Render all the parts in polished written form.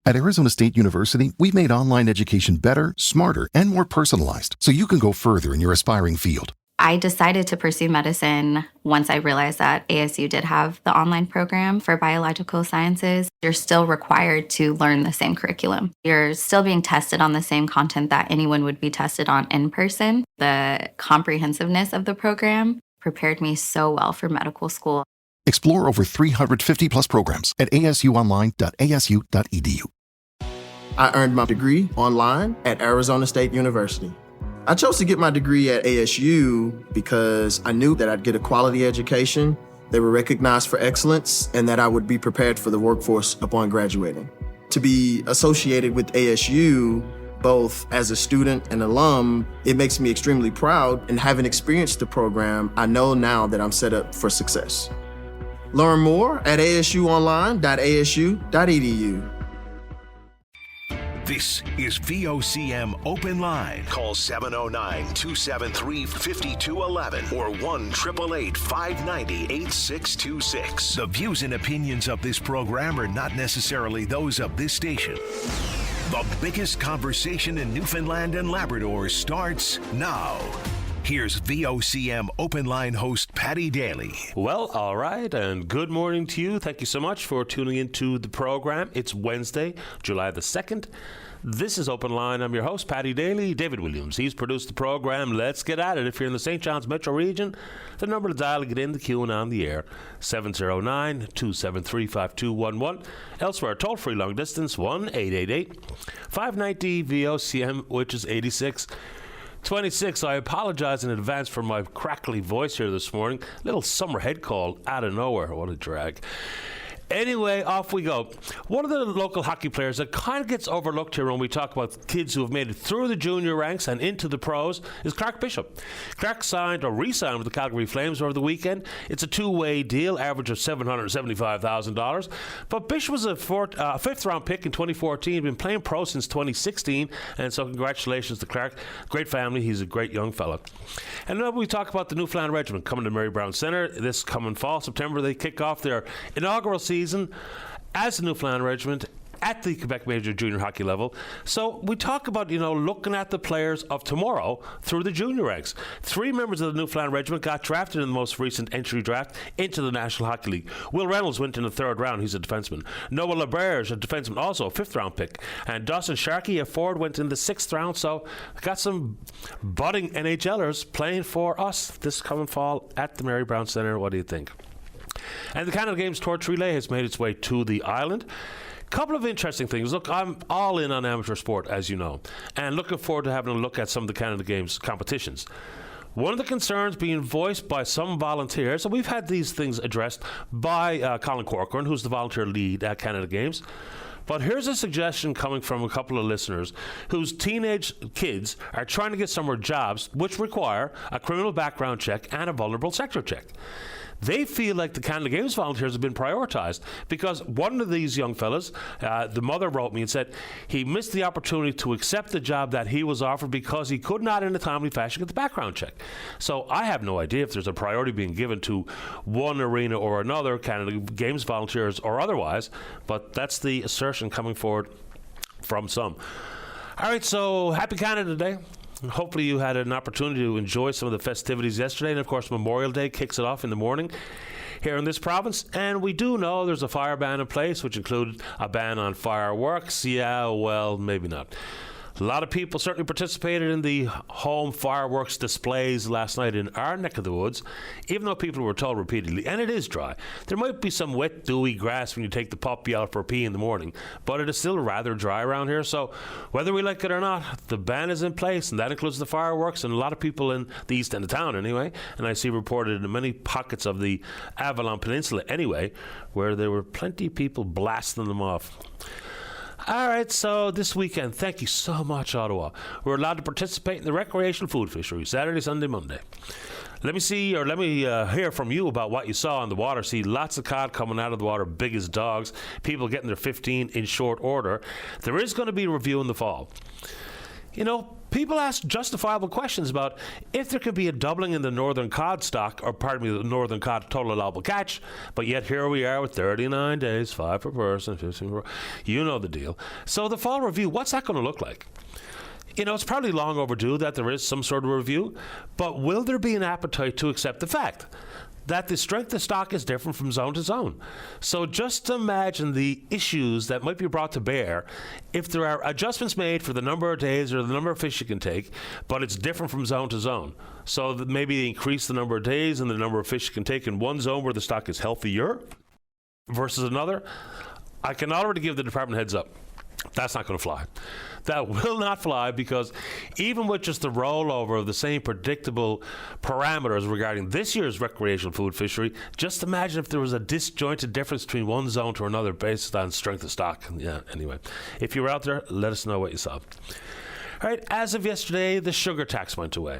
At Arizona State University, we've made online education better, smarter, and more personalized so you can go further in your aspiring field. I decided to pursue medicine once I realized that ASU did have the online program for biological sciences. You're still required to learn the same curriculum. You're still being tested on the same content that anyone would be tested on in person. The comprehensiveness of the program prepared me so well for medical school. Explore over 350 plus programs at asuonline.asu.edu. I earned my degree online at Arizona State University. I chose to get my degree at ASU because I knew that I'd get a quality education, they were recognized for excellence, and that I would be prepared for the workforce upon graduating. To be associated with ASU, both as a student and alum, it makes me extremely proud, and having experienced the program, I know now that I'm set up for success. Learn more at asuonline.asu.edu. This is VOCM Open Line. Call 709-273-5211 or 1-888-590-8626. The views and opinions of this program are not necessarily those of this station. The biggest conversation in Newfoundland and Labrador starts now. Here's VOCM Open Line host Paddy Daly. Well, all right, and good morning to you. Thank you so much for tuning into the program. It's Wednesday, July the 2nd. This is Open Line. I'm your host, Paddy Daly. David Williams, he's produced the program. Let's get at it. If you're in the St. John's metro region, the number to dial to get in the queue and on the air, 709-273-5211. Elsewhere, toll-free long distance, 1-888-590-VOCM, which is 8626. I apologize in advance for my crackly voice here this morning. Little summer head cold out of nowhere. What a drag. Anyway, off we go. One of the local hockey players that kind of gets overlooked here when we talk about kids who have made it through the junior ranks and into the pros is Clark Bishop. Clark signed or re-signed with the Calgary Flames over the weekend. It's a two-way deal, average of $775,000. But Bishop was a fifth-round pick in 2014, been playing pro since 2016, and so congratulations to Clark. Great family. He's a great young fella. And now we talk about the Newfoundland Regiment coming to Mary Brown Centre this coming fall, September. They kick off their inaugural season as the Newfoundland Regiment at the Quebec Major Junior Hockey level. So we talk about, looking at the players of tomorrow through the junior ranks. 3 members of the Newfoundland Regiment got drafted in the most recent entry draft into the National Hockey League. Will Reynolds went in the 3rd round. He's a defenseman. Noah LaBerge, a defenseman, also a 5th round pick. And Dawson Sharkey, a forward, went in the 6th round. So got some budding NHLers playing for us this coming fall at the Mary Brown Centre. What do you think? And the Canada Games torch relay has made its way to the island. Couple of interesting things. Look, I'm all in on amateur sport, as you know, and looking forward to having a look at some of the Canada Games competitions. One of the concerns being voiced by some volunteers, and we've had these things addressed by Colin Corcoran, who's the volunteer lead at Canada Games. But here's a suggestion coming from a couple of listeners whose teenage kids are trying to get somewhere jobs which require a criminal background check and a vulnerable sector check. They feel like the Canada Games volunteers have been prioritized because one of these young fellas, the mother wrote me and said he missed the opportunity to accept the job that he was offered because he could not in a timely fashion get the background check. So I have no idea if there's a priority being given to one arena or another, Canada Games volunteers or otherwise, but that's the assertion coming forward from some. All right, so happy Canada Day. Hopefully you had an opportunity to enjoy some of the festivities yesterday. And, of course, Memorial Day kicks it off in the morning here in this province. And we do know there's a fire ban in place, which included a ban on fireworks. Yeah, well, maybe not. A lot of people certainly participated in the home fireworks displays last night in our neck of the woods, even though people were told repeatedly, and it is dry. There might be some wet, dewy grass when you take the puppy out for a pee in the morning, but it is still rather dry around here. So whether we like it or not, the ban is in place, and that includes the fireworks, and a lot of people in the east end of town anyway, and I see reported in many pockets of the Avalon Peninsula anyway, where there were plenty of people blasting them off. All right, so this weekend, thank you so much, Ottawa. We're allowed to participate in the recreational food fishery, Saturday, Sunday, Monday. Let me hear from you about what you saw on the water. See lots of cod coming out of the water, big as dogs. People getting their 15 in short order. There is going to be a review in the fall. people ask justifiable questions about if there could be a doubling in the northern cod stock, or pardon me, the northern cod total allowable catch, but yet here we are with 39 days, 5 per person, 15 per, you know the deal. So the fall review, what's that going to look like? You know, it's probably long overdue that there is some sort of review, but will there be an appetite to accept the fact that the strength of stock is different from zone to zone? So just imagine the issues that might be brought to bear if there are adjustments made for the number of days or the number of fish you can take, but it's different from zone to zone. So that maybe they increase the number of days and the number of fish you can take in one zone where the stock is healthier versus another. I can already give the department heads up. That's not going to fly. That will not fly, because even with just the rollover of the same predictable parameters regarding this year's recreational food fishery, just imagine if there was a disjointed difference between one zone to another based on strength of stock. Yeah, anyway. If you were out there, let us know what you saw. All right, as of yesterday, the sugar tax went away.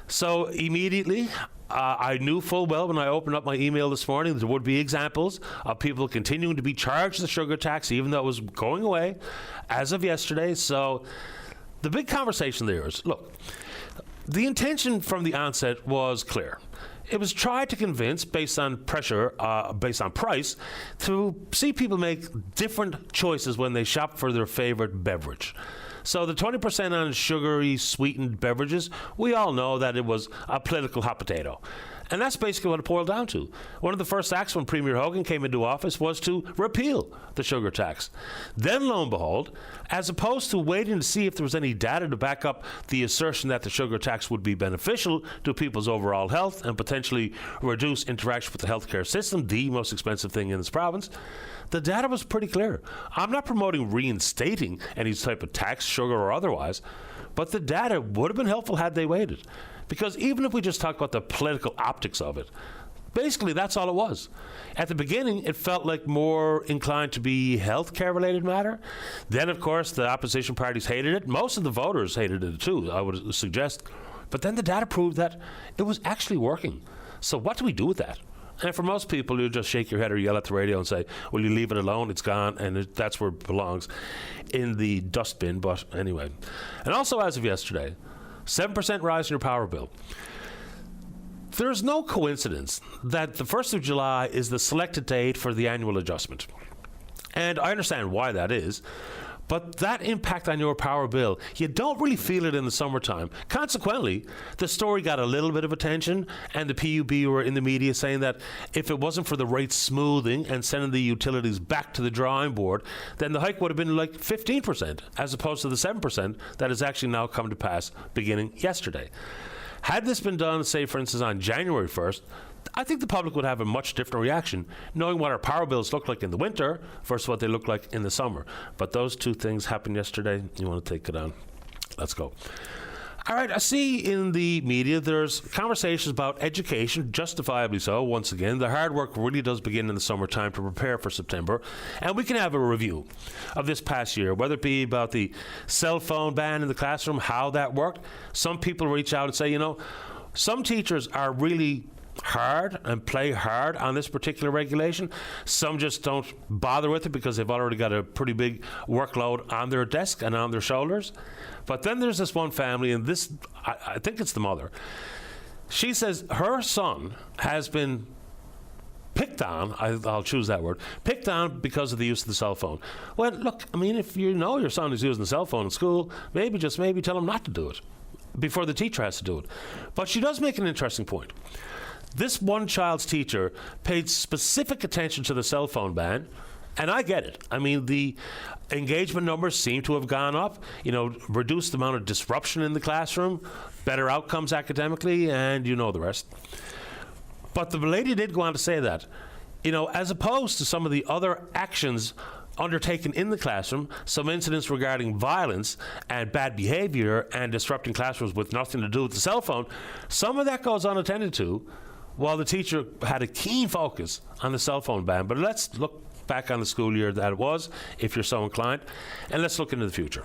So immediately, I knew full well when I opened up my email this morning that there would be examples of people continuing to be charged the sugar tax even though it was going away as of yesterday. So the big conversation there is, look, the intention from the onset was clear. It was tried to convince, based on pressure, based on price, to see people make different choices when they shop for their favorite beverage. So the 20% on sugary, sweetened beverages, we all know that it was a political hot potato. And that's basically what it boiled down to. One of the first acts when Premier Hogan came into office was to repeal the sugar tax. Then, lo and behold, as opposed to waiting to see if there was any data to back up the assertion that the sugar tax would be beneficial to people's overall health and potentially reduce interaction with the healthcare system, the most expensive thing in this province, the data was pretty clear. I'm not promoting reinstating any type of tax, sugar or otherwise, but the data would have been helpful had they waited. Because even if we just talk about the political optics of it, basically that's all it was. At the beginning, it felt like more inclined to be healthcare related matter. Then, of course, the opposition parties hated it. Most of the voters hated it too, I would suggest. But then the data proved that it was actually working. So what do we do with that? And for most people, you just shake your head or yell at the radio and say, well, you leave it alone, it's gone, and that's where it belongs, in the dustbin. But anyway. And also, as of yesterday, 7% rise in your power bill. There's no coincidence that the 1st of July is the selected date for the annual adjustment. And I understand why that is. But that impact on your power bill, you don't really feel it in the summertime. Consequently, the story got a little bit of attention, and the PUB were in the media saying that if it wasn't for the rate smoothing and sending the utilities back to the drawing board, then the hike would have been like 15%, as opposed to the 7% that has actually now come to pass beginning yesterday. Had this been done, say, for instance, on January 1st, I think the public would have a much different reaction, knowing what our power bills look like in the winter versus what they look like in the summer. But those two things happened yesterday. You want to take it on? Let's go. All right, I see in the media there's conversations about education, justifiably so. Once again, the hard work really does begin in the summertime to prepare for September. And we can have a review of this past year, whether it be about the cell phone ban in the classroom, how that worked. Some people reach out and say, you know, some teachers are really hard and play hard on this particular regulation. Some just don't bother with it because they've already got a pretty big workload on their desk and on their shoulders. But then there's this one family, and this, I think it's the mother. She says her son has been picked on, I'll choose that word, picked on because of the use of the cell phone. Well, look, I mean, if you know your son is using the cell phone in school, maybe tell him not to do it before the teacher has to do it. But she does make an interesting point. This one child's teacher paid specific attention to the cell phone ban, and I get it. I mean, the engagement numbers seem to have gone up, you know, reduced the amount of disruption in the classroom, better outcomes academically, and you know the rest. But the lady did go on to say that, you know, as opposed to some of the other actions undertaken in the classroom, some incidents regarding violence and bad behavior and disrupting classrooms with nothing to do with the cell phone, some of that goes unattended to, while the teacher had a keen focus on the cell phone ban. But let's look back on the school year that it was, if you're so inclined, and let's look into the future.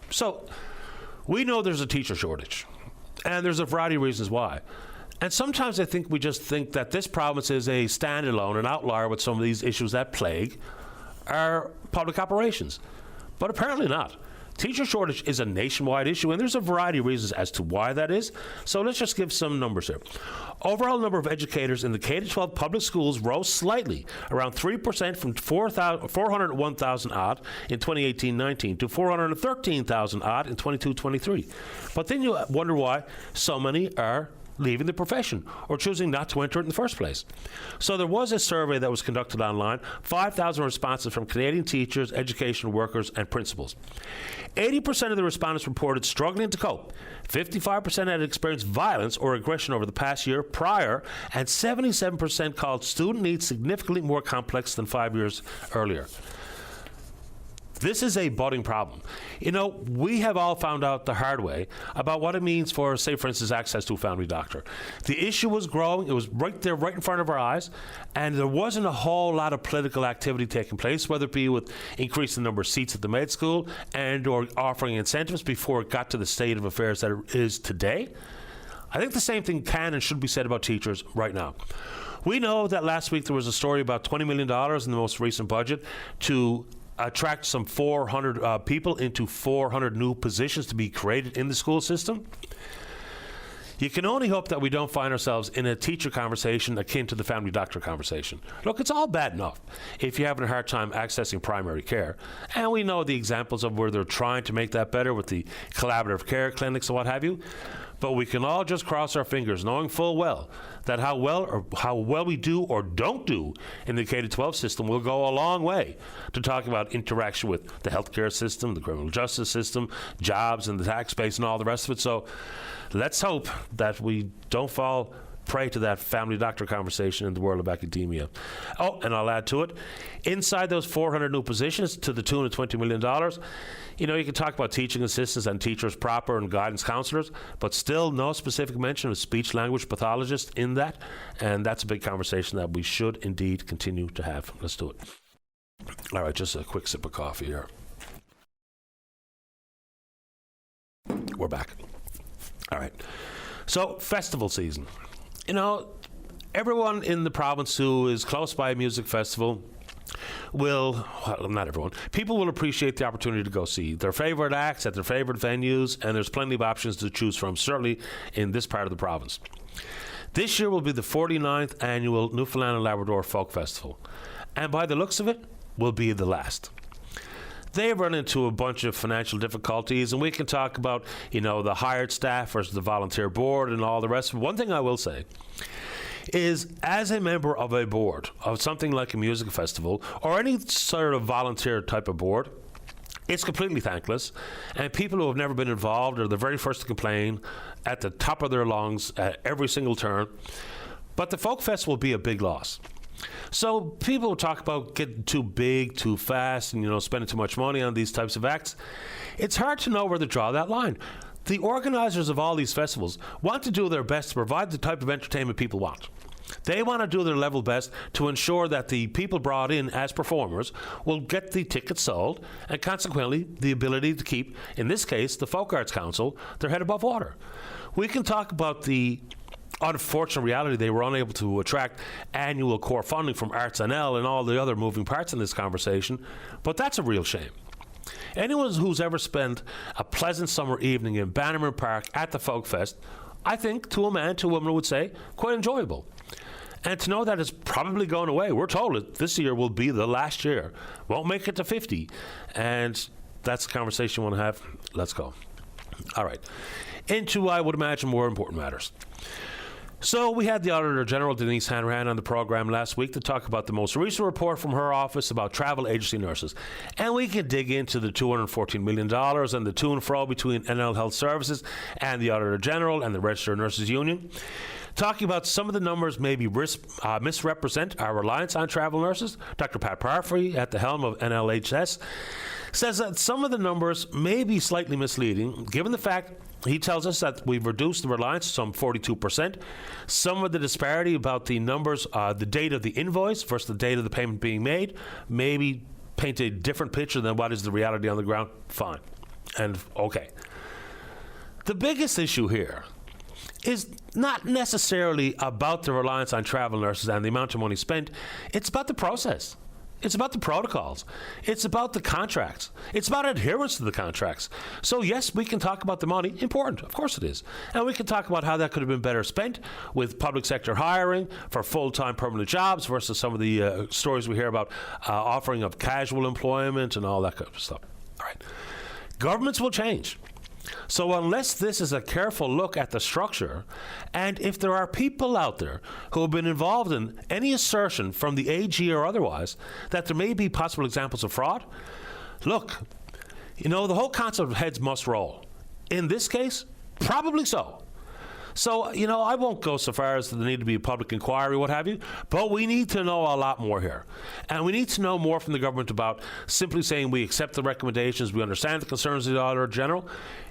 So, we know there's a teacher shortage, and there's a variety of reasons why. And sometimes I think we just think that this province is a standalone, an outlier with some of these issues that plague our public operations. But apparently not. Teacher shortage is a nationwide issue, and there's a variety of reasons as to why that is. So let's just give some numbers here. Overall number of educators in the K-12 public schools rose slightly, around 3% from 401,000 odd in 2018-19 to 413,000 odd in 22-23. But then you wonder why so many are leaving the profession or choosing not to enter it in the first place. So there was a survey that was conducted online, 5,000 responses from Canadian teachers, education workers, and principals. 80% of the respondents reported struggling to cope. 55% had experienced violence or aggression over the past year prior, and 77% called student needs significantly more complex than 5 years earlier. This is a budding problem. You know, we have all found out the hard way about what it means for, say, for instance, access to a family doctor. The issue was growing. It was right there, right in front of our eyes, and there wasn't a whole lot of political activity taking place, whether it be with increasing the number of seats at the med school and or offering incentives before it got to the state of affairs that it is today. I think the same thing can and should be said about teachers right now. We know that last week there was a story about $20 million in the most recent budget to attract some 400 people into 400 new positions to be created in the school system. You can only hope that we don't find ourselves in a teacher conversation akin to the family doctor conversation. Look, it's all bad enough if you're having a hard time accessing primary care. And we know the examples of where they're trying to make that better with the collaborative care clinics and what have you. But we can all just cross our fingers, knowing full well that how well we do or don't do in the K-12 system will go a long way to talking about interaction with the healthcare system, the criminal justice system, jobs and the tax base and all the rest of it. So let's hope that we don't fall prey to that family doctor conversation in the world of academia. Oh, and I'll add to it, inside those 400 new positions to the tune of $20 million, you know, you can talk about teaching assistants and teachers proper and guidance counselors, but still no specific mention of speech language pathologists in that, and that's a big conversation that we should indeed continue to have. Let's do it. All right, just a quick sip of coffee here. We're back. All right. So, festival season. You know, everyone in the province who is close by a music festival will, well, not everyone, people will appreciate the opportunity to go see their favorite acts at their favorite venues, and there's plenty of options to choose from, certainly in this part of the province. This year will be the 49th annual Newfoundland and Labrador Folk Festival, and by the looks of it, will be the last. They've run into a bunch of financial difficulties, and we can talk about, you know, the hired staff versus the volunteer board and all the rest. One thing I will say is, as a member of a board of something like a music festival or any sort of volunteer type of board, it's completely thankless, and people who have never been involved are the very first to complain at the top of their lungs at every single turn. But the Folk Fest will be a big loss. So people talk about getting too big, too fast, and, you know, spending too much money on these types of acts. It's hard to know where to draw that line. The organizers of all these festivals want to do their best to provide the type of entertainment people want. They want to do their level best to ensure that the people brought in as performers will get the tickets sold, and consequently the ability to keep, in this case, the Folk Arts Council, their head above water. We can talk about the unfortunate reality they were unable to attract annual core funding from Arts NL and all the other moving parts in this conversation, but that's a real shame. Anyone who's ever spent a pleasant summer evening in Bannerman Park at the Folk Fest, I think, to a man, to a woman, would say, quite enjoyable. And to know that it's probably going away. We're told that this year will be the last year. Won't make it to 50. And that's the conversation we want to have. Let's go. All right. Into, I would imagine, more important matters. So we had the Auditor General, Denise Hanrahan, on the program last week to talk about the most recent report from her office about travel agency nurses. And we can dig into the $214 million and the to and fro between NL Health Services and the Auditor General and the Registered Nurses Union. Talking about some of the numbers maybe misrepresent our reliance on travel nurses. Dr. Pat Parfrey, at the helm of NLHS, says that some of the numbers may be slightly misleading, given the fact he tells us that we've reduced the reliance to some 42%. Some of the disparity about the numbers, the date of the invoice versus the date of the payment being made, maybe paint a different picture than what is the reality on the ground. Fine. And okay. The biggest issue here is not necessarily about the reliance on travel nurses and the amount of money spent. It's about the process. It's about the protocols. It's about the contracts. It's about adherence to the contracts. So yes, we can talk about the money. Important, of course it is. And we can talk about how that could have been better spent with public sector hiring for full-time permanent jobs versus some of the stories we hear about offering of casual employment and all that kind of stuff. All right. Governments will change. So unless this is a careful look at the structure, and if there are people out there who have been involved in any assertion from the AG or otherwise that there may be possible examples of fraud, look, the whole concept of heads must roll. In this case, probably so. So, I won't go so far as there need to be a public inquiry, what have you, but we need to know a lot more here. And we need to know more from the government about simply saying we accept the recommendations, we understand the concerns of the Auditor General.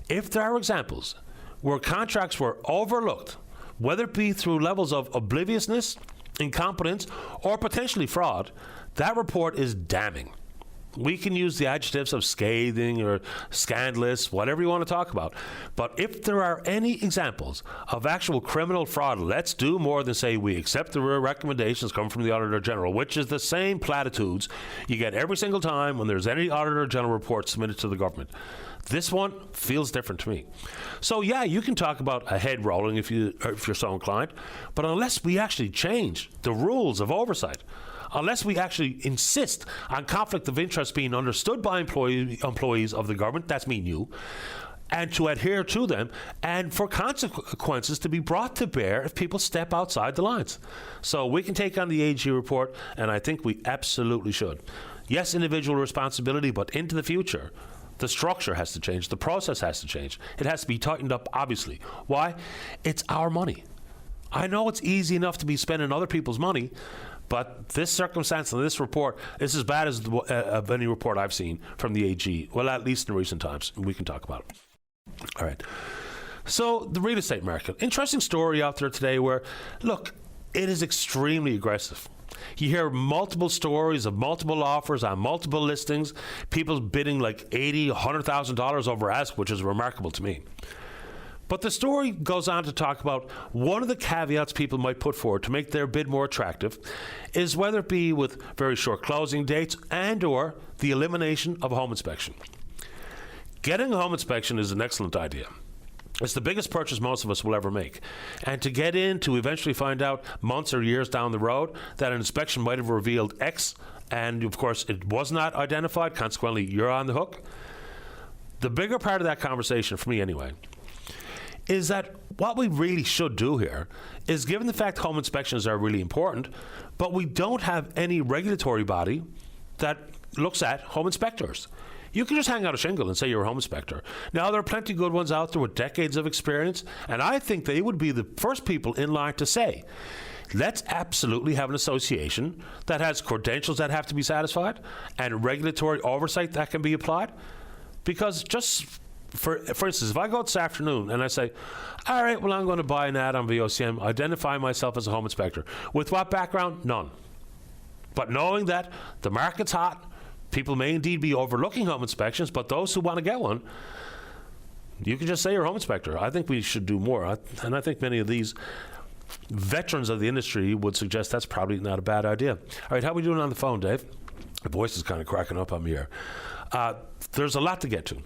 If there are examples where contracts were overlooked, whether it be through levels of obliviousness, incompetence, or potentially fraud, that report is damning. We can use the adjectives of scathing or scandalous, whatever you want to talk about. But if there are any examples of actual criminal fraud, let's do more than say we accept the recommendations come from the Auditor General, which is the same platitudes you get every single time when there's any Auditor General report submitted to the government. This one feels different to me. So yeah, you can talk about a head rolling if you're so inclined, but unless we actually change the rules of oversight, unless we actually insist on conflict of interest being understood by employees of the government, that's me and you, and to adhere to them, and for consequences to be brought to bear if people step outside the lines. So we can take on the AG report, and I think we absolutely should. Yes, individual responsibility, but into the future, the structure has to change. The process has to change. It has to be tightened up, obviously. Why? It's our money. I know it's easy enough to be spending other people's money, but this circumstance and this report is as bad as of any report I've seen from the AG. Well, at least in recent times. We can talk about it. All right. So the real estate market. Interesting story out there today where, look, it is extremely aggressive. You hear multiple stories of multiple offers on multiple listings, people bidding like $80,000, $100,000 over ask, which is remarkable to me. But the story goes on to talk about one of the caveats people might put forward to make their bid more attractive is whether it be with very short closing dates and or the elimination of a home inspection. Getting a home inspection is an excellent idea. It's the biggest purchase most of us will ever make. And to get in to eventually find out months or years down the road that an inspection might have revealed X, and of course it was not identified, consequently you're on the hook. The bigger part of that conversation, for me anyway, is that what we really should do here is, given the fact home inspections are really important, but we don't have any regulatory body that looks at home inspectors. You can just hang out a shingle and say you're a home inspector. Now, there are plenty of good ones out there with decades of experience, and I think they would be the first people in line to say, let's absolutely have an association that has credentials that have to be satisfied and regulatory oversight that can be applied. Because just for instance, if I go out this afternoon and I say, all right, well, I'm going to buy an ad on VOCM, identify myself as a home inspector. With what background? None. But knowing that the market's hot, people may indeed be overlooking home inspections, but those who want to get one, you can just say you're a home inspector. I think we should do more. And I think many of these veterans of the industry would suggest that's probably not a bad idea. All right, how are we doing on the phone, Dave? The voice is kind of cracking up on me here. There's a lot to get to.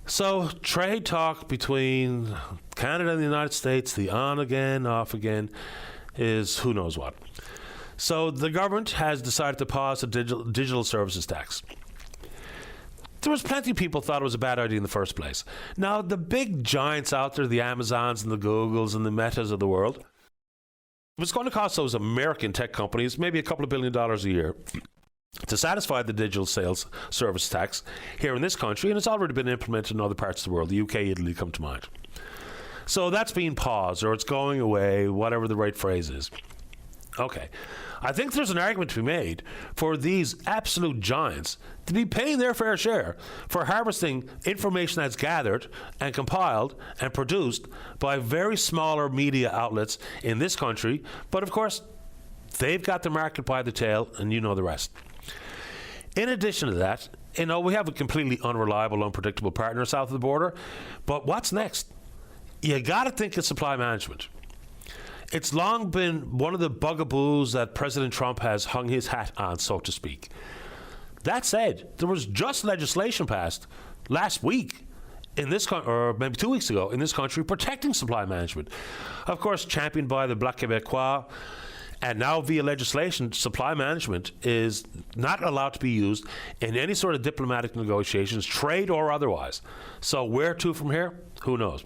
So, trade talk between Canada and the United States, the on again, off again, is who knows what. So, the government has decided to pause the digital services tax. There was plenty of people thought it was a bad idea in the first place. Now, the big giants out there, the Amazons and the Googles and the Metas of the world, it was going to cost those American tech companies maybe a couple of $1 billion a year to satisfy the digital sales service tax here in this country, and it's already been implemented in other parts of the world. The UK, Italy come to mind. So that's being paused, or it's going away, whatever the right phrase is. Okay. I think there's an argument to be made for these absolute giants to be paying their fair share for harvesting information that's gathered and compiled and produced by very smaller media outlets in this country. But of course, they've got the market by the tail, and you know the rest. In addition to that, we have a completely unreliable, unpredictable partner south of the border. But what's next? You got to think of supply management. It's long been one of the bugaboos that President Trump has hung his hat on, so to speak. That said, there was just legislation passed last week in this country, or maybe 2 weeks ago, in this country, protecting supply management. Of course, championed by the Bloc Québécois, and now via legislation, supply management is not allowed to be used in any sort of diplomatic negotiations, trade or otherwise. So where to from here? Who knows?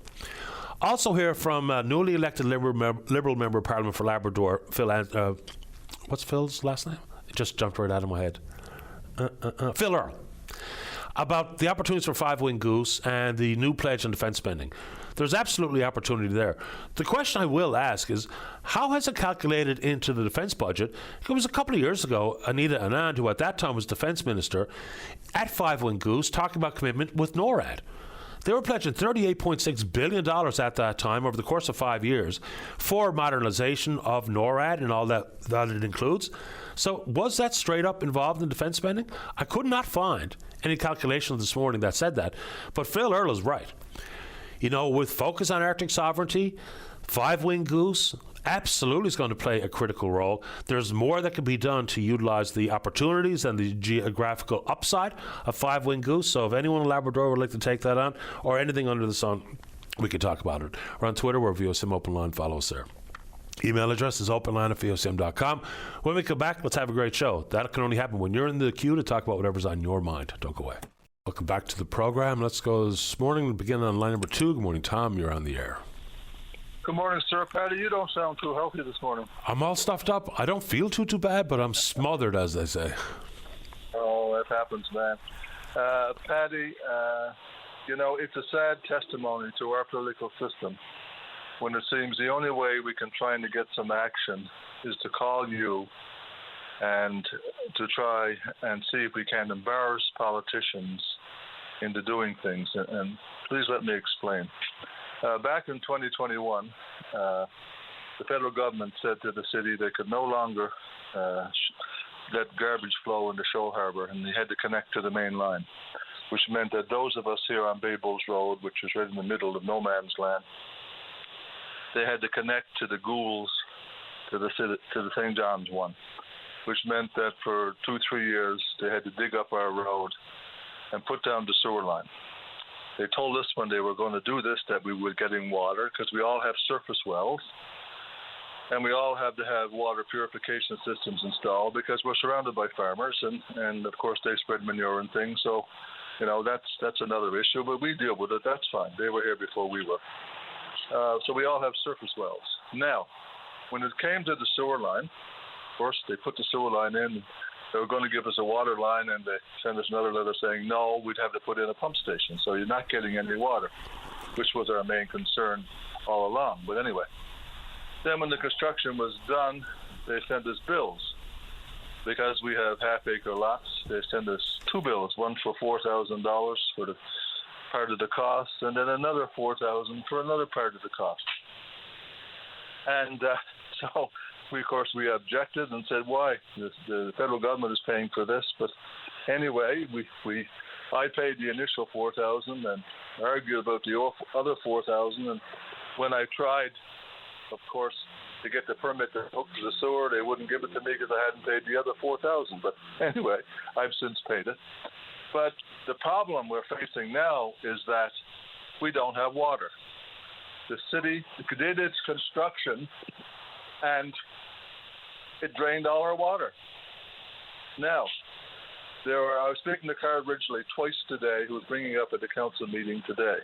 Also here from newly elected Liberal Member of Parliament for Labrador, Phil. What's Phil's last name? It just jumped right out of my head. Phil Earle. About the opportunities for five-wing goose and the new pledge on defence spending. There's absolutely opportunity there. The question I will ask is, how has it calculated into the defence budget? It was a couple of years ago, Anita Anand, who at that time was defence minister, at five-wing goose, talking about commitment with NORAD. They were pledging $38.6 billion at that time over the course of 5 years for modernization of NORAD and all that it includes. So was that straight up involved in defence spending? I could not find any calculations this morning that said that. But Phil Earle is right. You know, with focus on Arctic sovereignty, five-wing goose absolutely is going to play a critical role. There's more that can be done to utilize the opportunities and the geographical upside of five-wing goose. So if anyone in Labrador would like to take that on, or anything under the sun, we can talk about it. We're on Twitter, we're VOCM Open Line. Follow us there. Email address is openline@vocm.com. When we come back, let's have a great show. That can only happen when you're in the queue to talk about whatever's on your mind. Don't go away. Welcome back to the program. Let's go this morning. Begin on line number 2. Good morning, Tom. You're on the air. Good morning, sir. Paddy, you don't sound too healthy this morning. I'm all stuffed up. I don't feel too bad, but I'm smothered, as they say. Oh, that happens, man. Paddy, you know, it's a sad testimony to our political system when it seems the only way we can try and get some action is to call you and to try and see if we can embarrass politicians into doing things. And please let me explain. Back in 2021, the federal government said to the city they could no longer let garbage flow into Shoal Harbour, and they had to connect to the main line, which meant that those of us here on Bay Bulls Road, which is right in the middle of no man's land, they had to connect to the Goulds, to the St. John's one, which meant that for 2-3 years they had to dig up our road and put down the sewer line. They told us when they were going to do this that we were getting water because we all have surface wells and we all have to have water purification systems installed because we're surrounded by farmers and of course they spread manure and things. So, you know, that's another issue, but we deal with it. That's fine. They were here before we were. So we all have surface wells. Now, when it came to the sewer line, of course, they put the sewer line in. They were going to give us a water line, and they sent us another letter saying, no, we'd have to put in a pump station, so you're not getting any water, which was our main concern all along. But anyway, then when the construction was done, they sent us bills. Because we have half-acre lots, they sent us 2 bills, one for $4,000 for the part of the cost, and then another $4,000 for another part of the cost. And so we objected and said, why? The federal government is paying for this. But anyway, I paid the initial $4,000 and argued about the other $4,000. And when I tried, of course, to get the permit to hook to the sewer, they wouldn't give it to me because I hadn't paid the other $4,000. But anyway, I've since paid it. But the problem we're facing now is that we don't have water. The city did its construction and it drained all our water. Now, I was speaking to Carl Ridgely twice today, who was bringing up at the council meeting today.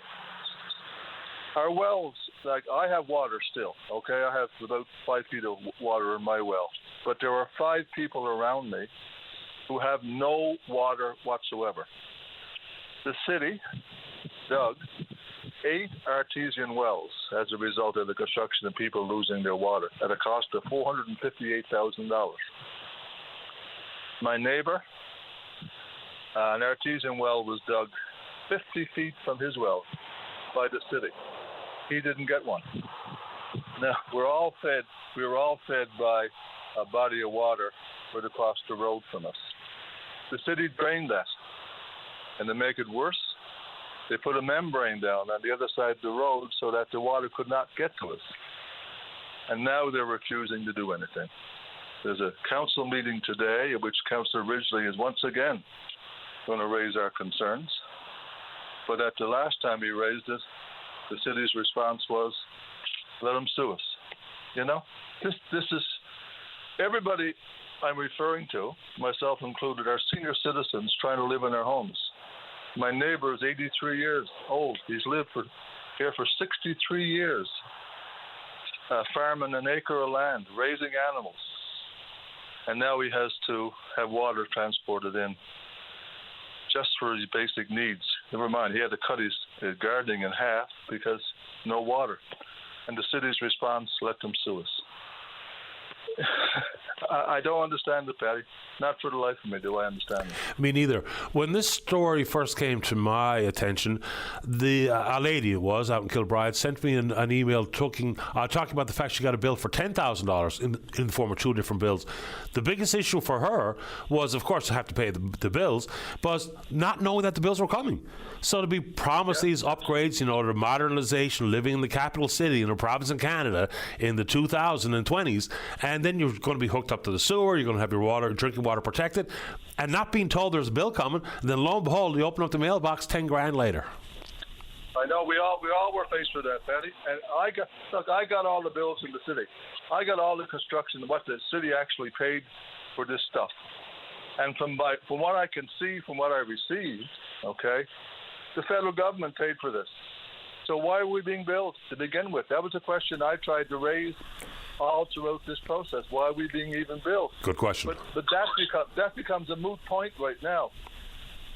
Our wells, like I have water still, okay? I have about 5 feet of water in my well. But there are 5 people around me who have no water whatsoever. The city dug 8 artesian wells as a result of the construction and people losing their water at a cost of $458,000. My neighbor, an artesian well was dug 50 feet from his well by the city. He didn't get one. Now, we were all fed by a body of water right across the road from us. The city drained that. And to make it worse, they put a membrane down on the other side of the road so that the water could not get to us. And now they're refusing to do anything. There's a council meeting today at which Councillor Ridgely is once again going to raise our concerns. But at the last time he raised it, the city's response was, let them sue us. You know, this is everybody I'm referring to, myself included, are senior citizens trying to live in their homes. My neighbor is 83 years old. He's lived here for 63 years, farming an acre of land, raising animals. And now he has to have water transported in just for his basic needs. Never mind, he had to cut his gardening in half because no water. And the city's response, let them sue us. I don't understand it, Patty. Not for the life of me do I understand it. Me neither. When this story first came to my attention, a lady it was out in Kilbride sent me an email talking about the fact she got a bill for $10,000 in the form of two different bills. The biggest issue for her was, of course, to have to pay the bills, but not knowing that the bills were coming. So to be promised these upgrades, you know, the modernisation, living in the capital city in a province in Canada in the 2020s, and then you're going to be hooked up to the sewer, you're going to have your drinking water protected, and not being told there's a bill coming, then lo and behold, you open up the mailbox 10 grand later. I know we all were faced with that, Patty. And I got all the bills in the city. I got all the construction, what the city actually paid for this stuff. And from what I can see, from what I received, okay, the federal government paid for this. So why are we being billed to begin with? That was a question I tried to raise all throughout this process. Why are we being even billed? Good question. But that becomes a moot point right now.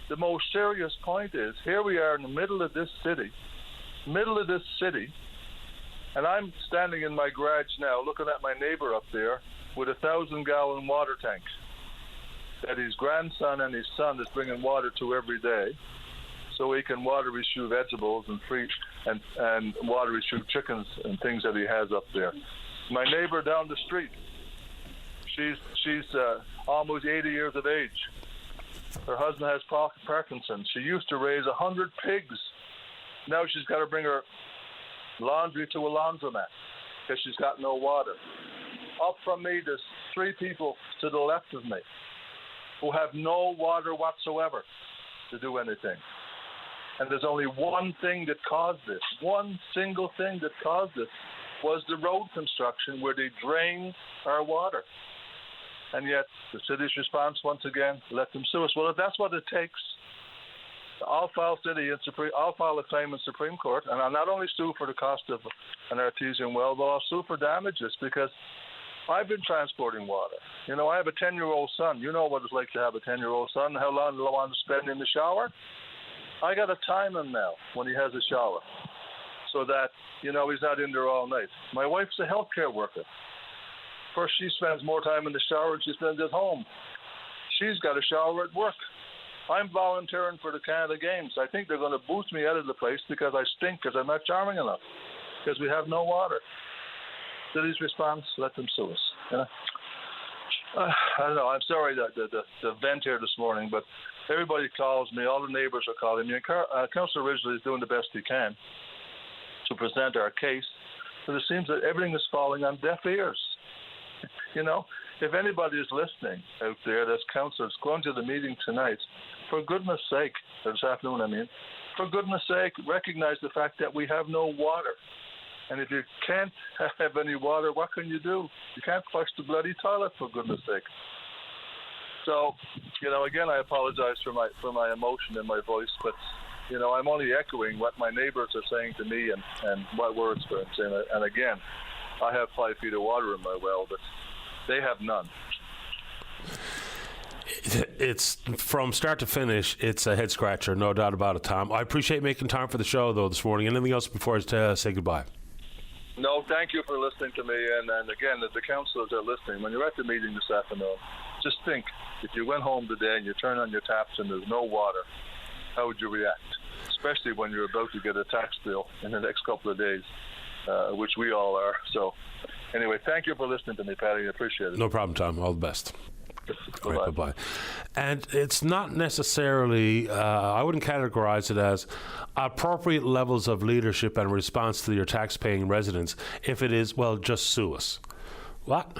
The most serious point is, here we are in the middle of this city, and I'm standing in my garage now looking at my neighbor up there with a 1,000-gallon water tank that his grandson and his son is bringing water to every day so he can water his shoe vegetables and water his shoe chickens and things that he has up there. My neighbor down the street, she's almost 80 years of age. Her husband has Parkinson's. She used to raise 100 pigs. Now she's got to bring her laundry to a laundromat because she's got no water. Up from me, there's three people to the left of me who have no water whatsoever to do anything. And there's only one thing that caused this. One single thing that caused this was the road construction where they drained our water. And yet the city's response, once again, let them sue us. Well, if that's what it takes, I'll file a claim in Supreme Court, and I'll not only sue for the cost of an artesian well, but I'll sue for damages because I've been transporting water. You know, I have a 10-year-old son. You know what it's like to have a 10-year-old son, how long do I want to spend in the shower? I got to time him now when he has a shower so that, you know, he's not in there all night. My wife's a healthcare worker. First, she spends more time in the shower than she spends at home. She's got a shower at work. I'm volunteering for the Canada Games. I think they're going to boost me out of the place because I stink, because I'm not charming enough, because we have no water. City's response, let them sue us. You know? I don't know. I'm sorry that the vent here this morning, but everybody calls me. All the neighbours are calling me. And Councillor Ridgely is doing the best he can to present our case, but it seems that everything is falling on deaf ears. You know, if anybody is listening out there, that's councillors going to the meeting tonight, for goodness sake, or this afternoon, I mean, for goodness sake, recognize the fact that we have no water. And if you can't have any water, what can you do? You can't flush the bloody toilet, for goodness sake. So, you know, again, I apologize for my emotion in my voice, but, you know, I'm only echoing what my neighbors are saying to me and what we're experiencing. And again, I have 5 feet of water in my well, but they have none. It's from start to finish, it's a head scratcher, no doubt about it, Tom. I appreciate making time for the show, though, this morning. Anything else before I say goodbye? No, thank you for listening to me. And again, if the councillors are listening, when you're at the meeting this afternoon, just think, if you went home today and you turn on your taps and there's no water, how would you react? Especially when you're about to get a tax bill in the next couple of days, which we all are. So anyway, thank you for listening to me, Patty. I appreciate it. No problem, Tom. All the best. All right, bye-bye. And it's not necessarily, I wouldn't categorize it as appropriate levels of leadership and response to your tax-paying residents if it is, well, just sue us. What?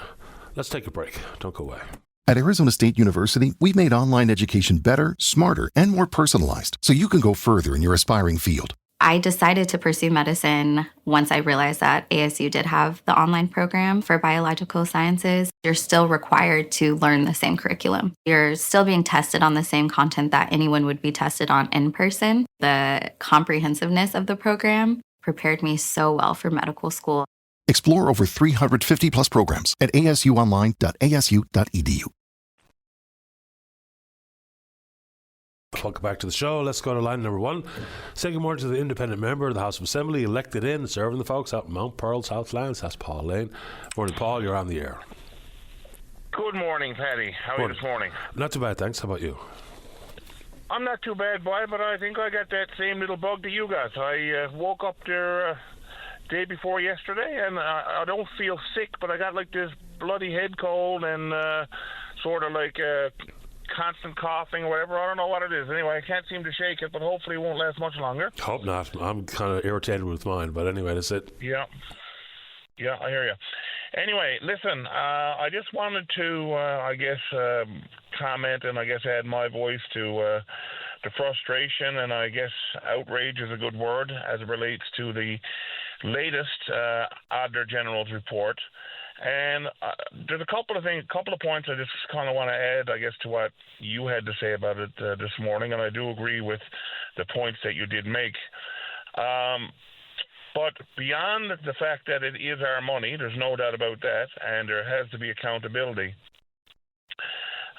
Let's take a break. Don't go away. At Arizona State University, we've made online education better, smarter, and more personalized so you can go further in your aspiring field. I decided to pursue medicine once I realized that ASU did have the online program for biological sciences. You're still required to learn the same curriculum. You're still being tested on the same content that anyone would be tested on in person. The comprehensiveness of the program prepared me so well for medical school. Explore over 350 plus programs at asuonline.asu.edu. Welcome back to the show. Let's go to line number one. Say good morning to the independent member of the House of Assembly, elected in, serving the folks out in Mount Pearl, Southlands. That's Paul Lane. Morning, Paul. You're on the air. Good morning, Paddy. How are you this morning? Not too bad, thanks. How about you? I'm not too bad, boy, but I think I got that same little bug that you got. I woke up there day before yesterday, and I don't feel sick, but I got like this bloody head cold and sort of like constant coughing or whatever. I don't know what it is. Anyway, I can't seem to shake it, but hopefully it won't last much longer. Hope not. I'm kind of irritated with mine, but anyway, that's it. Yeah, I hear you. Anyway, listen, I just wanted to, comment and I guess add my voice to the frustration, and I guess outrage is a good word as it relates to the latest Auditor General's report. And there's a couple of points I just kind of want to add, I guess, to what you had to say about it this morning, and I do agree with the points that you did make. But beyond the fact that it is our money, there's no doubt about that, and there has to be accountability,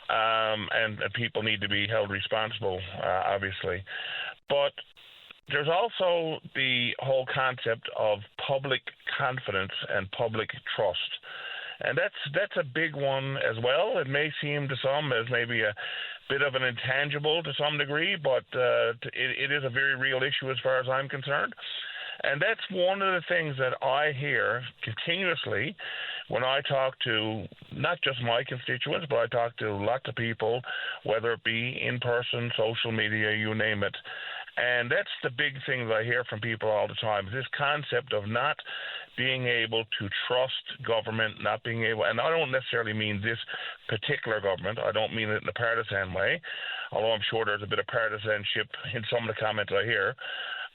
and people need to be held responsible, obviously. But there's also the whole concept of public confidence and public trust. And that's a big one as well. It may seem to some as maybe a bit of an intangible to some degree, but it is a very real issue as far as I'm concerned. And that's one of the things that I hear continuously when I talk to not just my constituents, but I talk to lots of people, whether it be in person, social media, you name it. And that's the big thing that I hear from people all the time, this concept of not being able to trust government, not being able, and I don't necessarily mean this particular government, I don't mean it in a partisan way, although I'm sure there's a bit of partisanship in some of the comments I hear,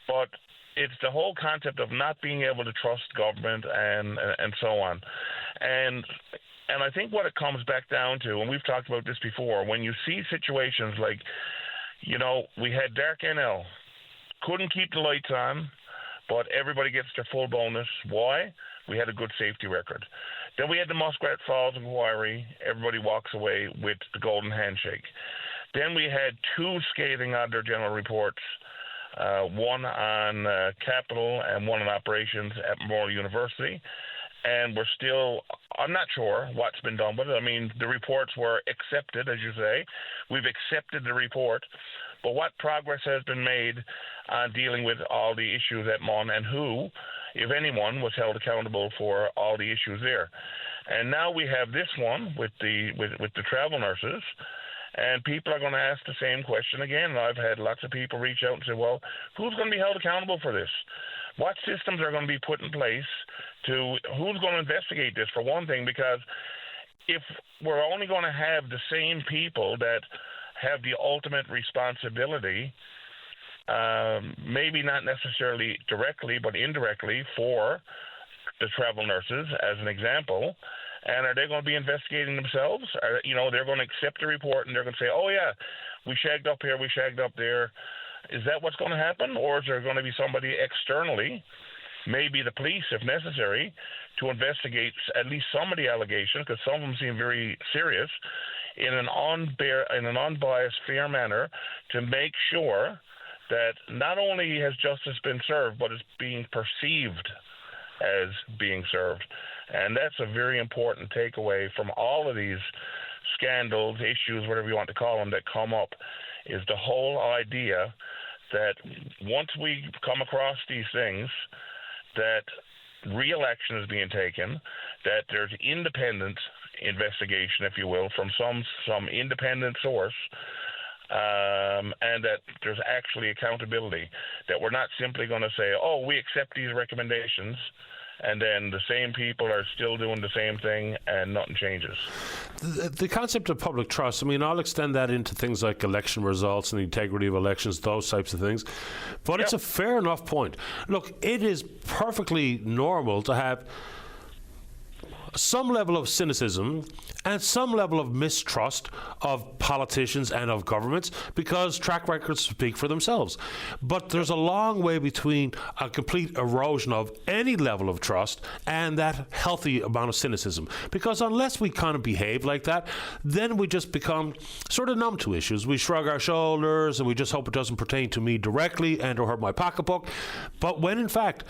but it's the whole concept of not being able to trust government and so on. And I think what it comes back down to, and we've talked about this before, when you see situations like, you know, we had Dark NL, couldn't keep the lights on, but everybody gets their full bonus. Why? We had a good safety record. Then we had the Muskrat Falls inquiry. Everybody walks away with the golden handshake. Then we had two scathing Auditor General reports, one on capital and one on operations at Memorial University. And we're still, I'm not sure what's been done with it. I mean, the reports were accepted, as you say. We've accepted the report. But what progress has been made on dealing with all the issues at MUN, and who, if anyone, was held accountable for all the issues there? And now we have this one with the travel nurses, and people are going to ask the same question again. And I've had lots of people reach out and say, well, who's going to be held accountable for this? What systems are going to be put in place to who's going to investigate this, for one thing? Because if we're only going to have the same people that have the ultimate responsibility, maybe not necessarily directly but indirectly for the travel nurses as an example, and are they going to be investigating themselves? They're going to accept the report and they're going to say, oh yeah, we shagged up here, we shagged up there. Is that what's going to happen? Or is there going to be somebody externally, maybe the police if necessary, to investigate at least some of the allegations, because some of them seem very serious, in an unbiased, fair manner, to make sure that not only has justice been served, but it's being perceived as being served. And that's a very important takeaway from all of these scandals, issues, whatever you want to call them, that come up, is the whole idea that once we come across these things, that real action is being taken, that there's independence investigation, if you will, from some independent source, and that there's actually accountability, that we're not simply going to say, oh, we accept these recommendations, and then the same people are still doing the same thing and nothing changes. The concept of public trust, I mean, I'll extend that into things like election results and the integrity of elections, those types of things. But It's a fair enough point. Look, it is perfectly normal to have some level of cynicism and some level of mistrust of politicians and of governments, because track records speak for themselves. But there's a long way between a complete erosion of any level of trust and that healthy amount of cynicism. Because unless we kind of behave like that, then we just become sort of numb to issues. We shrug our shoulders and we just hope it doesn't pertain to me directly and or hurt my pocketbook. But when in fact,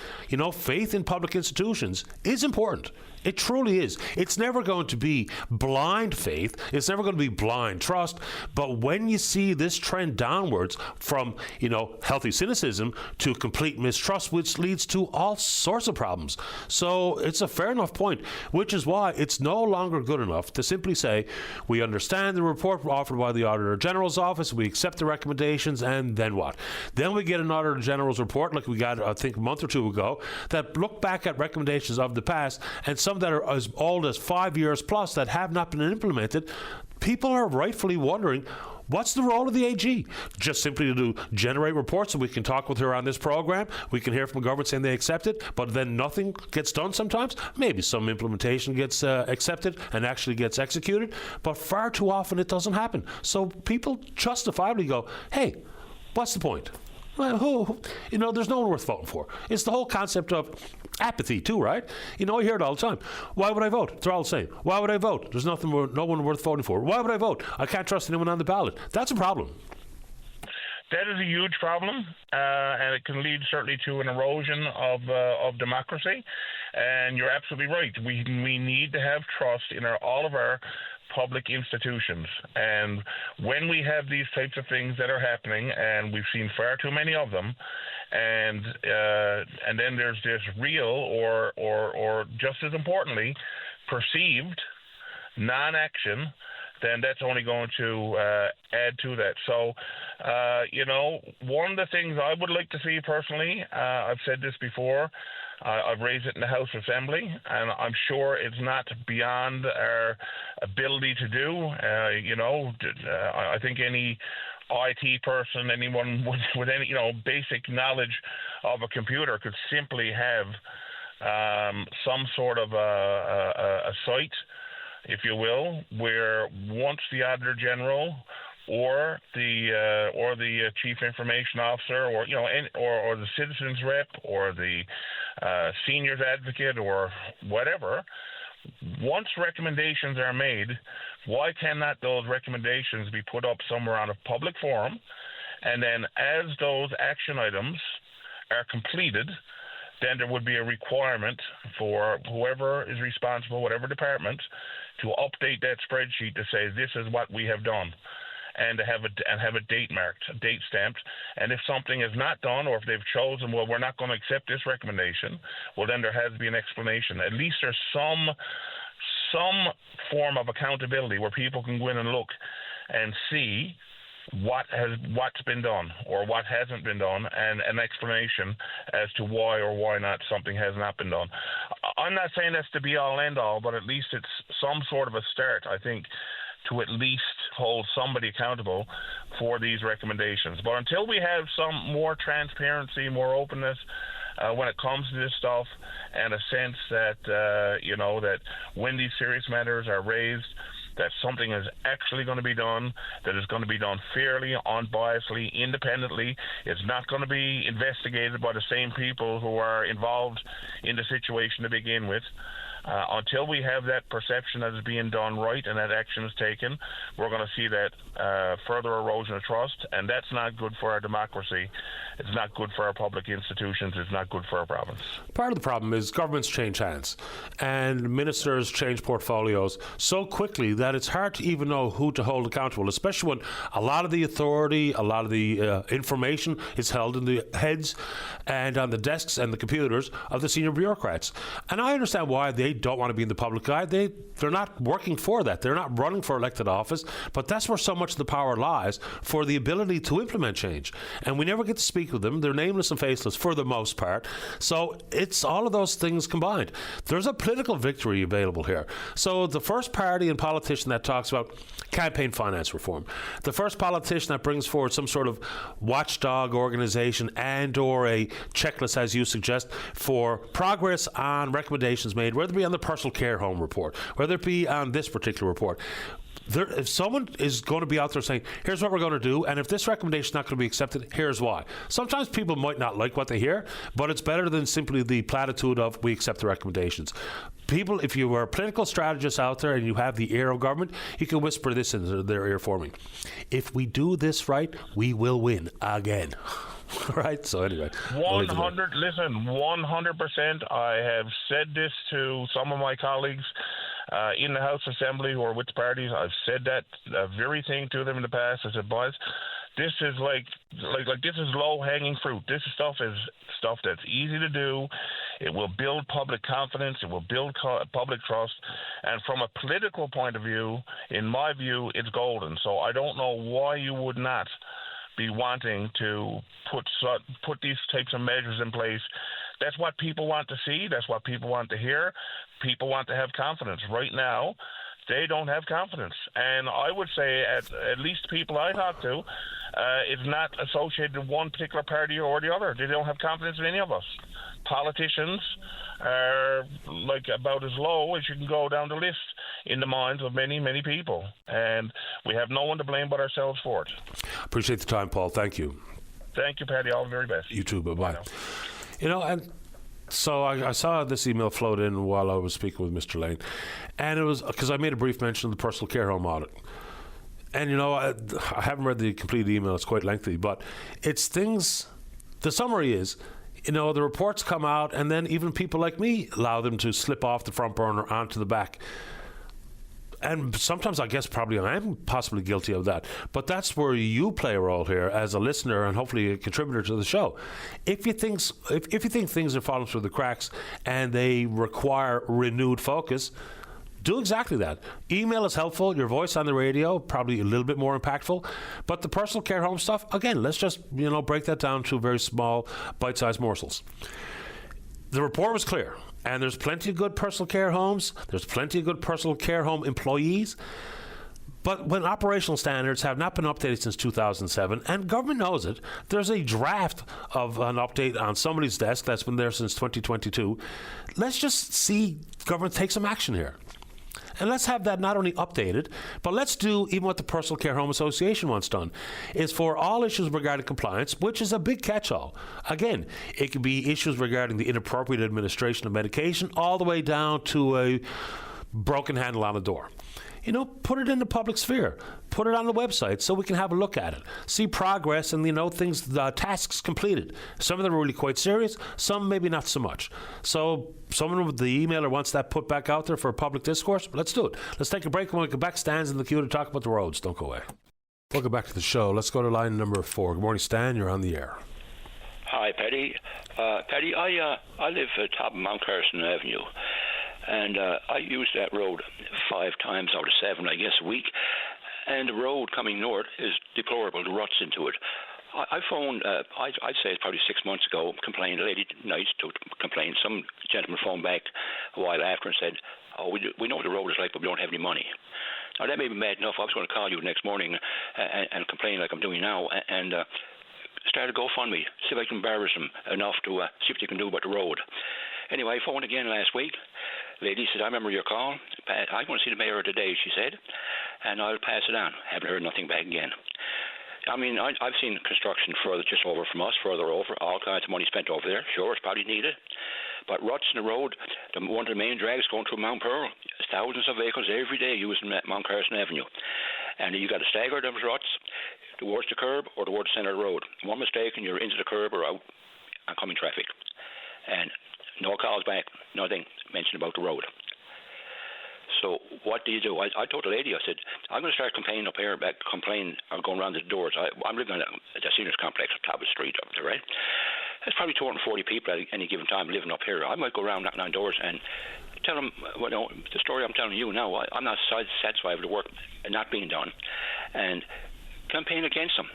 faith in public institutions is important. It truly is. It's never going to be blind faith. It's never going to be blind trust. But when you see this trend downwards from, healthy cynicism to complete mistrust, which leads to all sorts of problems. So it's a fair enough point, which is why it's no longer good enough to simply say, we understand the report offered by the Auditor General's office, we accept the recommendations, and then what? Then we get an Auditor General's report, like we got, I think, a month or two ago, that look back at recommendations of the past, and some that are as old as 5 years plus that have not been implemented. People are rightfully wondering, what's the role of the AG? Just simply to generate reports so we can talk with her on this program. We can hear from the government saying they accept it, but then nothing gets done sometimes. Maybe some implementation gets accepted and actually gets executed, but far too often it doesn't happen. So people justifiably go, hey, what's the point? Well, there's no one worth voting for. It's the whole concept of apathy too, right? I hear it all the time. Why would I vote? They're all the same. Why would I vote? There's no one worth voting for. Why would I vote? I can't trust anyone on the ballot. That's a problem. That is a huge problem, and it can lead certainly to an erosion of democracy. And you're absolutely right. We need to have trust in all of our public institutions. And when we have these types of things that are happening, and we've seen far too many of them, and then there's this real or just as importantly, perceived non-action, then that's only going to add to that. So, one of the things I would like to see personally, I've said this before, I've raised it in the House Assembly, and I'm sure it's not beyond our ability to do. I think any IT person, anyone with any basic knowledge of a computer could simply have some sort of a site, if you will, where once the Auditor General or the Chief Information Officer or the Citizens Rep or the Seniors Advocate or whatever, once recommendations are made, why cannot those recommendations be put up somewhere on a public forum, and then as those action items are completed, then there would be a requirement for whoever is responsible, whatever department, to update that spreadsheet to say this is what we have done, and to have a date marked, a date stamped. And if something is not done, or if they've chosen, well, we're not going to accept this recommendation, well, then there has to be an explanation. At least there's some form of accountability where people can go in and look and see what's been done or what hasn't been done, and an explanation as to why or why not something has not been done. I'm not saying that's the be-all and end-all, but at least it's some sort of a start, I think, to at least hold somebody accountable for these recommendations. But until we have some more transparency, more openness when it comes to this stuff, and a sense that that when these serious matters are raised, that something is actually going to be done, that is going to be done fairly, unbiasedly, independently. It's not going to be investigated by the same people who are involved in the situation to begin with. Until we have that perception that is being done right and that action is taken, we're going to see that further erosion of trust, and that's not good for our democracy. It's not good for our public institutions. It's not good for our province. Part of the problem is governments change hands and ministers change portfolios so quickly that it's hard to even know who to hold accountable, especially when a lot of the authority, a lot of the information is held in the heads and on the desks and the computers of the senior bureaucrats. And I understand why they don't want to be in the public eye. They're not working for that. They're not running for elected office, but that's where so much of the power lies for the ability to implement change. And we never get to speak with them. They're nameless and faceless for the most part. So it's all of those things combined. There's a political victory available here. So the first party and politician that talks about campaign finance reform, the first politician that brings forward some sort of watchdog organization and or a checklist, as you suggest, for progress on recommendations made, whether it be on the personal care home report, whether it be on this particular report. If someone is going to be out there saying, here's what we're going to do, and if this recommendation is not going to be accepted, here's why. Sometimes people might not like what they hear, but it's better than simply the platitude of, we accept the recommendations. People, if you are a political strategist out there and you have the ear of government, you can whisper this into their ear for me. If we do this right, we will win again. Right, so anyway. 100%. I have said this to some of my colleagues in the House Assembly who are with the parties. I've said that very thing to them in the past. I said, boys, this is like this is low-hanging fruit. This stuff is stuff that's easy to do. It will build public confidence. It will build public trust. And from a political point of view, in my view, it's golden. So I don't know why you would not be wanting to put these types of measures in place. That's what people want to see. That's what people want to hear. People want to have confidence. Right now, they don't have confidence. And I would say at least people I talk to, it's not associated with one particular party or the other. They don't have confidence in any of us. Politicians are like about as low as you can go down the list in the minds of many, many people. And we have no one to blame but ourselves for it. Appreciate the time, Paul. Thank you. Thank you, Paddy. All the very best. You too. Bye-bye. And so I saw this email float in while I was speaking with Mr. Lane. And it was because I made a brief mention of the personal care home audit. And, I haven't read the complete email. It's quite lengthy. But it's things, the summary is, the reports come out and then even people like me allow them to slip off the front burner onto the back. And sometimes I guess probably I am possibly guilty of that. But that's where you play a role here as a listener and hopefully a contributor to the show. If you think things are falling through the cracks and they require renewed focus, do exactly that. Email is helpful. Your voice on the radio, probably a little bit more impactful. But the personal care home stuff, again, let's just break that down to very small, bite-sized morsels. The report was clear. And there's plenty of good personal care homes. There's plenty of good personal care home employees. But when operational standards have not been updated since 2007, and government knows it, there's a draft of an update on somebody's desk that's been there since 2022. Let's just see government take some action here. And let's have that not only updated, but let's do even what the Personal Care Home Association wants done, is for all issues regarding compliance, which is a big catch-all. Again, it could be issues regarding the inappropriate administration of medication all the way down to a broken handle on the door. Put it in the public sphere. Put it on the website so we can have a look at it. See progress and, things, the tasks completed. Some of them are really quite serious. Some maybe not so much. So someone with the emailer wants that put back out there for public discourse. Let's do it. Let's take a break. And when we come back, Stan's in the queue to talk about the roads. Don't go away. Welcome back to the show. Let's go to line number 4. Good morning, Stan. You're on the air. Hi, Paddy. Paddy, I live at top of Mount Carson Avenue. And I use that road 5 times out of 7, I guess, a week. And the road coming north is deplorable. The ruts into it. I phoned, I'd say it's probably 6 months ago, complained, a lady nice to complain. Some gentleman phoned back a while after and said, we know what the road is like, but we don't have any money. Now, that made me mad enough. I was going to call you the next morning and complain like I'm doing now and start a GoFundMe, see if I can embarrass them enough to see what they can do about the road. Anyway, I phoned again last week. Lady said, I remember your call. I want to see the mayor today, she said, and I'll pass it on. Haven't heard nothing back again. I mean, I've seen construction further, just over from us, further over, all kinds of money spent over there. Sure, it's probably needed. But ruts in the road, one of the main drags going through Mount Pearl, thousands of vehicles every day using Mount Carson Avenue. And you got to stagger those ruts. towards the curb or towards the centre of the road. One mistake and you're into the curb or out oncoming traffic. And no calls back, nothing mentioned about the road. So what do you do? I told the lady, I said, I'm going to start complaining up here, or going around the doors. I'm living at the seniors complex at top of the street up there, right? There's probably 240 people at any given time living up here. I might go around knocking on doors and tell them, the story I'm telling you now. I'm not satisfied with the work not being done, and campaign against them.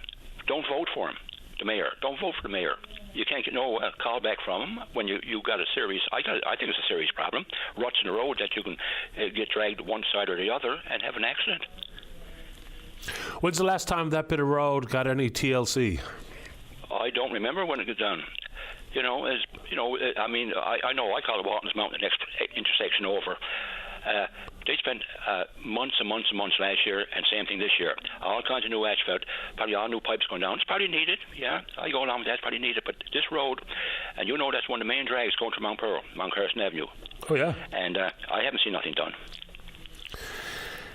Don't vote for him, the mayor. Don't vote for the mayor. You can't get no call back from him when you got a serious. I think it's a serious problem. Ruts in the road that you can get dragged one side or the other and have an accident. When's the last time that bit of road got any TLC? I don't remember when it got done. I know I call it Walton's Mountain, the next intersection over. They spent months and months and months last year, and same thing this year. All kinds of new asphalt, probably all new pipes going down. It's probably needed, yeah. I go along with that, it's probably needed. But this road, and that's one of the main drags going through Mount Pearl, Mount Carson Avenue. Oh, yeah. And I haven't seen nothing done.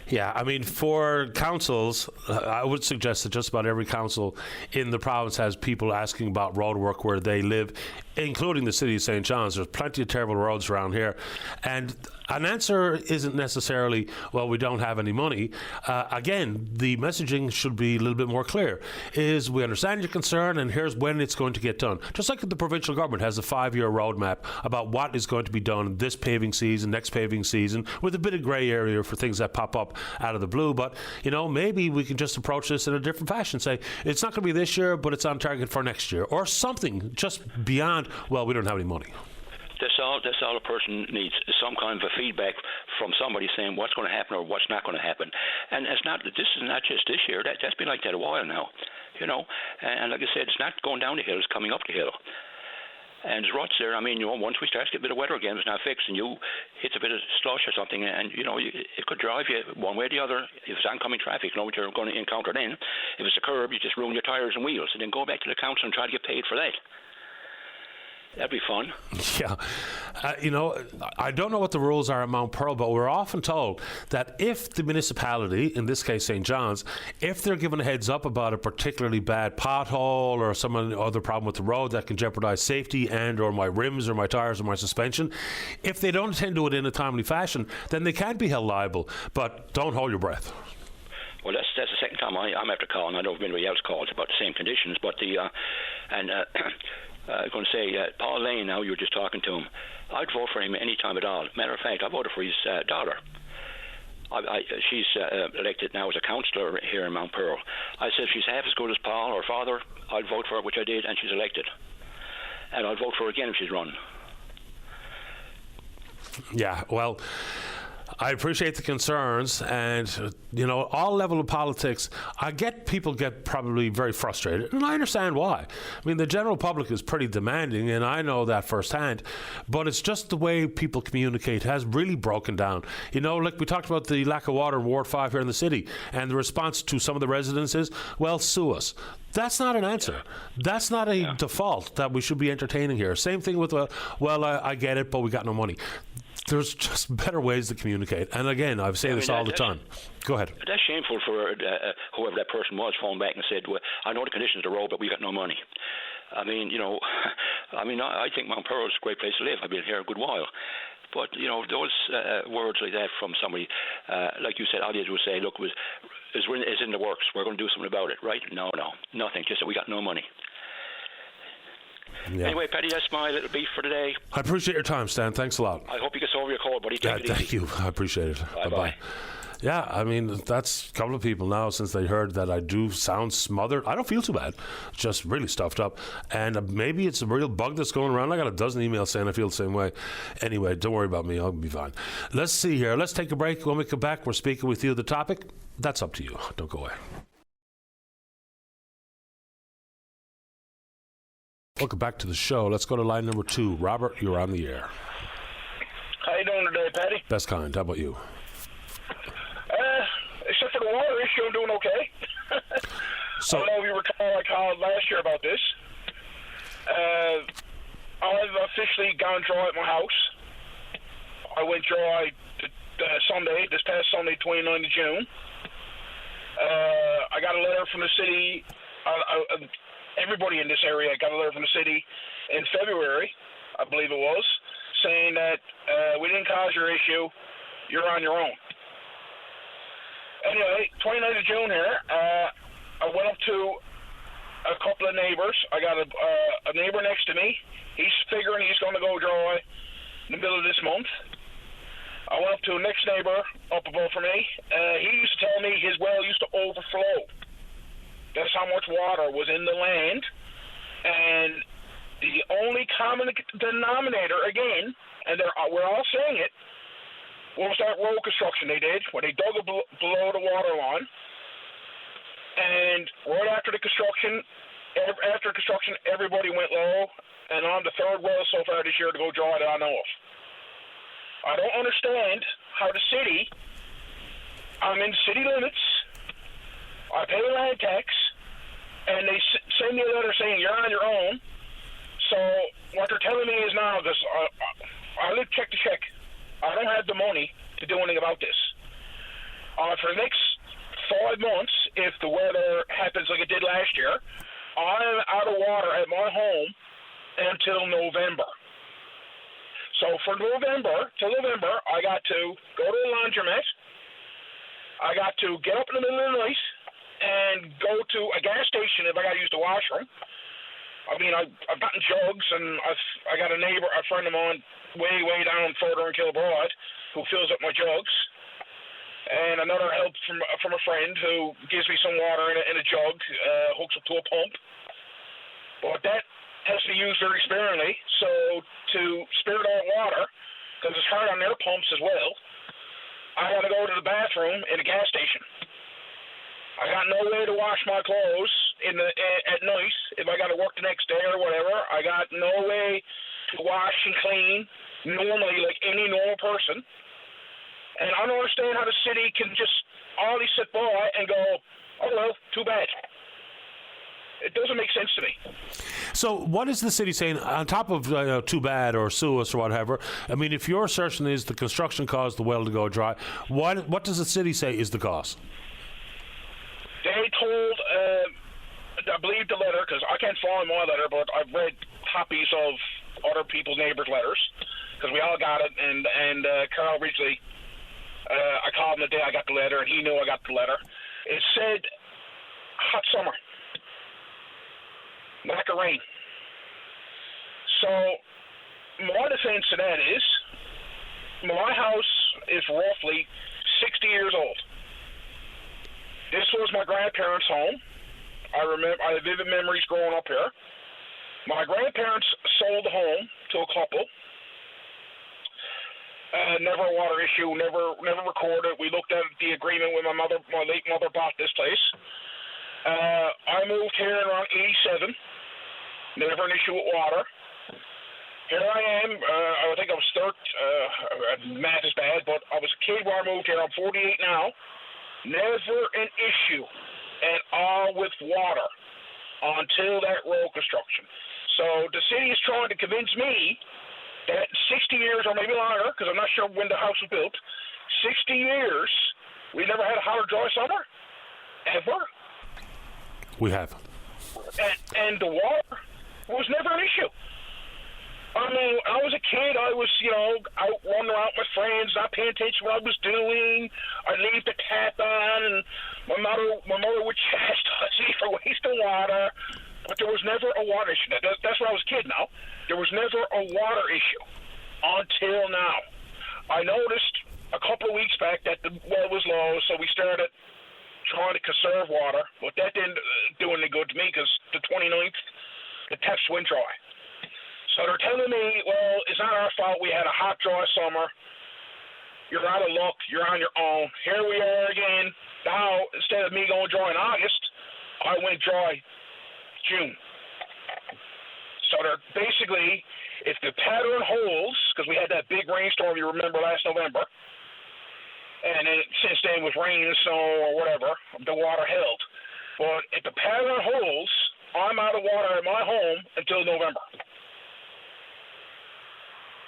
Yeah, I mean, for councils, I would suggest that just about every council in the province has people asking about road work where they live, including the city of St. John's. There's plenty of terrible roads around here. And an answer isn't necessarily, well, we don't have any money. Again, the messaging should be a little bit more clear. We understand your concern, and here's when it's going to get done. Just like the provincial government has a 5-year roadmap about what is going to be done this paving season, next paving season, with a bit of grey area for things that pop up out of the blue. But, maybe we can just approach this in a different fashion. Say, it's not going to be this year, but it's on target for next year. Or something just beyond, well, we don't have any money. That's all a person needs, is some kind of a feedback from somebody saying what's going to happen or what's not going to happen. And this is not just this year. That's been like that a while now, And like I said, it's not going down the hill, it's coming up the hill. And there's ruts there. I mean, once we start to get a bit of weather again, it's not fixed, and you hit a bit of slush or something, and it could drive you one way or the other. If it's oncoming traffic, what you're going to encounter then. If it's a curb, you just ruin your tires and wheels, and then go back to the council and try to get paid for that. That'd be fun. Yeah. I don't know what the rules are at Mount Pearl, but we're often told that if the municipality, in this case St. John's, if they're given a heads up about a particularly bad pothole or some other problem with the road that can jeopardize safety and or my rims or my tires or my suspension, if they don't attend to it in a timely fashion, then they can be held liable. But don't hold your breath. Well, that's the second time I'm after calling. I know if anybody else calls about the same conditions, but I was going to say, Paul Lane, now you were just talking to him. I'd vote for him any time at all. Matter of fact, I voted for his daughter. She's elected now as a councillor here in Mount Pearl. I said if she's half as good as Paul, her father, I'd vote for her, which I did, and she's elected. And I'd vote for her again if she's run. Yeah, well, I appreciate the concerns, and all level of politics. I get people get probably very frustrated, and I understand why. I mean, the general public is pretty demanding, and I know that firsthand. But it's just the way people communicate has really broken down. Like we talked about the lack of water in Ward 5 here in the city, and the response to some of the residents is, "Well, sue us." That's not an answer. That's not a default that we should be entertaining here. Same thing with, I get it, but we got no money. There's just better ways to communicate. And again, I say this all the time. Go ahead. That's shameful for whoever that person was, phoned back and said, well, I know the conditions of the road, but we got no money. I think Mount Pearl is a great place to live. I've been here a good while. But, those words like that from somebody, like you said, all you would say, look, it's in the works. We're going to do something about it, right? No, nothing. Just that we got no money. Yeah. Anyway, Paddy, that's my little beef for today. I appreciate your time, Stan. Thanks a lot. I hope you get over your cold, buddy. Thank you. I appreciate it. Bye-bye. Yeah, I mean, that's a couple of people now since they heard that I do sound smothered. I don't feel too bad, just really stuffed up. And maybe it's a real bug that's going around. I got a dozen emails saying I feel the same way. Anyway, don't worry about me. I'll be fine. Let's see here. Let's take a break. When we come back, we're speaking with you. The topic, that's up to you. Don't go away. Welcome back to the show. Let's go to line number 2. Robert, you're on the air. How you doing today, Paddy? Best kind. How about you? Except for the water issue, I'm doing okay. So, I don't know if you recall I called last year about this. I've officially gone dry at my house. I went dry this past Sunday, 29th of June. I I got a letter from the city. Everybody in this area got a letter from the city in February, I believe it was, saying that we didn't cause your issue. You're on your own. Anyway, 29th of June here, I went up to a couple of neighbors. I got a neighbor next to me. He's figuring he's going to go dry in the middle of this month. I went up to a next neighbor up above from me. He used to tell me his well used to overflow. That's how much water was in the land. And the only common denominator, again, and we're all saying it, was that road construction they did when they dug below the water line. And right after construction, everybody went low. And I'm the third well so far this year to go dry that I know of. I don't understand how the city, I'm in city limits, I pay land tax, and they send me a letter saying you're on your own. So what they're telling me is now, because I live check to check, I don't have the money to do anything about this. For the next 5 months, if the weather happens like it did last year, I'm out of water at my home until November. So till November, I got to go to the laundromat. I got to get up in the middle of the night and go to a gas station if I got to use the washroom. I mean, I've gotten jugs, and I got a neighbor, a friend of mine, way down further in Kilbride, who fills up my jugs, and another help from a friend who gives me some water in a jug, hooks up to a pump. But that has to be used very sparingly. So to spirit out water, because it's hard on their pumps as well, I got to go to the bathroom in a gas station. I got no way to wash my clothes at night if I got to work the next day or whatever. I got no way to wash and clean normally like any normal person. And I don't understand how the city can just always sit by and go, oh, well, too bad. It doesn't make sense to me. So what is the city saying, on top of too bad or sue us or whatever? I mean, if your assertion is the construction caused the well to go dry, what does the city say is the cause? They told, I believe the letter, because I can't find my letter, but I've read copies of other people's neighbors' letters, because we all got it, and Carl Ridgely, I called him the day I got the letter, and he knew I got the letter. It said hot summer. Lack of rain. So my defense to that is my house is roughly 60 years old. This was my grandparents' home. I have vivid memories growing up here. My grandparents sold the home to a couple. Never a water issue, never recorded. We looked at the agreement when my late mother bought this place. I moved here in around 87. Never an issue with water. Here I am. I think I was math is bad, but I was a kid when I moved here. I'm 48 now. Never an issue at all with water until that road construction. So the city is trying to convince me that 60 years or maybe longer, because I'm not sure when the house was built, 60 years, we never had a hot or dry summer? Ever? We have. And the water was never an issue. I mean, I was a kid. I was, out running around with my friends, not paying attention to what I was doing. I'd leave the tap on, and my mother would chastise me for wasting water. But there was never a water issue. That's when I was a kid now. There was never a water issue until now. I noticed a couple of weeks back that the well was low, so we started trying to conserve water. But that didn't do any good to me because the 29th, the taps went dry. So they're telling me, well, it's not our fault. We had a hot, dry summer. You're out of luck. You're on your own. Here we are again. Now, instead of me going dry in August, I went dry June. So they're basically, if the pattern holds, because we had that big rainstorm, you remember, last November, and then since then with rain and snow or whatever, the water held. But if the pattern holds, I'm out of water at my home until November.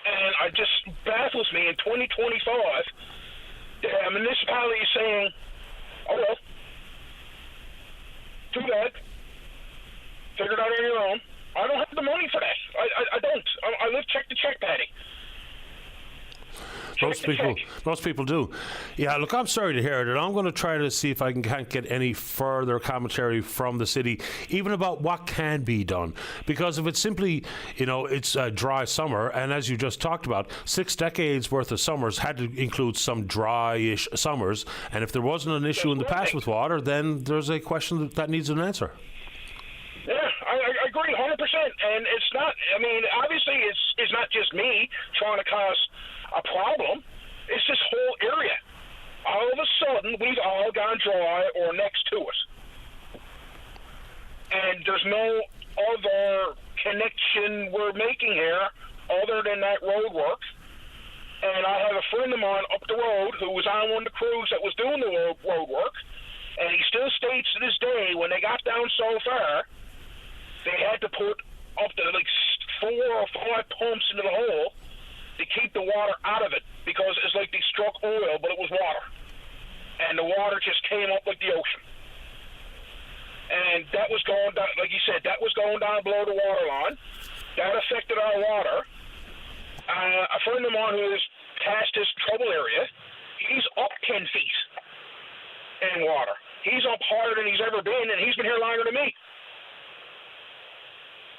And it just baffles me in 2025 that a municipality is saying, oh, well, Too bad. Figure it out on your own. I don't have the money for that. I don't. I live check to check, Patty. Most people do. Yeah, look, I'm sorry to hear it. I'm going to try to see if I can't get any further commentary from the city, even about what can be done. Because if it's simply, it's a dry summer, and as you just talked about, 6 decades worth of summers had to include some dry-ish summers, and if there wasn't an issue in the past with water, then there's a question that needs an answer. Yeah, I agree 100%. And it's not, obviously it's not just me trying to cause a problem. It's this whole area. All of a sudden, we've all gone dry or next to it. And there's no other connection we're making here other than that road work. And I have a friend of mine up the road who was on one of the crews that was doing the road work, and he still states to this day, when they got down so far, they had to put up to 4 or 5 pumps into the hole to keep the water out of it, because it's like they struck oil, but it was water. And the water just came up like the ocean. And that was going down, like you said, that was going down below the water line. That affected our water. A friend of mine who is past this trouble area, he's up 10 feet in water. He's up harder than he's ever been, and he's been here longer than me.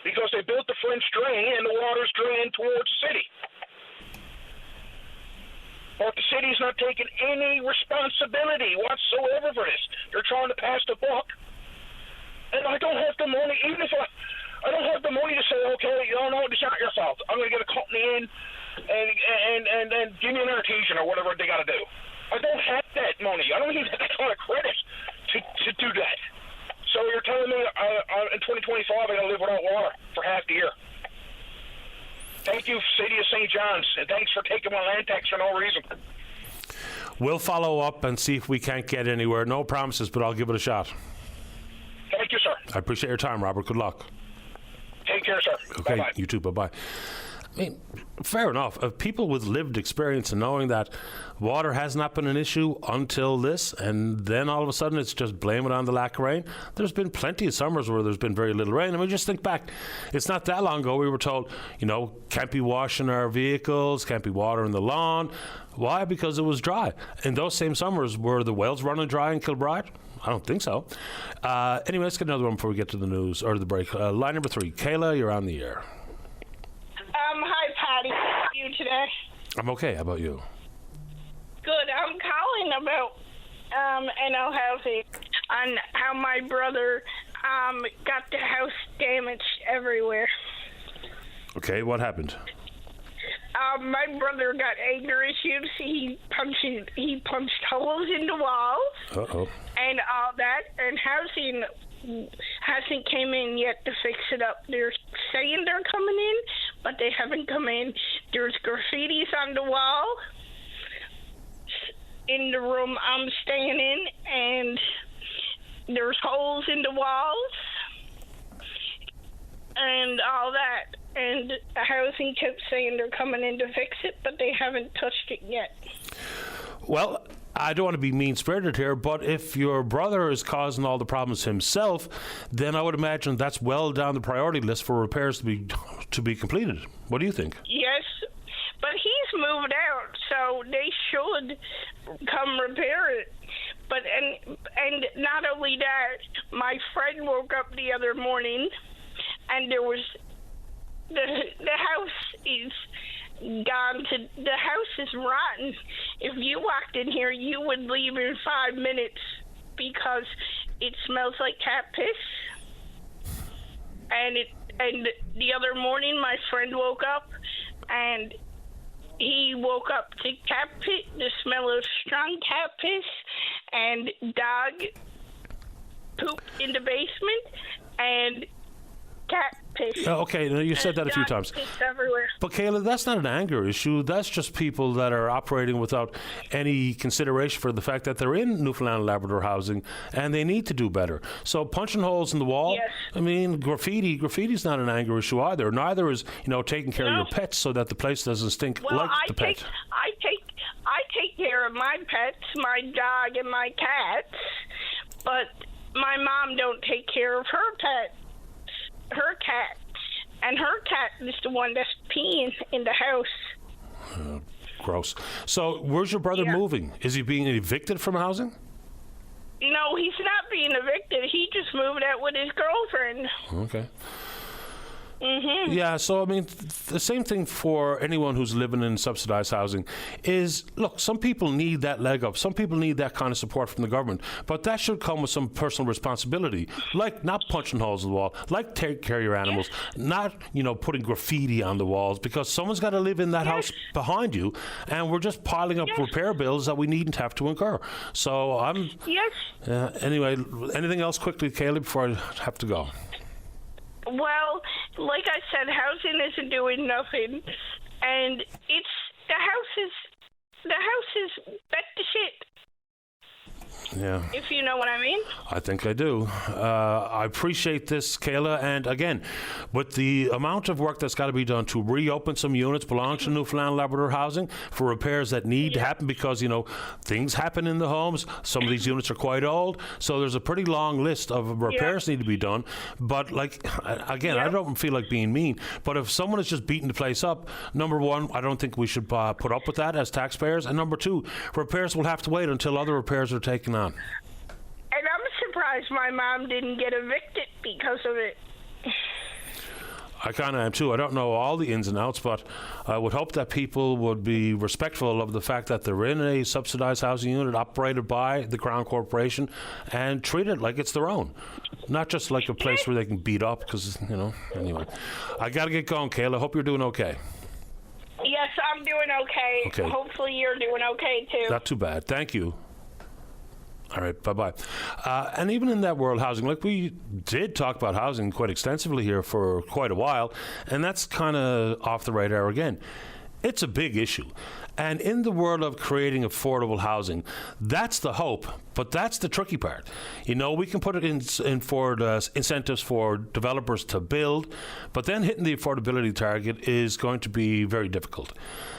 Because they built the French drain, and the water's drained towards the city. But the city's not taking any responsibility whatsoever for this. They're trying to pass the buck. And I don't have the money, even if I don't have the money to say, okay, no, it's not your fault. I'm going to get a company in and give me an artesian or whatever they got to do. I don't have that money. I don't even have that kind of credit to do that. So you're telling me in 2025 I'm going to live without water for half the year. Thank you, City of St. John's, and thanks for taking my land tax for no reason. We'll follow up and see if we can't get anywhere. No promises, but I'll give it a shot. Thank you, sir. I appreciate your time, Robert. Good luck. Take care, sir. Okay, Bye-bye. You too. Bye-bye. I mean, fair enough. People with lived experience and knowing that water has not been an issue until this, and then all of a sudden it's just blame it on the lack of rain. There's been plenty of summers where there's been very little rain. I mean, just think back. It's not that long ago we were told, can't be washing our vehicles, can't be watering the lawn. Why? Because it was dry. In those same summers, were the wells running dry in Kilbride? I don't think so. Anyway, let's get another one before we get to the news or the break. Line number 3. Kayla, you're on the air. Hi, Patty. How are you today? I'm okay. How about you? Good. I'm calling about NL housing on how my brother got the house damaged everywhere. Okay, what happened? My brother got anger issues. He punched holes in the walls. Uh-oh. And all that. And housing hasn't came in yet to fix it up. They're saying they're coming in, but they haven't come in. There's graffitis on the wall in the room I'm staying in, and there's holes in the walls and all that. And housing kept saying they're coming in to fix it, but they haven't touched it yet. Well, I don't want to be mean-spirited here, but if your brother is causing all the problems himself, then I would imagine that's well down the priority list for repairs to be completed. What do you think? Yes, but he's moved out, so they should come repair it. But and not only that, my friend woke up the other morning, and there was the house is gone. The house is rotten. If you walked in here, you would leave in 5 minutes because it smells like cat piss. And the other morning, my friend woke up, and he woke up to the smell of strong cat piss and dog poop in the basement and cat piss. Okay, now you said that a few times. Piss everywhere. But Kayla, that's not an anger issue. That's just people that are operating without any consideration for the fact that they're in Newfoundland and Labrador housing and they need to do better. So punching holes in the wall, yes. I mean, graffiti's not an anger issue either. Neither is, taking care of your pets so that the place doesn't stink like the pet. I take care of my pets, my dog and my cats, but my mom don't take care of her cat, and her cat is the one that's peeing in the house. Gross. So where's your brother moving? Is he being evicted from housing? No, he's not being evicted. He just moved out with his girlfriend. Okay. Mm-hmm. Yeah, so I mean, the same thing for anyone who's living in subsidized housing is, look, some people need that leg up. Some people need that kind of support from the government. But that should come with some personal responsibility, like not punching holes in the wall, like take care of your animals, not, putting graffiti on the walls, because someone's got to live in that house behind you, and we're just piling up repair bills that we needn't have to incur. So I'm... Yes. Anyway, anything else quickly, Kaylee, before I have to go? Well, like I said, housing isn't doing nothing, and the house is back to shit. Yeah. If you know what I mean. I think I do. I appreciate this, Kayla. And again, with the amount of work that's got to be done to reopen some units belonging to Newfoundland Labrador Housing for repairs that need to happen because, things happen in the homes. Some of these units are quite old. So there's a pretty long list of repairs need to be done. But again, I don't feel like being mean. But if someone is just beating the place up, number one, I don't think we should put up with that as taxpayers. And number two, repairs will have to wait until other repairs are taken on. And I'm surprised my mom didn't get evicted because of it. I kind of am too. I don't know all the ins and outs, but I would hope that people would be respectful of the fact that they're in a subsidized housing unit operated by the Crown Corporation and treat it like it's their own. Not just like a place where they can beat up because, anyway. I got to get going, Kayla. Hope you're doing okay. Yes, I'm doing okay. Hopefully you're doing okay, too. Not too bad. Thank you. All right, bye-bye. And even in that world housing, we did talk about housing quite extensively here for quite a while, and that's kind of off the radar again. It's a big issue. And in the world of creating affordable housing, that's the hope, but that's the tricky part. We can put it in for incentives for developers to build, but then hitting the affordability target is going to be very difficult.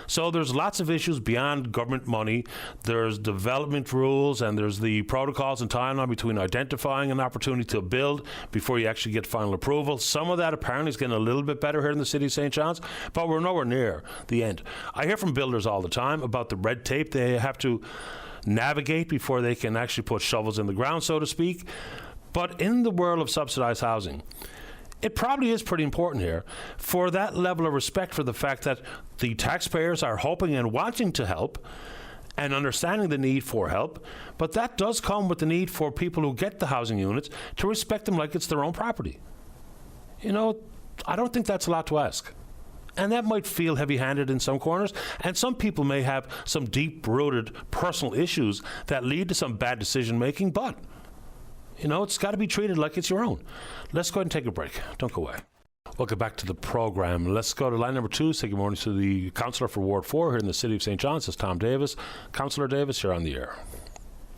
So there's lots of issues beyond government money. There's development rules, and there's the protocols and timeline between identifying an opportunity to build before you actually get final approval. Some of that apparently is getting a little bit better here in the city of St. John's, but we're nowhere near the end. I hear from builders all the time about the red tape they have to navigate before they can actually put shovels in the ground, so to speak. But in the world of subsidized housing, it probably is pretty important here for that level of respect for the fact that the taxpayers are hoping and wanting to help and understanding the need for help, but that does come with the need for people who get the housing units to respect them like it's their own property. I don't think that's a lot to ask. And that might feel heavy-handed in some corners, and some people may have some deep-rooted personal issues that lead to some bad decision-making, but it's got to be treated like it's your own. Let's go ahead and take a break. Don't go away. Welcome back to the program. Let's go to line number 2. Say good morning to the councillor for Ward 4 here in the city of St. John's. It's Tom Davis. Councillor Davis, you're on the air.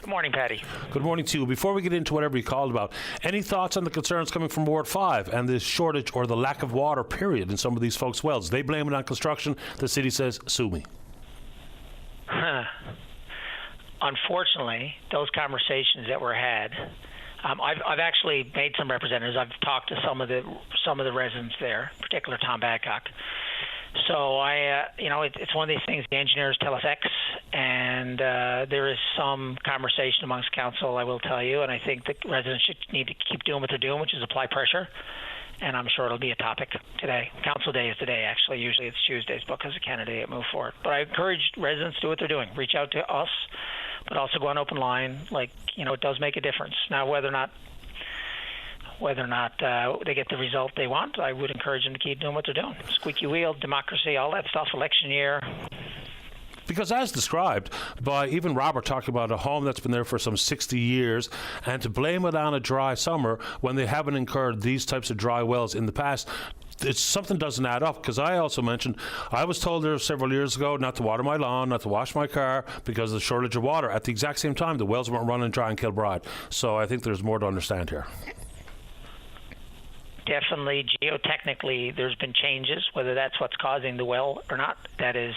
Good morning, Patty. Good morning to you. Before we get into whatever you called about, any thoughts on the concerns coming from Ward 5 and the shortage or the lack of water, period, in some of these folks' wells? They blame it on construction. The city says, sue me. Unfortunately, those conversations that were had, I've actually made some representatives. I've talked to some of the residents there, particularly Tom Badcock. So it's one of these things. The engineers tell us X, and there is some conversation amongst council, I will tell you, and I think the residents should need to keep doing what they're doing, which is apply pressure. And I'm sure it'll be a topic today. Council day is today, actually. Usually it's Tuesdays because of candidate move forward. But I encourage residents to do what they're doing. Reach out to us, but also go on open line. It does make a difference. Now, whether or not they get the result they want, I would encourage them to keep doing what they're doing. Squeaky wheel, democracy, all that stuff, election year. Because as described by even Robert, talking about a home that's been there for some 60 years, and to blame it on a dry summer when they haven't incurred these types of dry wells in the past, something doesn't add up. Because I also mentioned, I was told there several years ago not to water my lawn, not to wash my car because of the shortage of water. At the exact same time, the wells weren't running dry in Kilbride. So I think there's more to understand here. Definitely, geotechnically, there's been changes. Whether that's what's causing the well or not, that is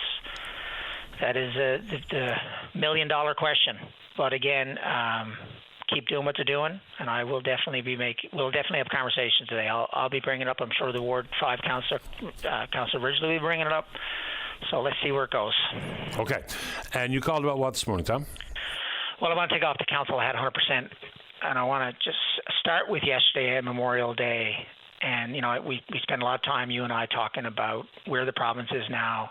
the $1 million question. But again, keep doing what they're doing, and I will definitely we'll definitely have conversations today. I'll be bringing it up. I'm sure the Ward 5 Councillor Ridgely will be bringing it up. So let's see where it goes. Okay. And you called about what this morning, Tom? Well, I want to take off the council hat 100%, and I want to just start with yesterday, Memorial Day. And, you know, we spent a lot of time, you and I, talking about where the province is now.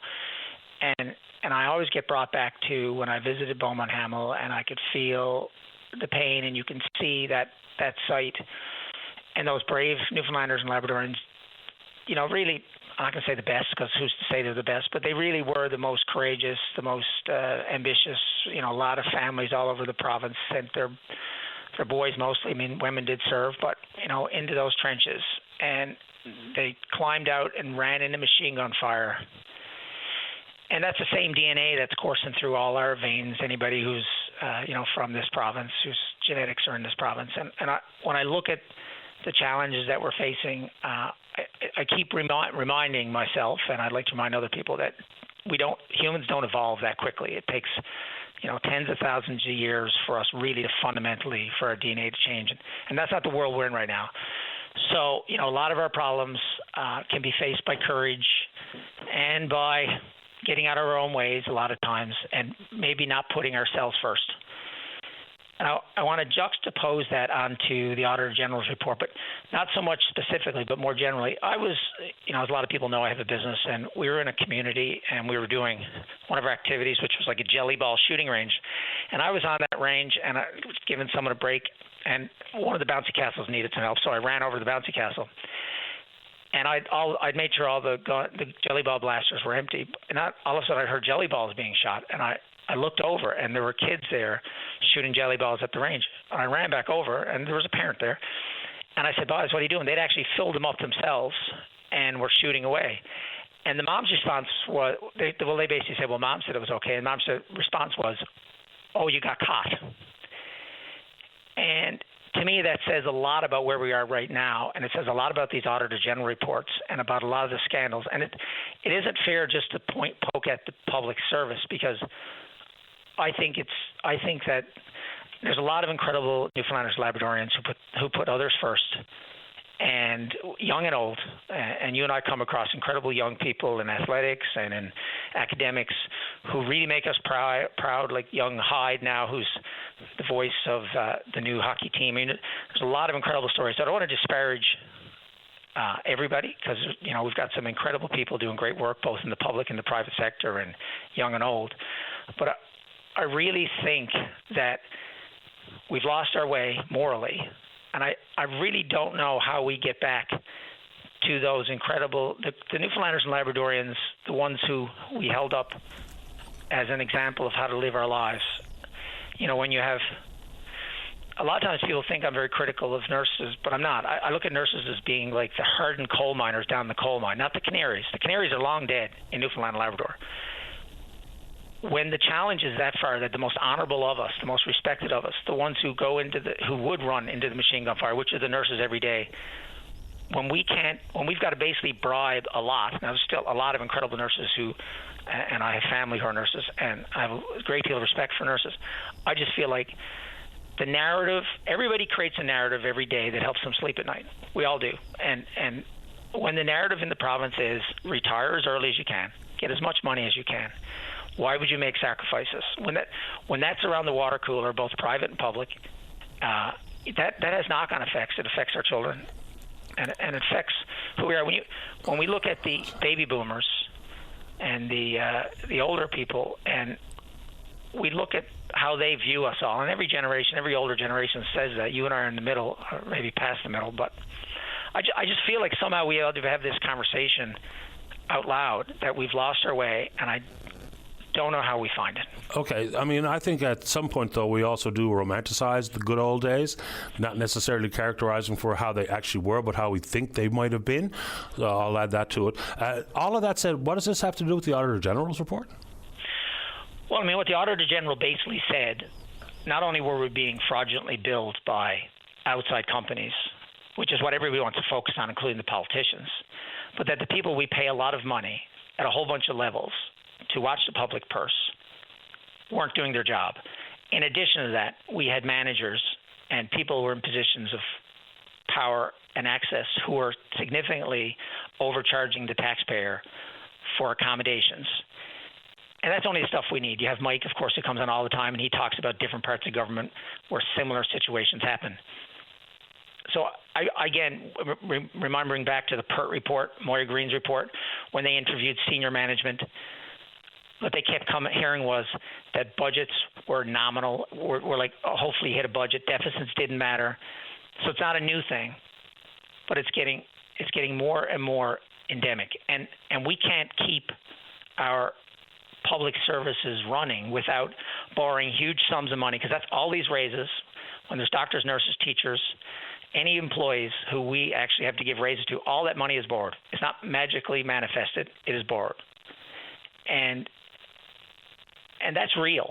And I always get brought back to when I visited Beaumont Hamel, and I could feel the pain, and you can see that site and those brave Newfoundlanders and Labradorians, you know, really, I'm not going to say the best, because who's to say they're the best, but they really were the most courageous, the most ambitious. You know, a lot of families all over the province sent their boys mostly. I mean, women did serve, but, you know, into those trenches. And they climbed out and ran into machine gun fire. And that's the same DNA that's coursing through all our veins, anybody who's, you know, from this province, whose genetics are in this province. And when I look at the challenges that we're facing, I keep reminding myself, and I'd like to remind other people, that humans don't evolve that quickly. It takes, you know, tens of thousands of years for us really to fundamentally, for our DNA to change. And that's not the world we're in right now. So, you know, a lot of our problems can be faced by courage and by getting out of our own ways a lot of times, and maybe not putting ourselves first. Now, I want to juxtapose that onto the Auditor General's report, but not so much specifically, but more generally. I was, you know, as a lot of people know, I have a business, and we were in a community, and we were doing one of our activities, which was like a jelly ball shooting range. And I was on that range, and I was giving someone a break, and one of the bouncy castles needed some help, so I ran over to the bouncy castle. And I'd made sure all the jelly ball blasters were empty, and all of a sudden I heard jelly balls being shot, and I looked over, and there were kids there shooting jelly balls at the range. And I ran back over, and there was a parent there. And I said, "Boys, what are you doing?" They'd actually filled them up themselves and were shooting away. And the mom's response was, they basically said, well, Mom said it was okay. And Mom's response was, "Oh, you got caught." And to me, that says a lot about where we are right now, and it says a lot about these Auditor General reports and about a lot of the scandals. And it isn't fair just to poke at the public service, because I think that there's a lot of incredible Newfoundlanders, Labradorians who put others first, and young and old. And you and I come across incredible young people in athletics and in academics who really make us proud, like young Hyde now, who's the voice of the new hockey team. I mean, there's a lot of incredible stories. So I don't want to disparage everybody, because, you know, we've got some incredible people doing great work, both in the public and the private sector, and young and old. But I really think that we've lost our way morally, and I really don't know how we get back to those incredible, the Newfoundlanders and Labradorians, the ones who we held up as an example of how to live our lives. You know, when you have, a lot of times people think I'm very critical of nurses, but I'm not. I look at nurses as being like the hardened coal miners down the coal mine, not the canaries. The canaries are long dead in Newfoundland and Labrador. When the challenge is that far, that the most honorable of us, the most respected of us, the ones who who would run into the machine gun fire, which are the nurses every day, when we've got to basically bribe a lot. Now, there's still a lot of incredible nurses and I have family who are nurses, and I have a great deal of respect for nurses. I just feel like the narrative, everybody creates a narrative every day that helps them sleep at night. We all do. And when the narrative in the province is retire as early as you can, get as much money as you can, why would you make sacrifices? When that's around the water cooler, both private and public, that has knock-on effects. It affects our children, and it affects who we are. When we look at the baby boomers and the older people, and we look at how they view us all, and every generation, every older generation says that. You and I are in the middle, or maybe past the middle, but I just feel like somehow we ought to have this conversation out loud, that we've lost our way, and I don't know how we find it. Okay, I mean, I think at some point, though, we also do romanticize the good old days, not necessarily characterize them for how they actually were, but how we think they might have been. So I'll add that to it. All of that said, what does this have to do with the Auditor General's report? Well, I mean, what the Auditor General basically said, not only were we being fraudulently billed by outside companies, which is what everybody wants to focus on, including the politicians, but that the people we pay a lot of money at a whole bunch of levels to watch the public purse weren't doing their job. In addition to that, we had managers and people who are in positions of power and access who are significantly overcharging the taxpayer for accommodations. And that's only the stuff we need. You have Mike, of course, who comes on all the time, and he talks about different parts of government where similar situations happen. So, remembering back to the PERT report, Moira Green's report, when they interviewed senior management, what they kept hearing was that budgets were nominal, were like, hopefully you hit a budget, deficits didn't matter. So it's not a new thing, but it's getting more and more endemic. And we can't keep our public services running without borrowing huge sums of money, because that's all these raises. When there's doctors, nurses, teachers, any employees who we actually have to give raises to, all that money is borrowed. It's not magically manifested. It is borrowed. And that's real.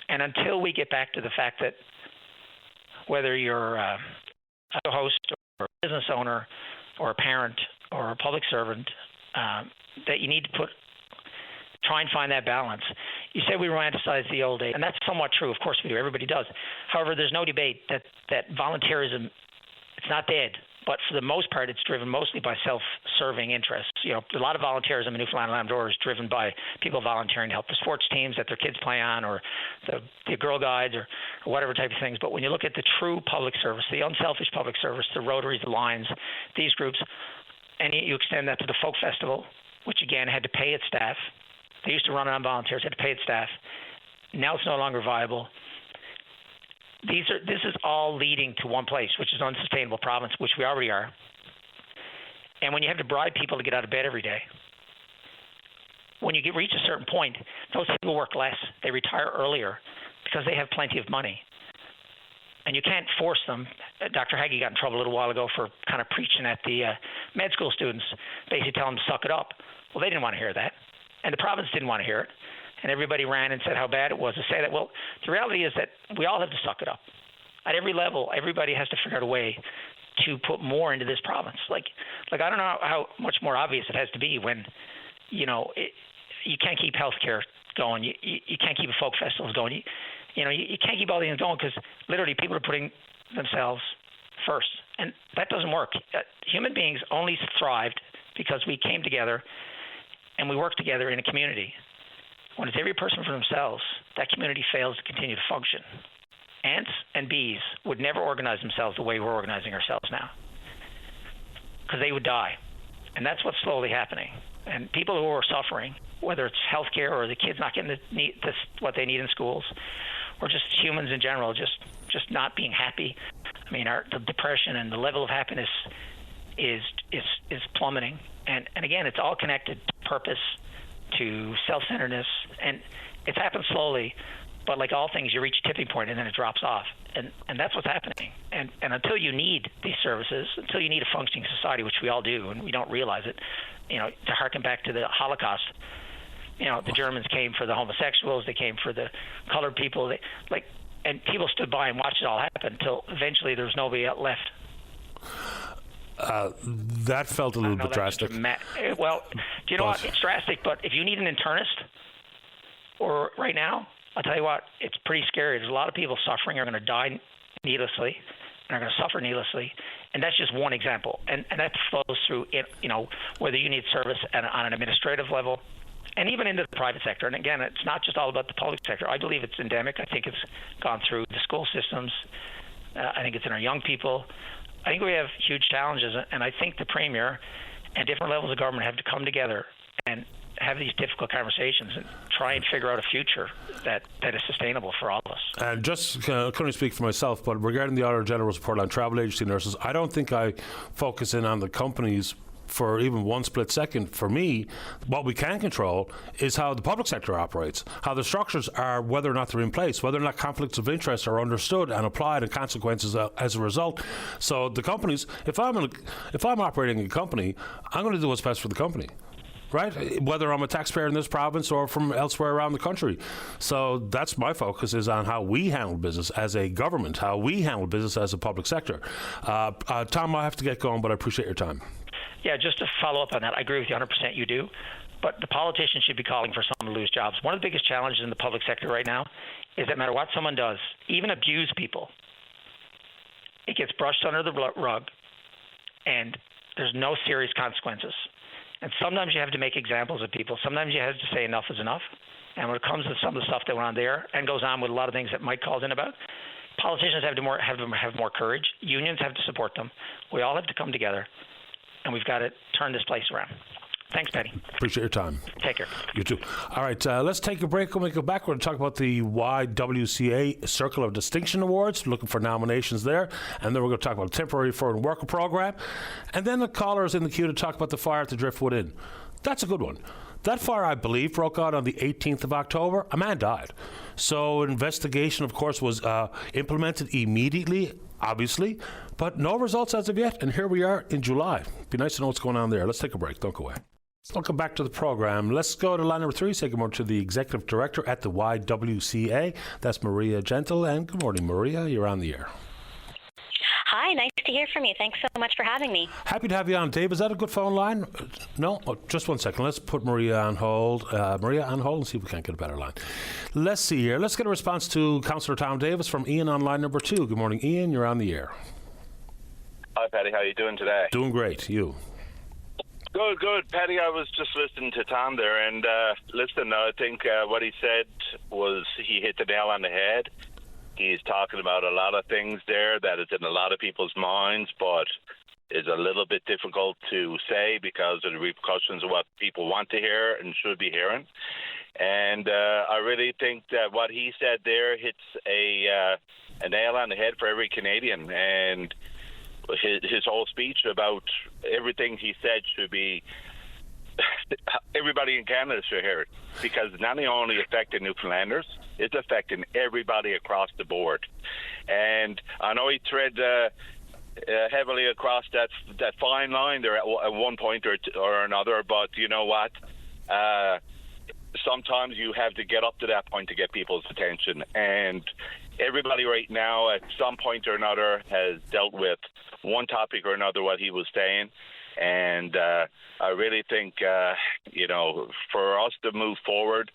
And until we get back to the fact that whether you're a host or a business owner or a parent or a public servant, that you need to try and find that balance. You say we romanticize the old days, and that's somewhat true. Of course we do. Everybody does. However, there's no debate that volunteerism, it's not dead, but for the most part, it's driven mostly by self-serving interests. You know, a lot of volunteerism in Newfoundland and Labrador is driven by people volunteering to help the sports teams that their kids play on, or the Girl Guides, or whatever type of things. But when you look at the true public service, the unselfish public service, the Rotaries, the Lions, these groups, and you extend that to the Folk Festival, which again had to pay its staff. They used to run it on volunteers, had to pay its staff. Now it's no longer viable. This is all leading to one place, which is an unsustainable province, which we already are. And when you have to bribe people to get out of bed every day, when you reach a certain point, those people work less. They retire earlier because they have plenty of money. And you can't force them. Dr. Haggie got in trouble a little while ago for kind of preaching at the med school students, basically telling them to suck it up. Well, they didn't want to hear that. And the province didn't want to hear it. And everybody ran and said how bad it was to say that. Well, the reality is that we all have to suck it up. At every level, everybody has to figure out a way to put more into this province. Like I don't know how much more obvious it has to be when, you can't keep healthcare going. You can't keep folk festivals going. You can't keep all these things going because literally people are putting themselves first. And that doesn't work. Human beings only thrived because we came together and we work together in a community. When it's every person for themselves, that community fails to continue to function. Ants and bees would never organize themselves the way we're organizing ourselves now, because they would die. And that's what's slowly happening. And people who are suffering, whether it's healthcare or the kids not getting what they need in schools, or just humans in general, just not being happy. I mean, the depression and the level of happiness is plummeting. And again, it's all connected to purpose, to self-centeredness, and it's happened slowly, but like all things, you reach a tipping point and then it drops off, and that's what's happening. And until you need these services, until you need a functioning society, which we all do, and we don't realize it, to harken back to the Holocaust, the Germans came for the homosexuals, they came for the colored people, and people stood by and watched it all happen until eventually there was nobody left. That felt a little bit drastic. Well, do you know what? It's drastic, but if you need an internist, or right now, I'll tell you what, it's pretty scary. There's a lot of people suffering, are going to die needlessly, and are going to suffer needlessly, and that's just one example. And that flows through, whether you need service on an administrative level, and even into the private sector. And again, it's not just all about the public sector. I believe it's endemic. I think it's gone through the school systems. I think it's in our young people. I think we have huge challenges, and I think the Premier and different levels of government have to come together and have these difficult conversations and try and figure out a future that is sustainable for all of us. And just couldn't speak for myself, but regarding the Auditor General's report on travel agency nurses, I don't think I focus in on the companies for even one split second. For me, what we can control is how the public sector operates, how the structures are, whether or not they're in place, whether or not conflicts of interest are understood and applied, and consequences as a result. So the companies, if I'm operating a company, I'm going to do what's best for the company, right? Whether I'm a taxpayer in this province or from elsewhere around the country. So that's my focus, is on how we handle business as a government, how we handle business as a public sector. Tom, I have to get going, but I appreciate your time. Yeah, just to follow up on that, I agree with you 100%, you do. But the politicians should be calling for someone to lose jobs. One of the biggest challenges in the public sector right now is that no matter what someone does, even abuse people, it gets brushed under the rug, and there's no serious consequences. And sometimes you have to make examples of people. Sometimes you have to say enough is enough. And when it comes to some of the stuff that went on there and goes on with a lot of things that Mike called in about, politicians have more courage. Unions have to support them. We all have to come together, and we've got to turn this place around. Thanks, Patty. Appreciate your time. Take care. You too. All right, let's take a break. When we go back, we're going to talk about the YWCA Circle of Distinction Awards, looking for nominations there. And then we're going to talk about a temporary foreign worker program. And then the caller is in the queue to talk about the fire at the Driftwood Inn. That's a good one. That fire, I believe, broke out on the 18th of October. A man died. So investigation, of course, was implemented immediately, obviously, but no results as of yet. And here we are in July. Be nice to know what's going on there. Let's take a break. Don't go away. Welcome back to the program. Let's go to line number 3. Say good morning to the Executive Director at the YWCA. That's Maria Gentle. And good morning, Maria. You're on the air. Hi, nice to hear from you. Thanks so much for having me. Happy to have you on. Dave, is that a good phone line? No? Oh, just one second. Let's put Maria on hold. Maria on hold and see if we can't get a better line. Let's see here. Let's get a response to Councillor Tom Davis from Ian on line number 2. Good morning, Ian. You're on the air. Hi, Paddy. How are you doing today? Doing great. You? Good. Paddy, I was just listening to Tom there, and listen, I think what he said was he hit the nail on the head. He's talking about a lot of things there that is in a lot of people's minds, but is a little bit difficult to say because of the repercussions of what people want to hear and should be hearing. And I really think that what he said there hits a nail on the head for every Canadian. And his whole speech about everything he said should be everybody in Canada should hear it, because it's not only affecting Newfoundlanders, it's affecting everybody across the board. And I know he tread heavily across that fine line there at one point or another, but you know what? Sometimes you have to get up to that point to get people's attention. And everybody right now, at some point or another, has dealt with one topic or another what he was saying. And I really think, for us to move forward,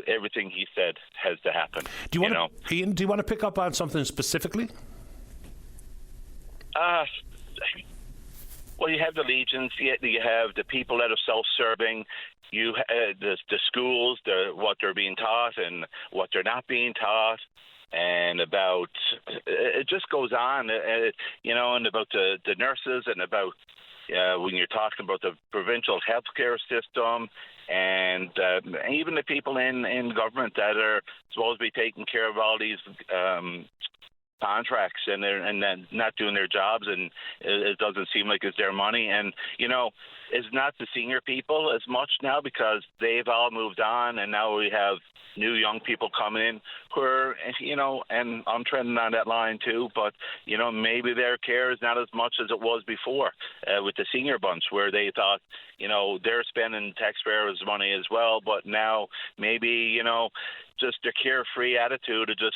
everything he said has to happen. Ian, do you want to pick up on something specifically? Well, you have the legions, you have the people that are self-serving, you the schools, what they're being taught and what they're not being taught, and about it just goes on, and about the nurses, and about when you're talking about the provincial healthcare system, and even the people in government that are supposed to be taking care of all these contracts, and then not doing their jobs, and it doesn't seem like it's their money. And it's not the senior people as much now, because they've all moved on, and now we have new young people coming in who are, and I'm trending on that line too, but maybe their care is not as much as it was before with the senior bunch, where they thought they're spending taxpayers' money as well, but now maybe just a carefree attitude of just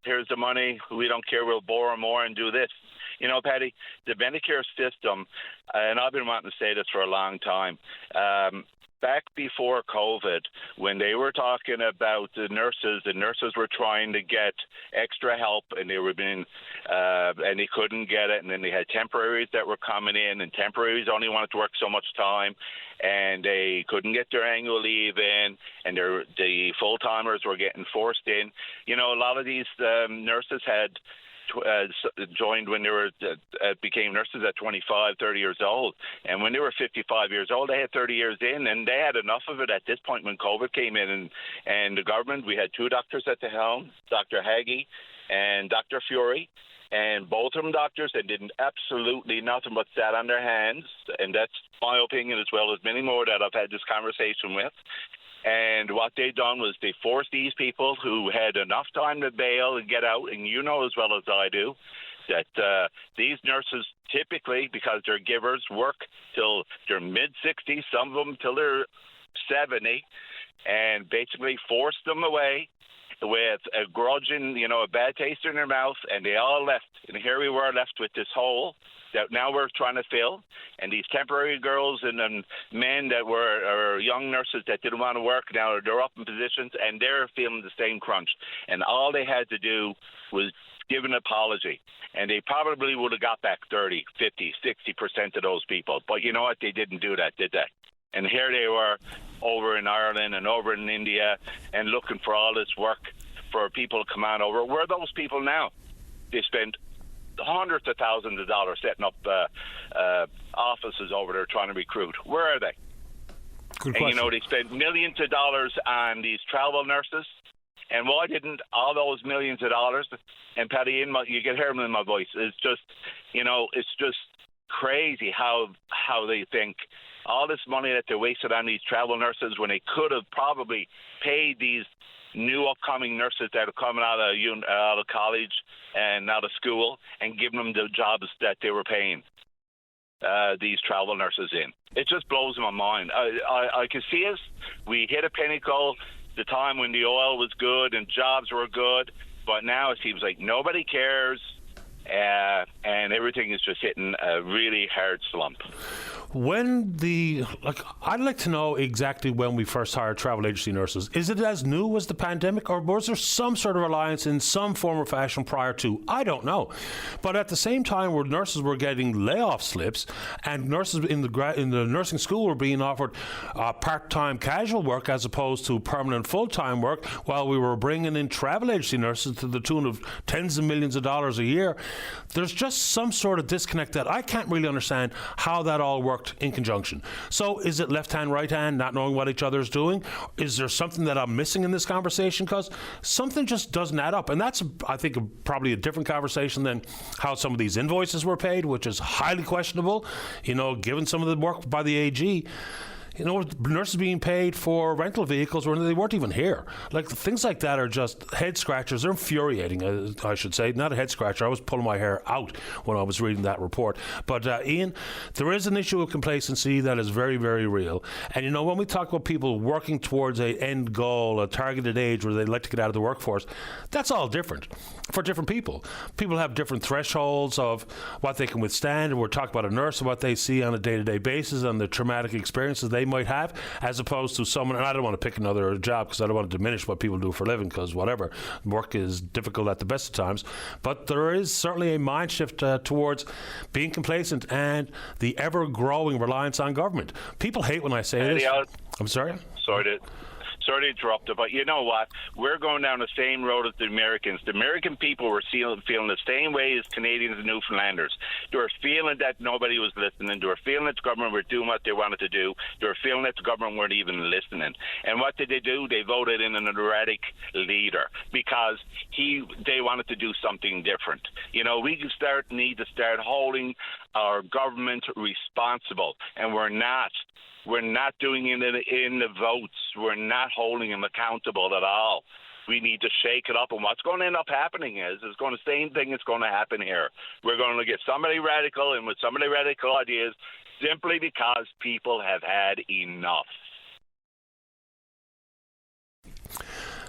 here's the money, we don't care, we'll borrow more and do this. Paddy, the Medicare system, and I've been wanting to say this for a long time, back before COVID, when they were talking about the nurses were trying to get extra help, and they were being, and they couldn't get it, and then they had temporaries that were coming in, and temporaries only wanted to work so much time, and they couldn't get their annual leave in, and the full-timers were getting forced in. A lot of these nurses had joined when they were became nurses at 25, 30 years old, and when they were 55 years old, they had 30 years in, and they had enough of it at this point when COVID came in, and the government, we had two doctors at the helm, Dr. Haggie and Dr. Fury, and both of them doctors that did absolutely nothing but sat on their hands, and that's my opinion, as well as many more that I've had this conversation with. And what they done was they forced these people who had enough time to bail and get out, and as well as I do, that these nurses typically, because they're givers, work till their mid-60s, some of them till they're 70, and basically forced them away with a grudging, a bad taste in their mouth, and they all left. And here we were left with this hole that now we're trying to fill, and these temporary girls and men that were young nurses that didn't want to work, now they're up in positions, and they're feeling the same crunch. And all they had to do was give an apology, and they probably would have got back 30, 50, 60% of those people. But you know what? They didn't do that, did they? And here they were over in Ireland and over in India and looking for all this work for people to come on over. Where are those people now? They spend hundreds of thousands of dollars setting up offices over there trying to recruit. Where are they? Good and, question. you know, they spend millions of dollars on these travel nurses. And why didn't all those millions of dollars, and Paddy, you can hear them in my voice, it's just, you know, it's just crazy how they think all this money that they wasted on these travel nurses when they could have probably paid these new upcoming nurses that are coming out of college and out of school and giving them the jobs that they were paying these travel nurses in. It just blows my mind. I can see us. We hit a pinnacle the time when the oil was good and jobs were good, but now it seems like nobody cares, and everything is just hitting a really hard slump. I'd like to know exactly when we first hired travel agency nurses. Is it as new as the pandemic, or was there some sort of reliance in some form or fashion prior to? I don't know. But at the same time, where nurses were getting layoff slips, and nurses in the nursing school were being offered part-time casual work as opposed to permanent full-time work, while we were bringing in travel agency nurses to the tune of tens of millions of dollars a year, there's just some sort of disconnect that I can't really understand how that all worked in conjunction. So is it left hand, right hand, not knowing what each other's doing? Is there something that I'm missing in this conversation? Because something just doesn't add up. And that's, I think, probably a different conversation than how some of these invoices were paid, which is highly questionable, you know, given some of the work by the AG. You know, nurses being paid for rental vehicles when they weren't even here. Like, things like that are just head scratchers. They're infuriating, I should say. Not a head scratcher. I was pulling my hair out when I was reading that report. But, Ian, there is an issue of complacency that is very, very real. And, you know, when we talk about people working towards an end goal, a targeted age where they'd like to get out of the workforce, that's all different for different people. People have different thresholds of what they can withstand. And we're talking about a nurse and what they see on a day-to-day basis and the traumatic experiences they might have, as opposed to someone, and I don't want to pick another job because I don't want to diminish what people do for a living, because whatever, work is difficult at the best of times, but there is certainly a mind shift towards being complacent and the ever-growing reliance on government. People hate when I say this. I'm sorry? Sorry to interrupt you, but you know what? We're going down the same road as the Americans. The American people were feeling the same way as Canadians and Newfoundlanders. They were feeling that nobody was listening. They were feeling that the government were doing what they wanted to do. They were feeling that the government weren't even listening. And what did they do? They voted in an erratic leader because they wanted to do something different. You know, we need to start holding our government responsible, and we're not. We're not doing it in the votes. We're not holding them accountable at all. We need to shake it up. And what's going to end up happening is the same thing is going to happen here. We're going to get somebody radical and with somebody radical ideas simply because people have had enough.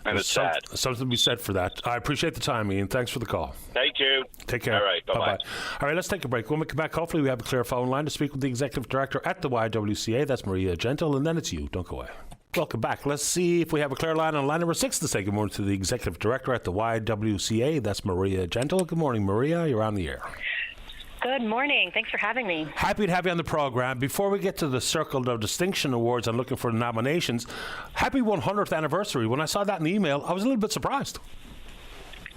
And it's sad. Something to be said for that. I appreciate the time, Ian. Thanks for the call. Thank you. Take care. All right. Bye-bye. All right, let's take a break. When we come back, hopefully we have a clear phone line to speak with the Executive Director at the YWCA. That's Maria Gentle, and then it's you. Don't go away. Welcome back. Let's see if we have a clear line on line number 6 to say good morning to the Executive Director at the YWCA. That's Maria Gentle. Good morning, Maria. You're on the air. Good morning. Thanks for having me. Happy to have you on the program. Before we get to the Circle of Distinction Awards and looking for nominations, happy 100th anniversary. When I saw that in the email, I was a little bit surprised.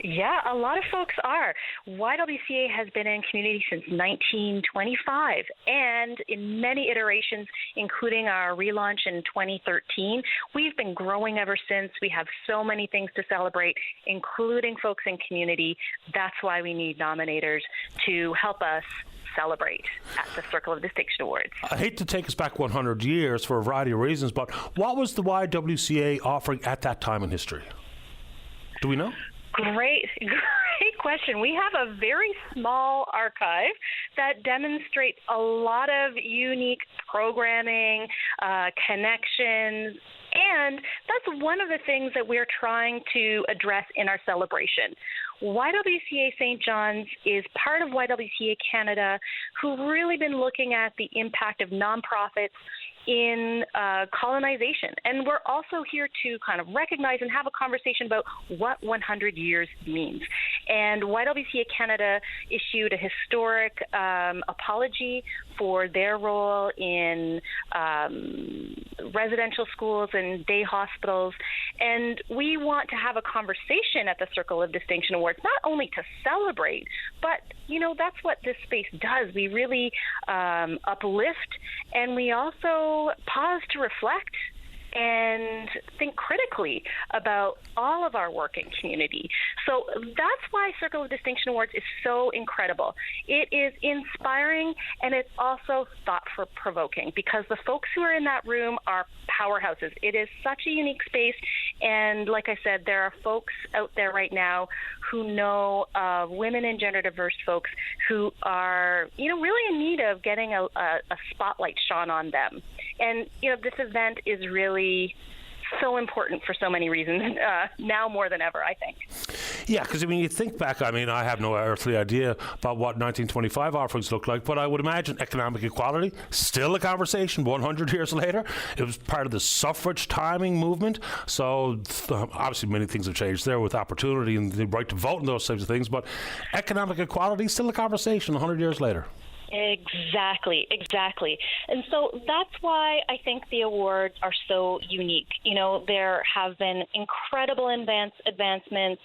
Yeah, a lot of folks are. YWCA has been in community since 1925, and in many iterations, including our relaunch in 2013. We've been growing ever since. We have so many things to celebrate, including folks in community. That's why we need nominators to help us celebrate at the Circle of Distinction Awards. I hate to take us back 100 years for a variety of reasons, but what was the YWCA offering at that time in history? Do we know? Great question. We have a very small archive that demonstrates a lot of unique programming, connections, and that's one of the things that we're trying to address in our celebration. YWCA St. John's is part of YWCA Canada, who've really been looking at the impact of nonprofits in colonization. And we're also here to kind of recognize and have a conversation about what 100 years means. And YWCA Canada issued a historic apology for their role in residential schools and day hospitals. And we want to have a conversation at the Circle of Distinction Awards, not only to celebrate, but, that's what this space does. We really uplift, and we also pause to reflect and think critically about all of our work in community. So that's why Circle of Distinction Awards is so incredible. It is inspiring, and it's also thought-provoking, because the folks who are in that room are powerhouses. It is such a unique space, and like I said, there are folks out there right now who know women and gender-diverse folks who are, really in need of getting a spotlight shone on them. And, this event is really so important for so many reasons, now more than ever, I think. Yeah, because, you think back, I have no earthly idea about what 1925 offerings looked like, but I would imagine economic equality, still a conversation 100 years later. It was part of the suffrage timing movement, so obviously many things have changed there with opportunity and the right to vote and those types of things, but economic equality, still a conversation 100 years later. Exactly. And so that's why I think the awards are so unique. There have been incredible advancements,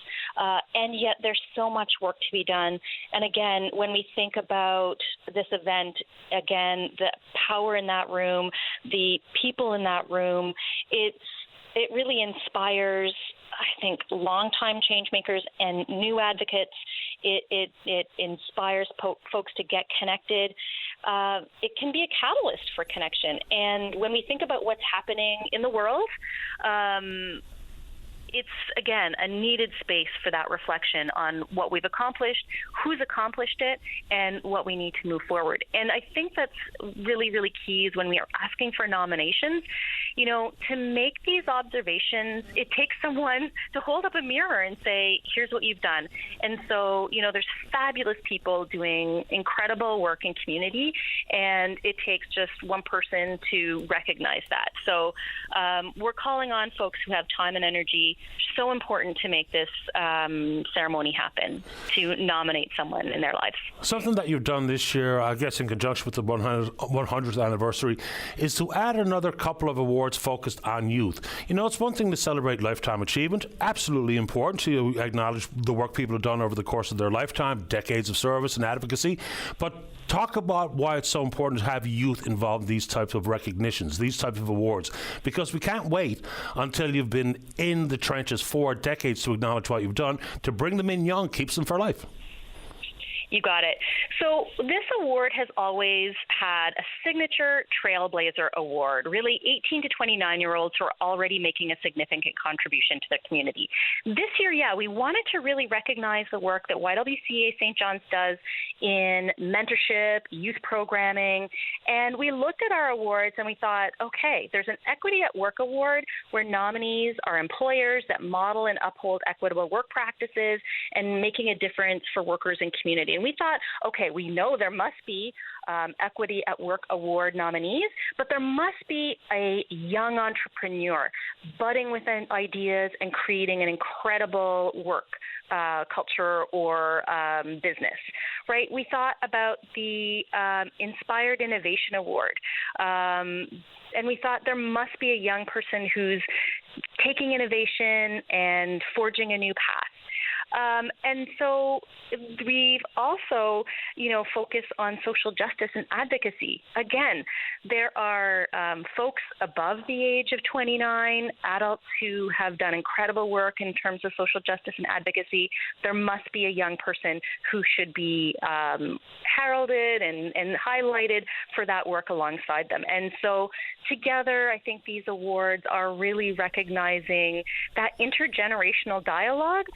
and yet there's so much work to be done. And again, when we think about this event, again, the power in that room, the people in that room, it really inspires, I think, longtime change makers and new advocates. It inspires folks to get connected. It can be a catalyst for connection. And when we think about what's happening in the world, it's, again, a needed space for that reflection on what we've accomplished, who's accomplished it, and what we need to move forward. And I think that's really, really key is when we are asking for nominations, to make these observations, it takes someone to hold up a mirror and say, here's what you've done. And so, there's fabulous people doing incredible work in community, and it takes just one person to recognize that. So we're calling on folks who have time and energy. So important to make this ceremony happen, to nominate someone in their lives. Something that you've done this year, I guess in conjunction with the 100th anniversary, is to add another couple of awards focused on youth. It's one thing to celebrate lifetime achievement, absolutely important to acknowledge the work people have done over the course of their lifetime, decades of service and advocacy, but talk about why it's so important to have youth involved in these types of recognitions, these types of awards, because we can't wait until you've been in the trenches for decades to acknowledge what you've done. To bring them in young keeps them for life. You got it. So this award has always had a signature Trailblazer Award, really 18 to 29-year-olds who are already making a significant contribution to their community. This year, we wanted to really recognize the work that YWCA St. John's does in mentorship, youth programming, and we looked at our awards and we thought, okay, there's an Equity at Work Award where nominees are employers that model and uphold equitable work practices and making a difference for workers and community. And we thought, okay, we know there must be Equity at Work Award nominees, but there must be a young entrepreneur budding with ideas and creating an incredible work culture or business, right? We thought about the Inspired Innovation Award. And we thought there must be a young person who's taking innovation and forging a new path. And so we've also, focused on social justice and advocacy. Again, there are folks above the age of 29, adults who have done incredible work in terms of social justice and advocacy. There must be a young person who should be heralded and highlighted for that work alongside them. And so together, I think these awards are really recognizing that intergenerational dialogue.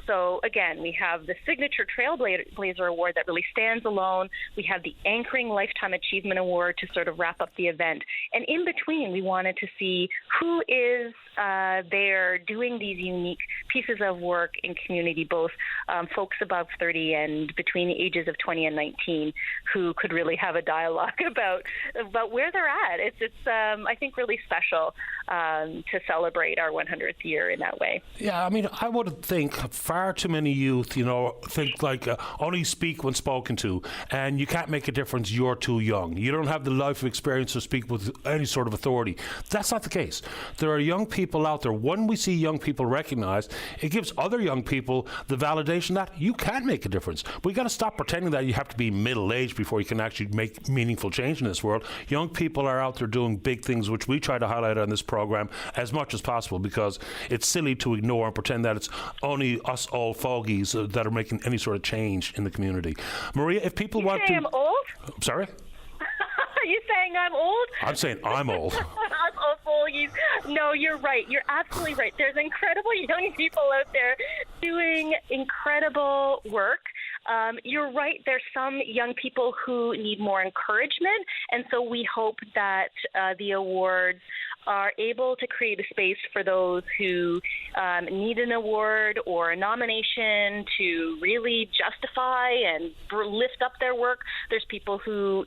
So again, we have the signature Trailblazer Award that really stands alone. We have the Anchoring Lifetime Achievement Award to sort of wrap up the event. And in between, we wanted to see who is there doing these unique pieces of work in community, both folks above 30 and between the ages of 20 and 19 who could really have a dialogue about where they're at. It's I think, really special to celebrate our 100th year in that way. Yeah, I mean, I would think far too many youth, think like only speak when spoken to, and you can't make a difference, you're too young. You don't have the life experience to speak with any sort of authority. That's not the case. There are young people out there. When we see young people recognized, it gives other young people the validation that you can make a difference. We got to stop pretending that you have to be middle-aged before you can actually make meaningful change in this world. Young people are out there doing big things, which we try to highlight on this program as much as possible, because it's silly to ignore and pretend that it's only us old fogies that are making any sort of change in the community. Maria, if people want to... I'm old? Sorry? Are you saying I'm old? I'm saying I'm old. I'm old fogies. No, you're right. You're absolutely right. There's incredible young people out there doing incredible work. You're right. There's some young people who need more encouragement, and so we hope that the awards are able to create a space for those who need an award or a nomination to really justify and lift up their work. There's people who,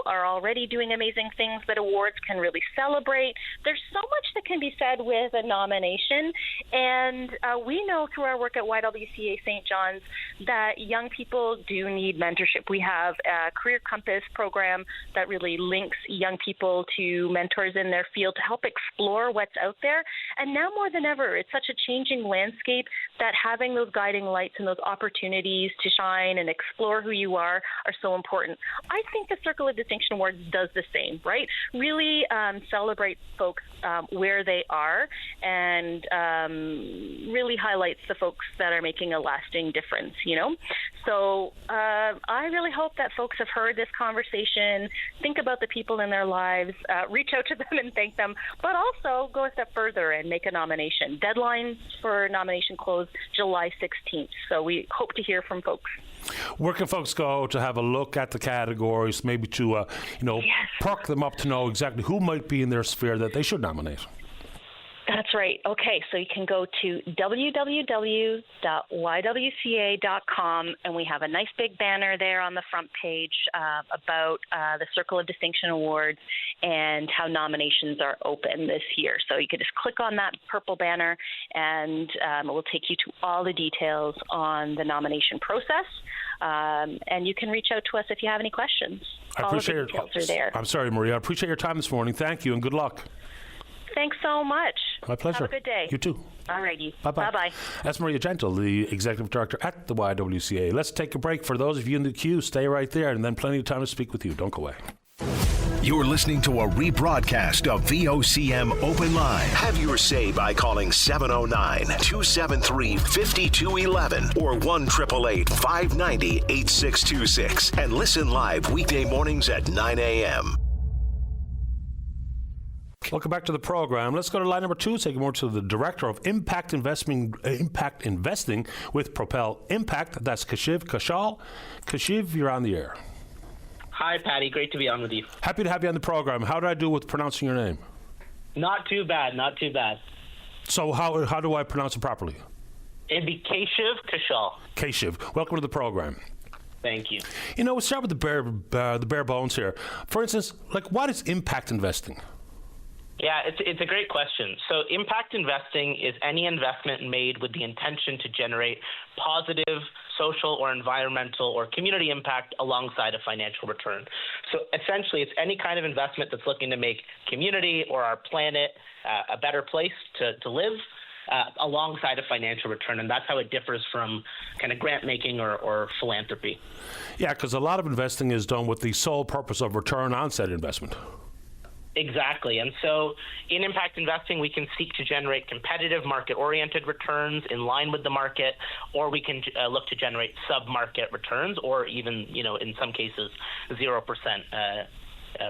are already doing amazing things that awards can really celebrate. There's so much that can be said with a nomination, and we know through our work at YWCA St. John's that young people do need mentorship. We have a Career Compass program that really links young people to mentors in their field to help explore what's out there. And now more than ever, it's such a changing landscape that having those guiding lights and those opportunities to shine and explore who you are so important. I think the Circle of Distinction Awards does the same, right? Really celebrate folks where they are and really highlights the folks that are making a lasting difference, So I really hope that folks have heard this conversation, think about the people in their lives, reach out to them and thank them, but also go a step further and make a nomination. Deadline for nomination closed July 16th, so we hope to hear from folks. Where can folks go to have a look at the categories, maybe to, perk them up to know exactly who might be in their sphere that they should nominate? That's right. Okay, so you can go to www.ywca.com, and we have a nice big banner there on the front page about the Circle of Distinction Awards and how nominations are open this year. So you can just click on that purple banner, and it will take you to all the details on the nomination process. And you can reach out to us if you have any questions. All the details are there. I'm sorry, Maria. I appreciate your time this morning. Thank you, and good luck. Thanks so much. My pleasure. Have a good day. You too. All righty. Bye-bye. Bye-bye. That's Maria Gentle, the Executive Director at the YWCA. Let's take a break. For those of you in the queue, stay right there, and then plenty of time to speak with you. Don't go away. You're listening to a rebroadcast of VOCM Open Line. Have your say by calling 709-273-5211 or 1-888-590-8626 and listen live weekday mornings at 9 a.m. Welcome back to the program. Let's go to line number 2. Take more to the Director of Impact Investing with Propel Impact. That's Kashiv Kashal. Kashiv, you're on the air. Hi, Patty. Great to be on with you. Happy to have you on the program. How did I do with pronouncing your name? Not too bad. Not too bad. So how do I pronounce it properly? It'd be Kashiv Kashal. Kashiv. Welcome to the program. Thank you. We'll start with the bare bones here. For instance, what is impact investing? Yeah, it's a great question. So impact investing is any investment made with the intention to generate positive social or environmental or community impact alongside a financial return. So essentially, it's any kind of investment that's looking to make community or our planet a better place to live alongside a financial return. And that's how it differs from kind of grant making or philanthropy. Yeah, because a lot of investing is done with the sole purpose of return on said investment. Exactly. And so in impact investing, we can seek to generate competitive market-oriented returns in line with the market, or we can look to generate sub-market returns, or even, in some cases, 0%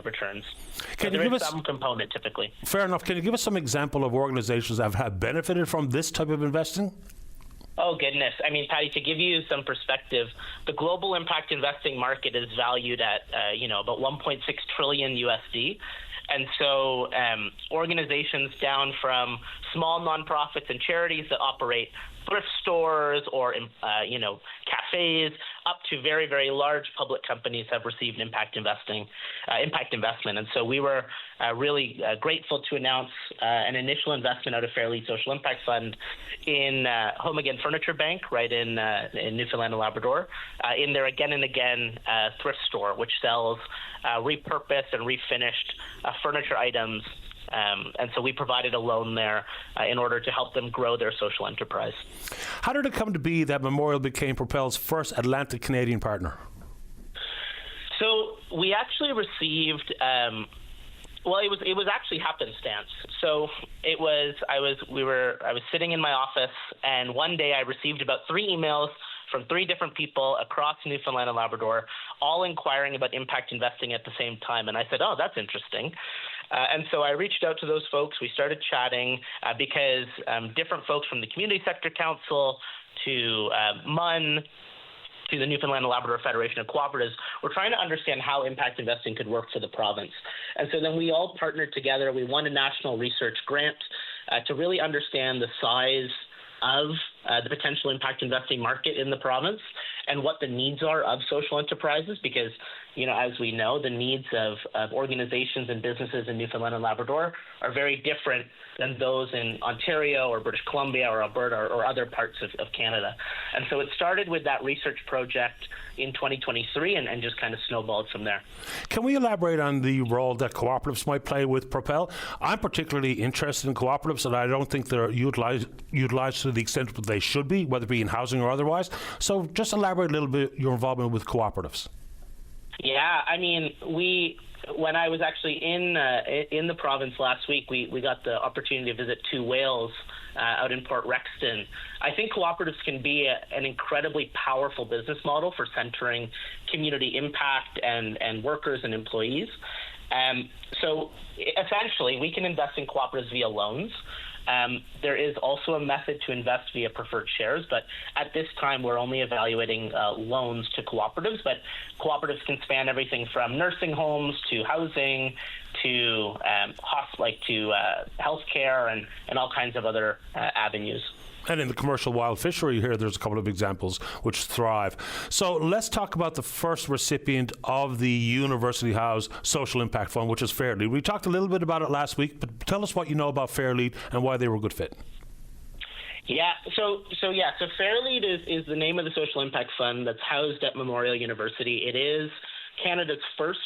returns. Can so you give us some component typically? Fair enough. Can you give us some example of organizations that have benefited from this type of investing? Oh, goodness. I mean, Patty, to give you some perspective, the global impact investing market is valued at, about $1.6 trillion USD. And so organizations down from small nonprofits and charities that operate thrift stores or cafes up to very, very large public companies have received impact investment. And so we were really grateful to announce an initial investment out of Fairlead Social Impact Fund in Home Again Furniture Bank, right in Newfoundland and Labrador, in their Again and Again thrift store, which sells repurposed and refinished furniture items. And so we provided a loan there in order to help them grow their social enterprise. How did it come to be that Memorial became Propel's first Atlantic Canadian partner? So we actually received, it was actually happenstance. So I was sitting in my office, and one day I received about 3 emails from 3 different people across Newfoundland and Labrador, all inquiring about impact investing at the same time. And I said, oh, that's interesting. And so I reached out to those folks. We started chatting because different folks from the Community Sector Council to MUN, to the Newfoundland and Labrador Federation of Cooperatives, were trying to understand how impact investing could work for the province. And so then we all partnered together. We won a national research grant to really understand the size of the potential impact investing market in the province and what the needs are of social enterprises, because, as we know, the needs of organizations and businesses in Newfoundland and Labrador are very different than those in Ontario or British Columbia or Alberta or other parts of Canada. And so it started with that research project in 2023 and just kind of snowballed from there. Can we elaborate on the role that cooperatives might play with Propel? I'm particularly interested in cooperatives, and I don't think they're utilized to the extent that they should be, whether it be in housing or otherwise. So just elaborate a little bit your involvement with cooperatives. Yeah, I mean, when I was actually in the province last week, we got the opportunity to visit 2 whales out in Port Rexton. I think cooperatives can be an incredibly powerful business model for centering community impact and workers and employees. So essentially, we can invest in cooperatives via loans. There is also a method to invest via preferred shares, but at this time we're only evaluating loans to cooperatives. But cooperatives can span everything from nursing homes to housing to healthcare and all kinds of other avenues. And in the commercial wild fishery here, there's a couple of examples which thrive. So let's talk about the first recipient of the University House Social Impact Fund, which is Fairlead. We talked a little bit about it last week, but tell us what you know about Fairlead and why they were a good fit. Yeah, so Fairlead is the name of the Social Impact Fund that's housed at Memorial University. It is Canada's first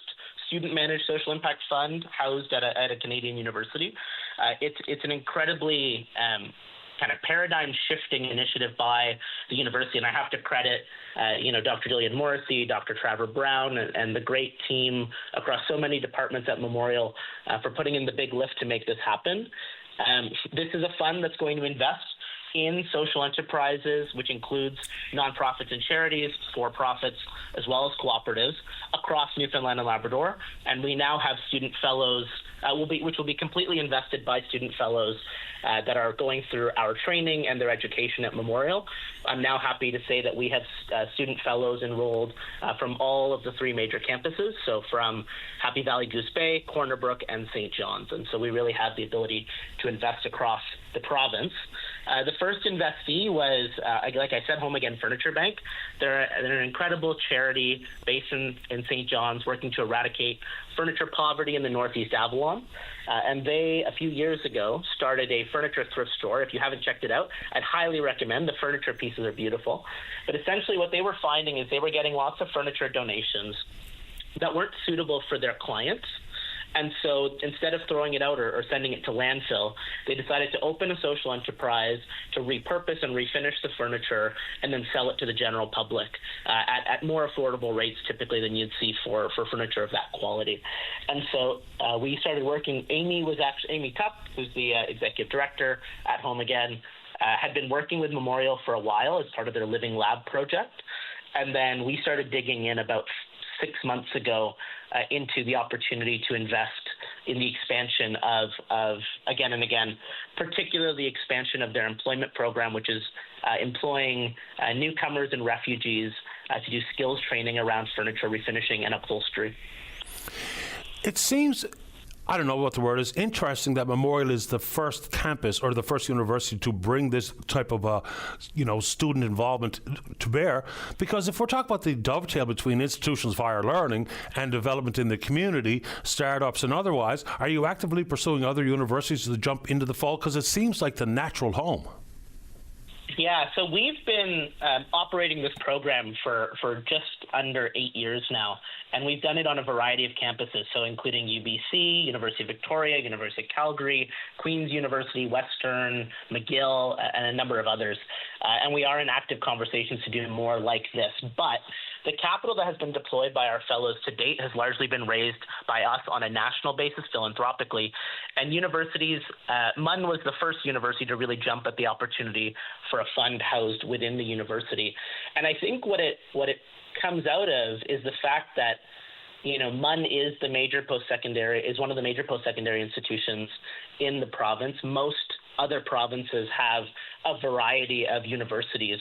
student-managed social impact fund housed at a Canadian university. It's an incredibly kind of paradigm-shifting initiative by the university, and I have to credit, Dr. Gillian Morrissey, Dr. Trevor Brown, and the great team across so many departments at Memorial for putting in the big lift to make this happen. This is a fund that's going to invest in social enterprises, which includes nonprofits and charities, for-profits, as well as cooperatives across Newfoundland and Labrador. And we now have student fellows, which will be completely invested by student fellows that are going through our training and their education at Memorial. I'm now happy to say that we have student fellows enrolled from all of the 3 major campuses, so from Happy Valley, Goose Bay, Corner Brook, and St. John's. And so we really have the ability to invest across the province. The first investee was, like I said, Home Again Furniture Bank. They're an incredible charity based in St. John's working to eradicate furniture poverty in the Northeast Avalon. And they, a few years ago, started a furniture thrift store. If you haven't checked it out, I'd highly recommend. The furniture pieces are beautiful. But essentially what they were finding is they were getting lots of furniture donations that weren't suitable for their clients. And so instead of throwing it out or sending it to landfill, they decided to open a social enterprise to repurpose and refinish the furniture and then sell it to the general public at more affordable rates typically than you'd see for furniture of that quality. And so we started working. Amy Tuck, who's the executive director at Home Again, had been working with Memorial for a while as part of their Living Lab project. And then we started digging in about 6 months ago into the opportunity to invest in the expansion of Again and Again, particularly the expansion of their employment program, which is employing newcomers and refugees to do skills training around furniture refinishing and upholstery. It seems I don't know what the word is, interesting that Memorial is the first campus or the first university to bring this type of, student involvement to bear. Because if we're talking about the dovetail between institutions of higher learning and development in the community, startups and otherwise, are you actively pursuing other universities to jump into the fold? Because it seems like the natural home. Yeah, so we've been operating this program for just under 8 years now, and we've done it on a variety of campuses, so including UBC, University of Victoria, University of Calgary, Queen's University, Western, McGill, and a number of others. And we are in active conversations to do more like this. But the capital that has been deployed by our fellows to date has largely been raised by us on a national basis, philanthropically. And universities, MUN was the first university to really jump at the opportunity for a fund housed within the university. And I think what it comes out of is the fact that MUN is one of the major post-secondary institutions in the province. Most other provinces have a variety of universities.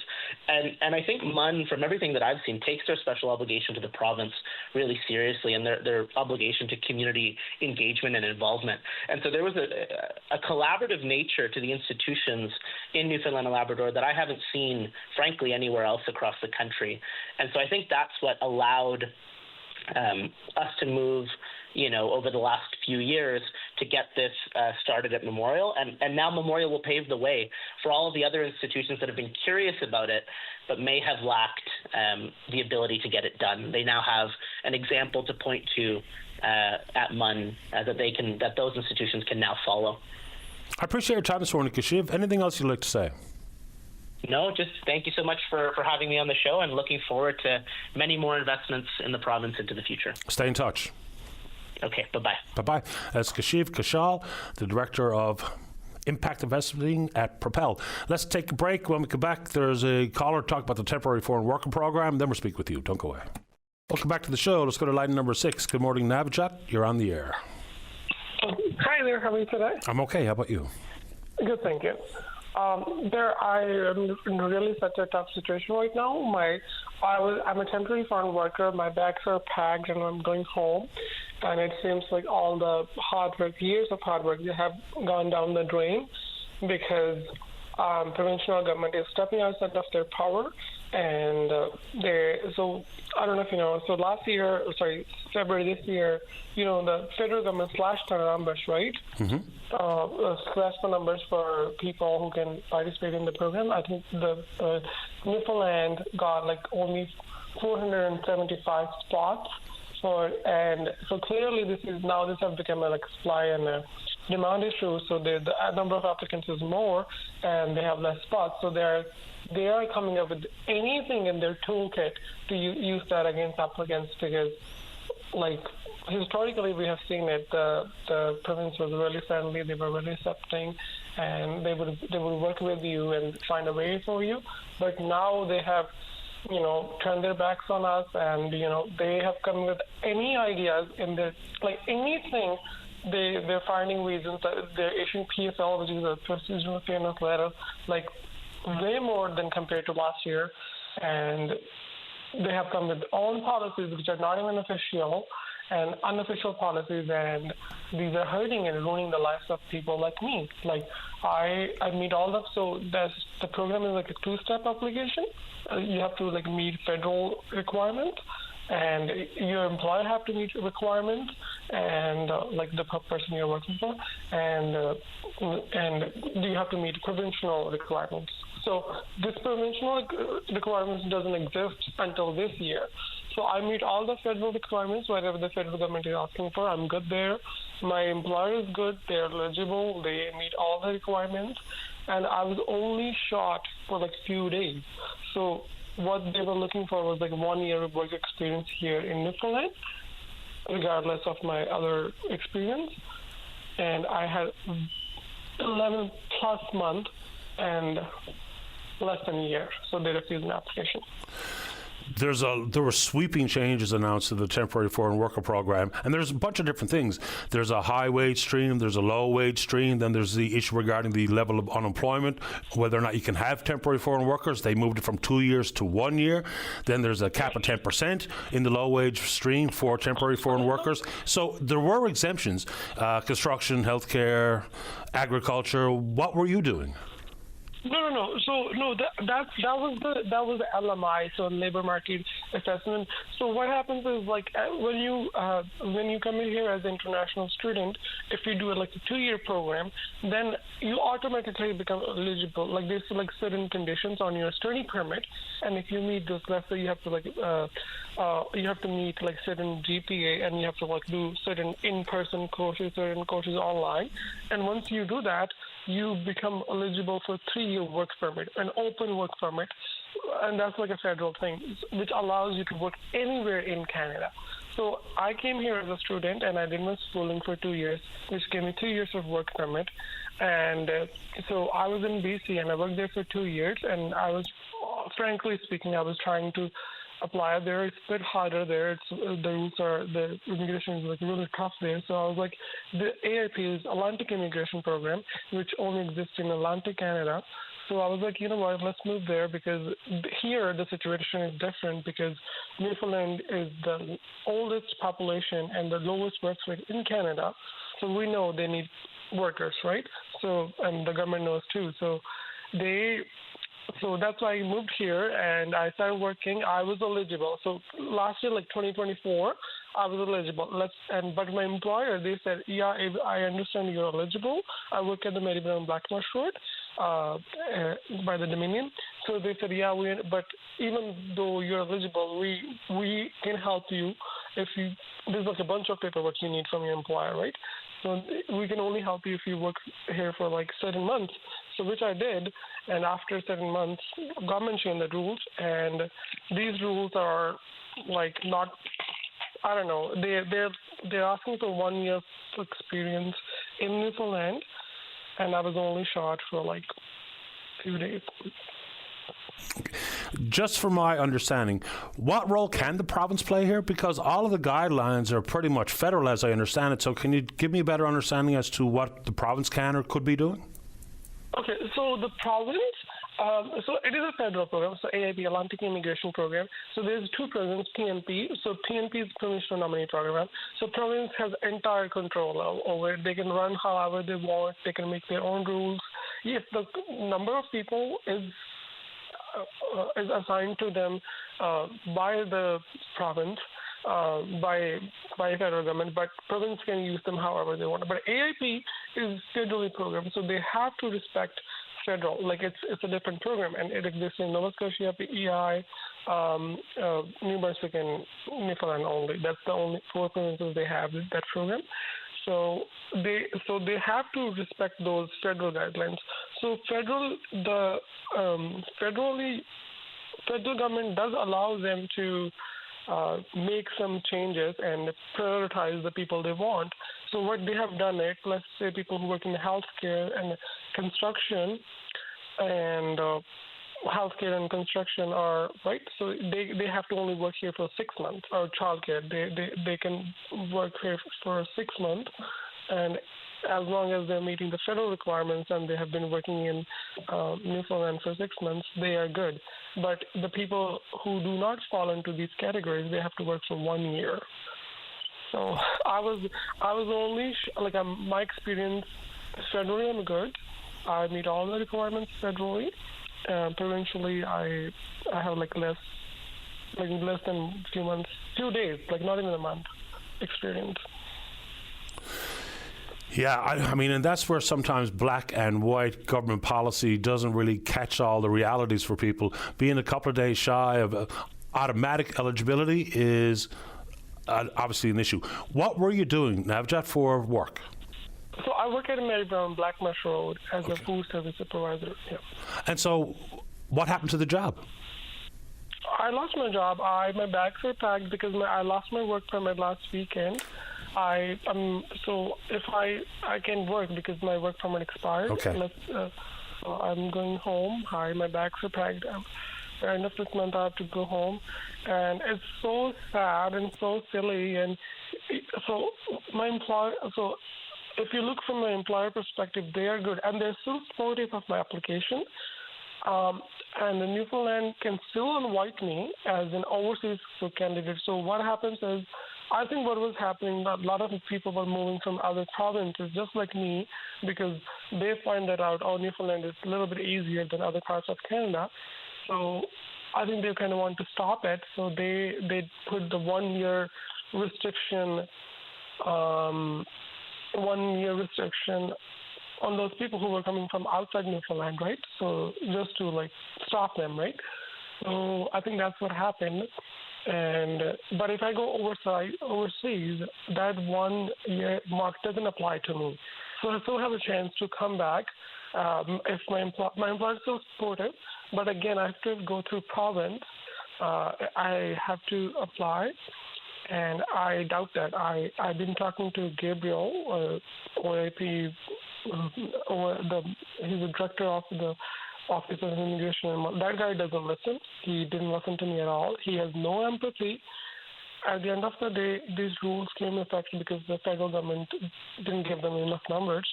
And I think MUN, from everything that I've seen, takes their special obligation to the province really seriously, and their obligation to community engagement and involvement. And so there was a collaborative nature to the institutions in Newfoundland and Labrador that I haven't seen, frankly, anywhere else across the country. And so I think that's what allowed us to move, over the last few years to get this started at Memorial. And now Memorial will pave the way for all of the other institutions that have been curious about it, but may have lacked the ability to get it done. They now have an example to point to at MUN that those institutions can now follow. I appreciate your time this morning, Kashiv. Anything else you'd like to say? No, just thank you so much for having me on the show, and looking forward to many more investments in the province into the future. Stay in touch. Okay, bye-bye. Bye-bye. That's Kashiv Kashal, the Director of Impact Investing at Propel. Let's take a break. When we come back, there's a caller talk about the Temporary Foreign Worker Program. Then we'll speak with you. Don't go away. Welcome back to the show. Let's go to line number 6. Good morning, Navajat. You're on the air. Hi there. How are you today? I'm okay. How about you? Good, thank you. I am in really such a tough situation right now. I'm a temporary foreign worker. My bags are packed and I'm going home. And it seems like all the years of hard work, they have gone down the drain because provincial government is stepping outside of their power. And so I don't know if you know, so February this year, the federal government slashed our numbers, right? Mm-hmm. Slashed the numbers for people who can participate in the program. I think the Newfoundland got only 475 spots and so clearly this has become a supply and a demand issue. So the number of applicants is more and they have less spots. So they are coming up with anything in their toolkit to use that against applicants because, historically we have seen it. The province was really friendly. They were really accepting, and they would work with you and find a way for you. But now they have, turned their backs on us, and they have come with any ideas in their anything. They're finding reasons that they're issuing PFL, which is a procedural fairness letter, way more than compared to last year, and they have come with own policies which are not even official and unofficial policies, and these are hurting and ruining the lives of people like me. I meet all of, so the program is a two-step application. You have to meet federal requirements, and your employer have to meet requirements, and the person you're working for, and you have to meet provincial requirements. So this provincial requirements doesn't exist until this year. So I meet all the federal requirements, whatever the federal government is asking for. I'm good there. My employer is good. They're eligible. They meet all the requirements. And I was only shot for few days. So what they were looking for was 1 year of work experience here in Newfoundland, regardless of my other experience. And I had 11 plus months and less than a year. So they refused my application. there were sweeping changes announced to the temporary foreign worker program, and there's a bunch of different things. There's a high wage stream, there's a low wage stream, then there's the issue regarding the level of unemployment, whether or not you can have temporary foreign workers. They moved it from 2 years to 1 year. Then there's a cap of 10% in the low wage stream for temporary foreign workers. So there were exemptions, construction, healthcare, agriculture. What were you doing? No. So no, that was the LMI, so labor market assessment. So what happens is like when you come in here as an international student, if you do like a 2-year program, then you automatically become eligible. Like there's like certain conditions on your study permit, and if you meet those, let's say you have to meet like certain GPA, and you have to like do certain in-person courses, certain courses online, and once you do that, you become eligible for 3-year work permit, an open work permit, and that's like a federal thing, which allows you to work anywhere in Canada. So I came here as a student, and I did my schooling for 2 years, which gave me 2 years of work permit. And so I was in BC, and I worked there for 2 years, and I was, frankly speaking, I was trying to apply there. It's a bit harder there. The immigration is like really tough there. So I was like, the AIP is Atlantic Immigration Program, which only exists in Atlantic Canada. So I was like, you know what, let's move there, because here the situation is different, because Newfoundland is the oldest population and the lowest birth rate in Canada. So we know they need workers, right? So, and the government knows too. So that's why I moved here and I started working. I was eligible. So last year, like 2024, I was eligible. But my employer, they said, yeah, I understand you're eligible. I work at the Mary Brown Blackmarsh Road by the Dominion. So they said, yeah, but even though you're eligible, we can help you if you. There's like a bunch of paperwork you need from your employer, right? So we can only help you if you work here for like certain months. So which I did, and after 7 months, government changed the rules, and these rules are like not. I don't know. They're asking for 1 year experience in Newfoundland, and I was only shot for like a few days. Just for my understanding, what role can the province play here? Because all of the guidelines are pretty much federal, as I understand it. So can you give me a better understanding as to what the province can or could be doing? Okay, so the province, so it is a federal program, so AIP, Atlantic Immigration Program. So there's 2 programs, PNP. So PNP is Provincial Nominee Program. So province has entire control over it. They can run however they want. They can make their own rules. Yes, the number of people is assigned to them by the province, by federal government, but province can use them however they want. But AIP is federally program, so they have to respect federal. Like it's a different program, and it exists in Nova Scotia, PEI, New Brunswick, and Newfoundland only. That's the only 4 provinces they have that program. So they have to respect those federal guidelines. So federal government does allow them to make some changes and prioritize the people they want. So what they have done it, let's say people who work in healthcare and construction, and healthcare and construction are right. So they have to only work here for 6 months. Or childcare, they can work here for 6 months, and as long as they're meeting the federal requirements and they have been working in Newfoundland for 6 months, they are good. But the people who do not fall into these categories, they have to work for 1 year. So I was only my experience federally, I'm good. I meet all the requirements federally. Provincially, I have less than few days, like not even a month experience. Yeah, I mean, and that's where sometimes black and white government policy doesn't really catch all the realities for people. Being a couple of days shy of automatic eligibility is obviously an issue. What were you doing, Navjot, for work? So I work at Mary Brown Blackmarsh Road as a food service supervisor. Yeah. And so what happened to the job? I lost my job. My bags were packed because I lost my work permit last weekend. So if I can work because my work permit expired. Okay. I'm going home. My bags are packed. end of this month I have to go home, and it's so sad and so silly. And so if you look from the employer perspective, they are good, and they're still supportive of my application. And the Newfoundland can still invite me as an overseas candidate. So what happens is, I think what was happening, a lot of people were moving from other provinces, just like me, because they find that out, Newfoundland is a little bit easier than other parts of Canada. So I think they kind of want to stop it. So they put the 1 year restriction, on those people who were coming from outside Newfoundland, right? So just to like stop them, right? So I think that's what happened. But if I go overseas, that 1 year mark doesn't apply to me. So I still have a chance to come back if my employer is still supportive. But again, I have to go through province. I have to apply. And I doubt that. I've been talking to Gabriel, OIP, he's the director of the Office of Immigration. That guy doesn't listen. He didn't listen to me at all. He has no empathy. At the end of the day, these rules came into effect because the federal government didn't give them enough numbers.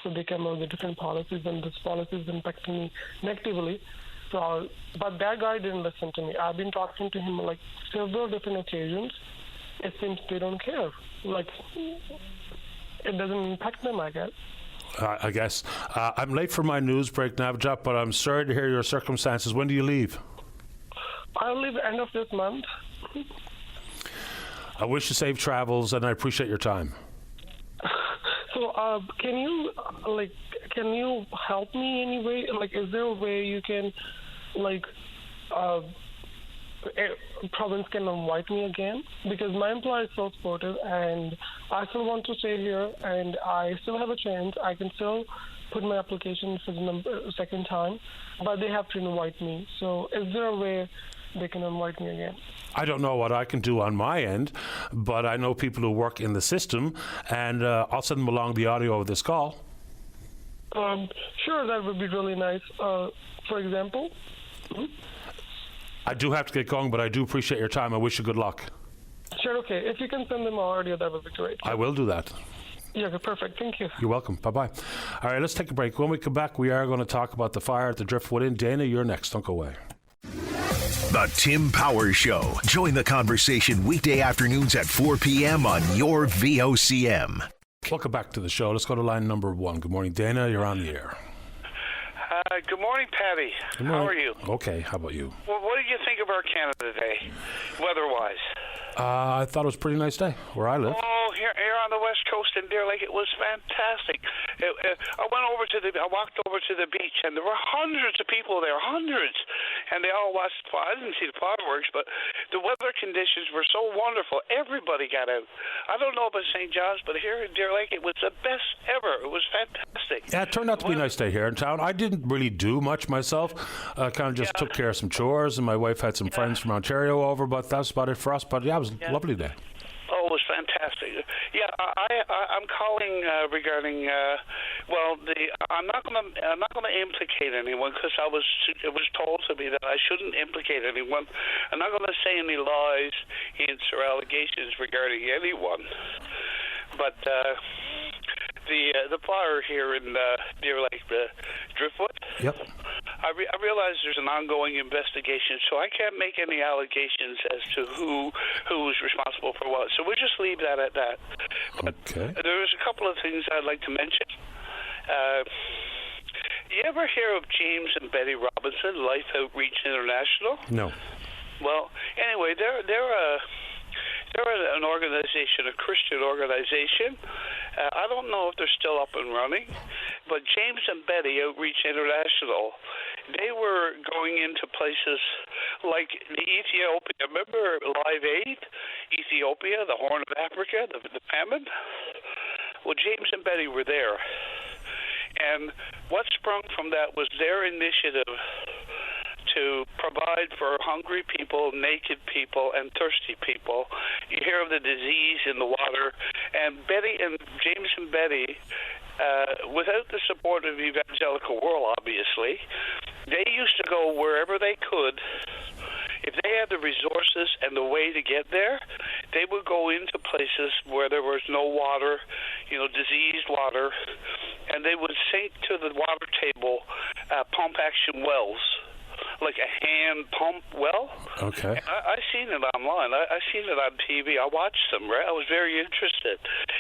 So they came out with different policies, and this policy is impacting me negatively. So, but that guy didn't listen to me. I've been talking to him like several different occasions. It seems they don't care. Like, it doesn't impact them, I guess. I guess. I'm late for my news break, Navjot, but I'm sorry to hear your circumstances. When do you leave? I'll leave end of this month. I wish you safe travels, and I appreciate your time. So, can you help me anyway? Like, is there a way you can, province can invite me again? Because my employer is so supportive, and I still want to stay here, and I still have a chance. I can still put my application for the second time, but they have to invite me. So is there a way they can invite me again? I don't know what I can do on my end, but I know people who work in the system, and I'll send them along the audio of this call. Sure, that would be really nice. For example? I do have to get going, but I do appreciate your time. I wish you good luck. Sure, okay. If you can send them audio, that would be great. I will do that. Yeah, okay, perfect. Thank you. You're welcome. Bye-bye. All right, let's take a break. When we come back, we are going to talk about the fire at the Driftwood Inn. Dana, you're next. Don't go away. The Tim Powers Show. Join the conversation weekday afternoons at 4 p.m. on your VOCM. Welcome back to the show. Let's go to line number 1. Good morning, Dana. You're on the air. Good morning, Patty. Good morning. How are you? Okay, how about you? Well, what did you think of our Canada Day, weather-wise? I thought it was a pretty nice day where I live. Oh, here on the West Coast in Deer Lake, it was fantastic. I walked over to the beach, and there were hundreds of people there, hundreds, and they all watched. I didn't see the fireworks, but the weather conditions were so wonderful. Everybody got out. I don't know about St. John's, but here in Deer Lake, it was the best ever. It was fantastic. Yeah, it turned out to be a nice day here in town. I didn't really do much myself. I kind of just took care of some chores, and my wife had some friends from Ontario over, but that's about it for us. But yeah, it was a lovely day. Oh, it was fantastic. Yeah, I'm calling regarding. I'm not gonna implicate anyone because it was told to me that I shouldn't implicate anyone. I'm not gonna say any lies, hints, or allegations regarding anyone. But the fire here in Deer Lake, Driftwood. Yep. I realize there's an ongoing investigation, so I can't make any allegations as to who's responsible for what. So we'll just leave that at that. But there's a couple of things I'd like to mention. You ever hear of James and Betty Robinson, Life Outreach International? No. Well, anyway, they're an organization, a Christian organization. I don't know if they're still up and running, but James and Betty Outreach International, they were going into places like Ethiopia. Remember Live Aid? Ethiopia, the Horn of Africa, the famine? Well, James and Betty were there. And what sprung from that was their initiative to provide for hungry people, naked people, and thirsty people. You hear of the disease in the water, and James and Betty, without the support of the evangelical world, obviously, they used to go wherever they could If they had the resources and the way to get there, they would go into places where there was no water, diseased water, and they would sink to the water table pump action wells, like a hand pump well. Okay. I seen it online. I seen it on TV. I watched them, right? I was very interested.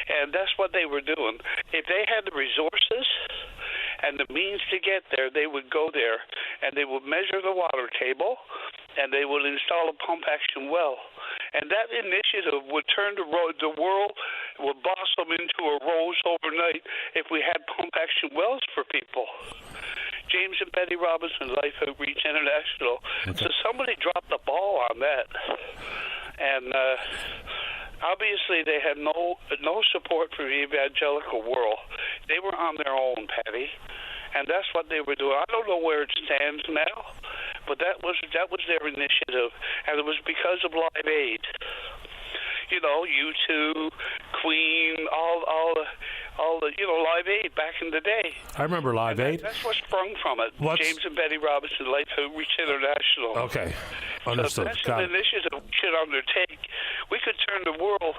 And that's what they were doing. If they had the resources and the means to get there, they would go there and they would measure the water table and they would install a pump action well. And that initiative would turn the world, would blossom into a rose overnight if we had pump action wells for people. James and Betty Robinson, Life Outreach International. Okay. So somebody dropped the ball on that. And obviously they had no support for the evangelical world. They were on their own, Patty. And that's what they were doing. I don't know where it stands now, but that was their initiative. And it was because of Live Aid. U2, Queen, all the Live Aid back in the day. I remember Live Aid. That's what sprung from it. James and Betty Robinson, Life Outreach International. Okay, understood. So that's Got an it. initiative we should undertake. We could turn the world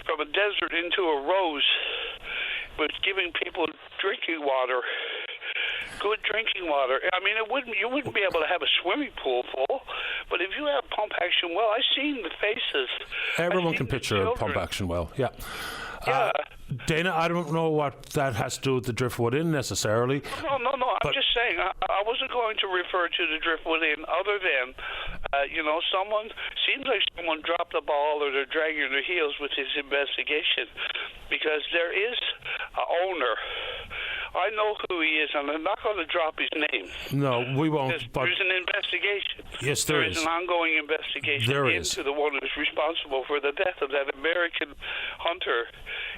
from a desert into a rose with giving people drinking water. Good drinking water. I mean, you wouldn't be able to have a swimming pool full, but if you have pump action well, I've seen the faces. Everyone can picture a pump action well. Yeah. Dana, I don't know what that has to do with the Driftwood Inn necessarily. No. I'm just saying, I wasn't going to refer to the Driftwood Inn other than, seems like someone dropped the ball or they're dragging their heels with his investigation because there is an owner. I know who he is, and I'm not going to drop his name. No, we won't. There's an investigation. Yes, there is is an ongoing investigation into the one who's responsible for the death of that American hunter.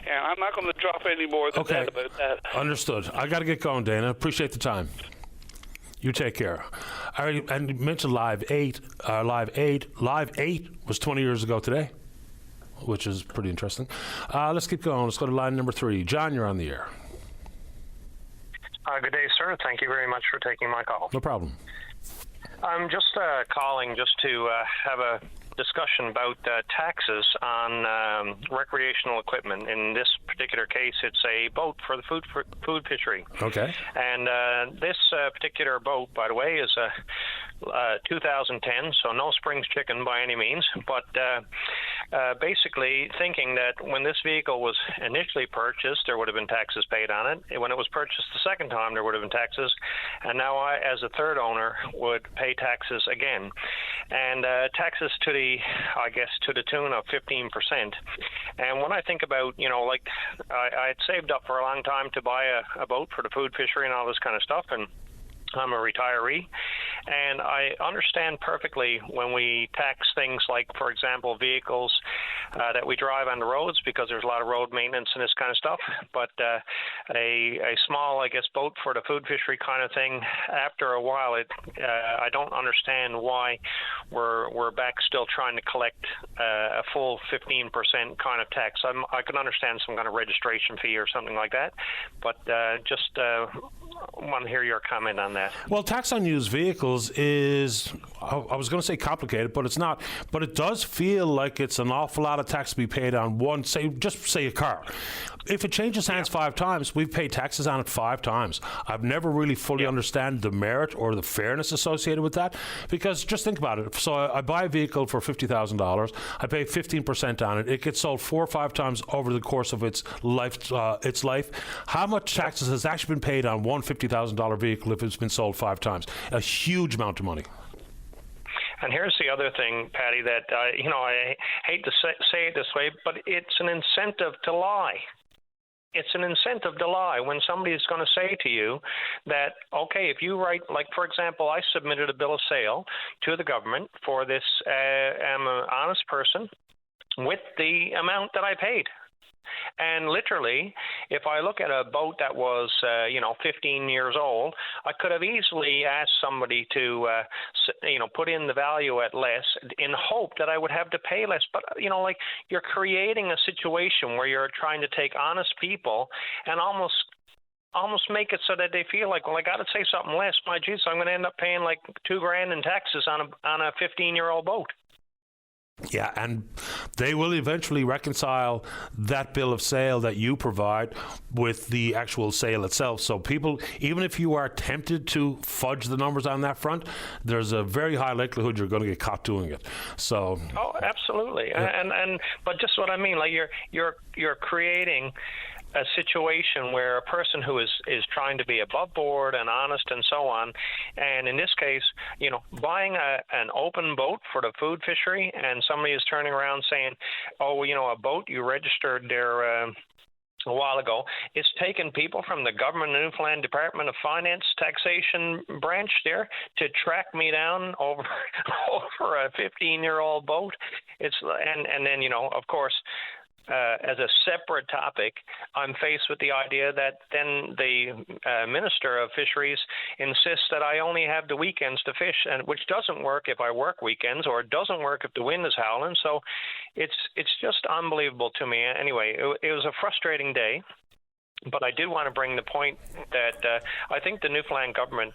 And I'm not going to drop any more than that about that. Understood. I got to get going, Dana. Appreciate the time. You take care. And you mentioned Live 8. Live 8 was 20 years ago today, which is pretty interesting. Let's keep going. Let's go to line number 3. John, you're on the air. Good day, sir. Thank you very much for taking my call. No problem. I'm just calling just to have a discussion about taxes on recreational equipment. In this particular case, it's a boat for the food fishery. Okay. And this particular boat, by the way, is a 2010, so no Springs chicken by any means, but basically thinking that when this vehicle was initially purchased, there would have been taxes paid on it. When it was purchased the second time, there would have been taxes, and now I, as a third owner, would pay taxes again. And taxes to the tune of 15%. And when I think about, I had saved up for a long time to buy a boat for the food fishery and all this kind of stuff, and I'm a retiree, and I understand perfectly when we tax things like, for example, vehicles that we drive on the roads because there's a lot of road maintenance and this kind of stuff. But a small, boat for the food fishery kind of thing, after a while, I don't understand why we're back still trying to collect a full 15% kind of tax. I can understand some kind of registration fee or something like that, but just want to hear your comment on that. Well, tax on used vehicles is, I was going to say complicated, but it's not. But it does feel like it's an awful lot of tax to be paid on one, just say a car. If it changes hands 5 times, we've paid taxes on it 5 times. I've never really fully understand the merit or the fairness associated with that, because just think about it. So I buy a vehicle for $50,000. I pay 15% on it. It gets sold 4 or 5 times over the course of its life. How much taxes has actually been paid on one $50,000 vehicle if it's been sold 5 times? A huge amount of money. And here's the other thing, Patty, that I hate to say it this way, but it's an incentive to lie. It's an incentive to lie when somebody is going to say to you that, okay, if you write, like, for example, I submitted a bill of sale to the government for this, I'm an honest person, with the amount that I paid. And literally, if I look at a boat that was, 15 years old, I could have easily asked somebody to, put in the value at less in hope that I would have to pay less. But, you're creating a situation where you're trying to take honest people and almost almost make it so that they feel like, well, I got to say something less. My geez, I'm going to end up paying like $2,000 in taxes on a 15-year-old boat. Yeah, and they will eventually reconcile that bill of sale that you provide with the actual sale itself. So people, even if you are tempted to fudge the numbers on that front, there's a very high likelihood you're going to get caught doing it. So. Oh, absolutely. And but just what I mean, like you're creating a situation where a person who is trying to be above board and honest and so on, and in this case, buying an open boat for the food fishery, and somebody is turning around saying, oh, well, a boat you registered there a while ago, it's taken people from the government of Newfoundland Department of Finance taxation branch there to track me down over a 15-year-old boat. And then, of course, as a separate topic, I'm faced with the idea that then the Minister of Fisheries insists that I only have the weekends to fish, and which doesn't work if I work weekends, or it doesn't work if the wind is howling. So it's just unbelievable to me. Anyway, it was a frustrating day. But I did want to bring the point that I think the Newfoundland government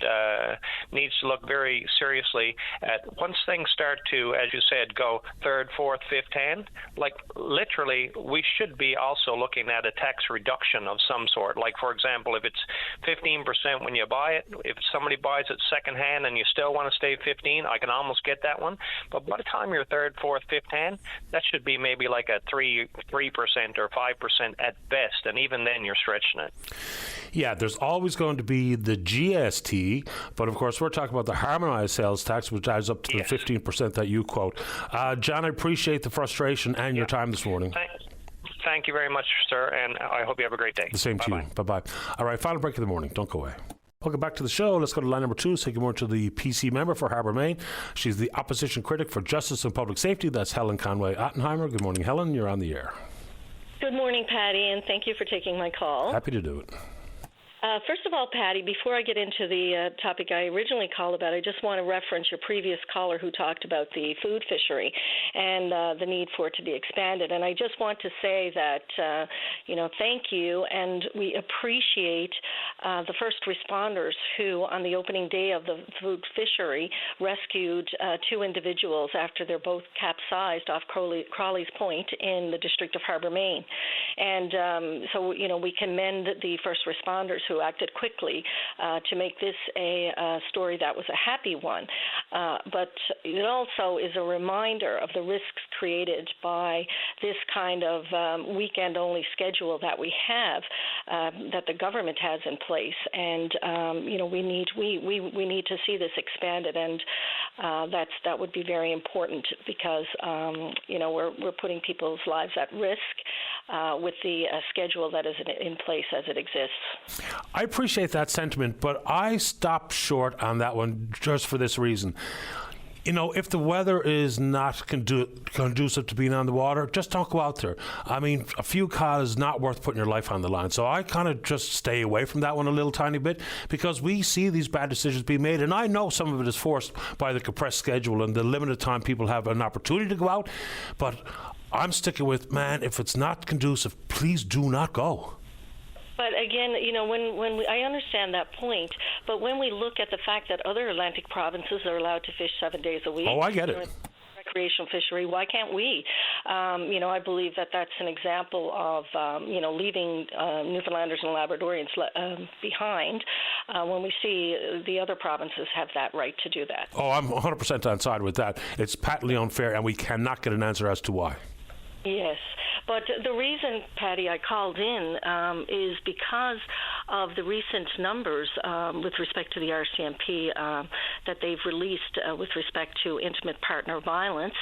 needs to look very seriously at once things start to, as you said, go third, fourth, fifth hand, like literally we should be also looking at a tax reduction of some sort. Like, for example, if it's 15% when you buy it, if somebody buys it secondhand and you still want to stay 15, I can almost get that one. But by the time you're third, fourth, fifth hand, that should be maybe like a 3% or 5% at best. And even then you're stretching it. Yeah, there's always going to be the GST, but of course we're talking about the harmonized sales tax, which adds up to the 15% that you quote. John, I appreciate the frustration and your time this morning. Thank you very much, sir, and I hope you have a great day. The same to you. Bye-bye. All right, final break of the morning. Don't go away. Welcome back to the show. Let's go to line number 2. Say good morning to the PC member for Harbour, Maine. She's the opposition critic for Justice and Public Safety. That's Helen Conway-Ottenheimer. Good morning, Helen. You're on the air. Good morning, Patty, and thank you for taking my call. Happy to do it. First of all, Patty, before I get into the topic I originally called about, I just want to reference your previous caller who talked about the food fishery and the need for it to be expanded. And I just want to say that, thank you, and we appreciate the first responders who, on the opening day of the food fishery, rescued 2 individuals after they're both capsized off Crawley's Point in the District of Harbour, Maine. And so, we commend the first responders who acted quickly to make this a story that was a happy one. But it also is a reminder of the risks created by this kind of weekend-only schedule that we have, that the government has in place. And, we need to see this expanded, and that would be very important because, we're putting people's lives at risk with the schedule that is in place as it exists. I appreciate that sentiment, but I stopped short on that one just for this reason. If the weather is not conducive to being on the water, just don't go out there. I mean, a few cod is not worth putting your life on the line. So I kind of just stay away from that one a little tiny bit because we see these bad decisions being made. And I know some of it is forced by the compressed schedule and the limited time people have an opportunity to go out. But I'm sticking with, man, if it's not conducive, please do not go. But again, when I understand that point, but when we look at the fact that other Atlantic provinces are allowed to fish 7 days a week. Oh, I get it. Recreational fishery, why can't we? I believe that that's an example of, leaving Newfoundlanders and Labradorians behind when we see the other provinces have that right to do that. Oh, I'm 100% on side with that. It's patently unfair, and we cannot get an answer as to why. Yes, but the reason, Patty, I called in is because of the recent numbers with respect to the RCMP that they've released with respect to intimate partner violence,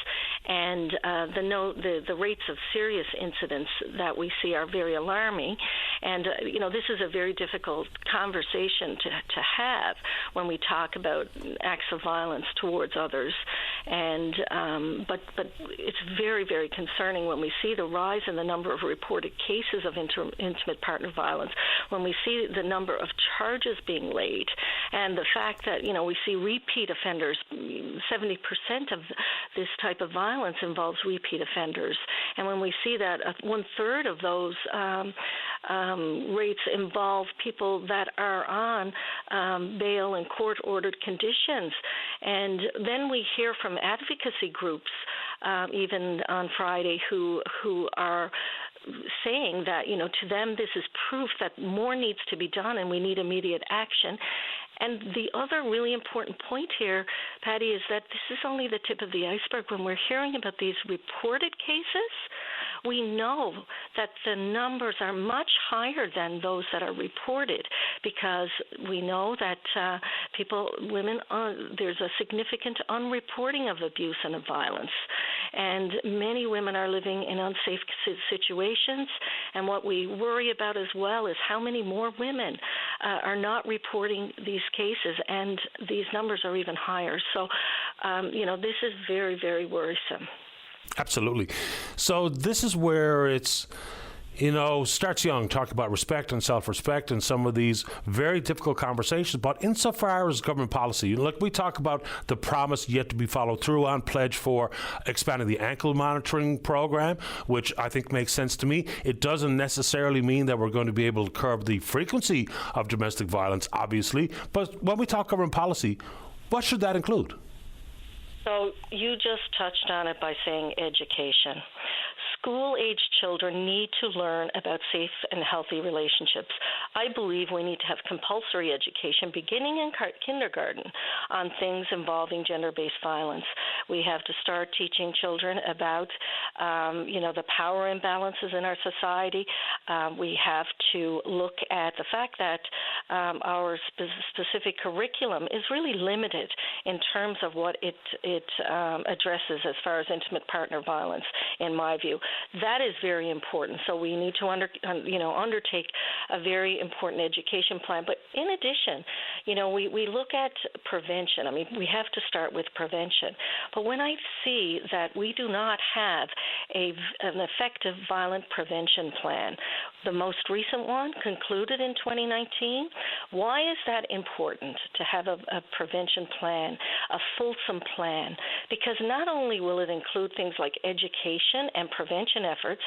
and the rates of serious incidents that we see are very alarming. And this is a very difficult conversation to have when we talk about acts of violence towards others, and but it's very, very concerning when we see the rise in the number of reported cases of intimate partner violence, when we see the number of charges being laid, and the fact that, we see repeat offenders. 70% of this type of violence involves repeat offenders. And when we see that 1/3 of those rates involve people that are on bail and court-ordered conditions. And then we hear from advocacy groups, even on Friday, who are saying that, to them this is proof that more needs to be done and we need immediate action. And the other really important point here, Patty, is that this is only the tip of the iceberg. When we're hearing about these reported cases, we know that the numbers are much higher than those that are reported, because we know that women, there's a significant unreporting of abuse and of violence. And many women are living in unsafe situations. And what we worry about as well is how many more women are not reporting these cases, and these numbers are even higher. So, this is very, very worrisome. Absolutely. So this is where it's, starts young, talk about respect and self-respect and some of these very difficult conversations. But insofar as government policy, like we talk about the promise yet to be followed through on pledge for expanding the ankle monitoring program, which I think makes sense to me. It doesn't necessarily mean that we're going to be able to curb the frequency of domestic violence, obviously. But when we talk government policy, what should that include? So you just touched on it by saying education. School-age children need to learn about safe and healthy relationships. I believe we need to have compulsory education beginning in kindergarten on things involving gender-based violence. We have to start teaching children about, the power imbalances in our society. We have to look at the fact that our specific curriculum is really limited in terms of what it addresses as far as intimate partner violence, in my view. That is very important. So we need to undertake a very important education plan. But in addition, we look at prevention. I mean, we have to start with prevention. But when I see that we do not have an effective violent prevention plan, the most recent one concluded in 2019, why is that important to have a prevention plan, a fulsome plan? Because not only will it include things like education and prevention efforts,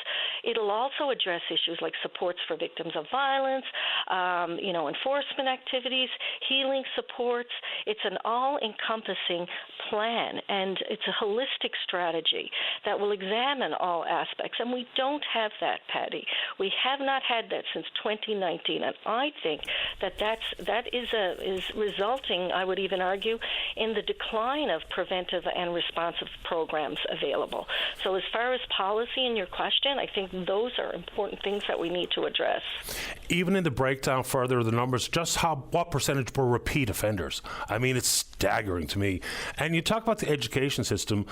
it'll also address issues like supports for victims of violence, enforcement activities, healing supports. It's an all-encompassing plan, and it's a holistic strategy that will examine all aspects. And we don't have that, Patty. We have not had that since 2019, and I think that is resulting, I would even argue, in the decline of preventive and responsive programs available. So as far as policy in your question, I think those are important things that we need to address. Even in the breakdown further of the numbers, just what percentage were repeat offenders? I mean, it's staggering to me. And you talk about the education system,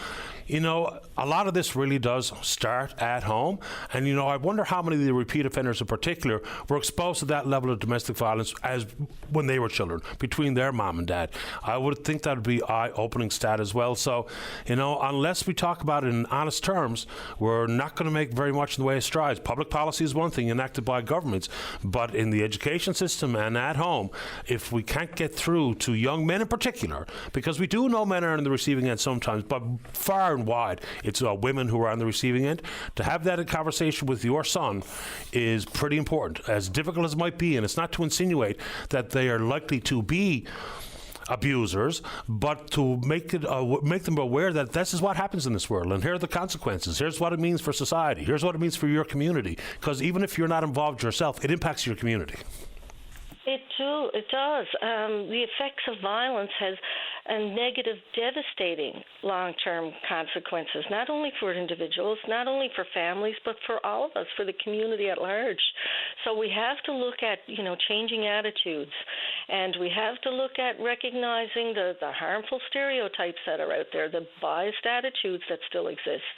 a lot of this really does start at home. And, I wonder how many of the repeat offenders in particular were exposed to that level of domestic violence as when they were children, between their mom and dad. I would think that would be eye-opening stat as well. So, unless we talk about it in honest terms, we're not going to make very much in the way of strides. Public policy is one thing enacted by governments, but in the education system and at home, if we can't get through to young men in particular, because we do know men are on the receiving end sometimes, but far and wide, it's women who are on the receiving end. To have that conversation with your son is pretty important, as difficult as it might be, and it's not to insinuate that they are likely to be abusers, but to make them aware that this is what happens in this world, and here are the consequences. Here's what it means for society. Here's what it means for your community. Because even if you're not involved yourself, it impacts your community. It does. The effects of violence has a negative, devastating long-term consequences, not only for individuals, not only for families, but for all of us, for the community at large. So we have to look at, changing attitudes, and we have to look at recognizing the harmful stereotypes that are out there, the biased attitudes that still exist.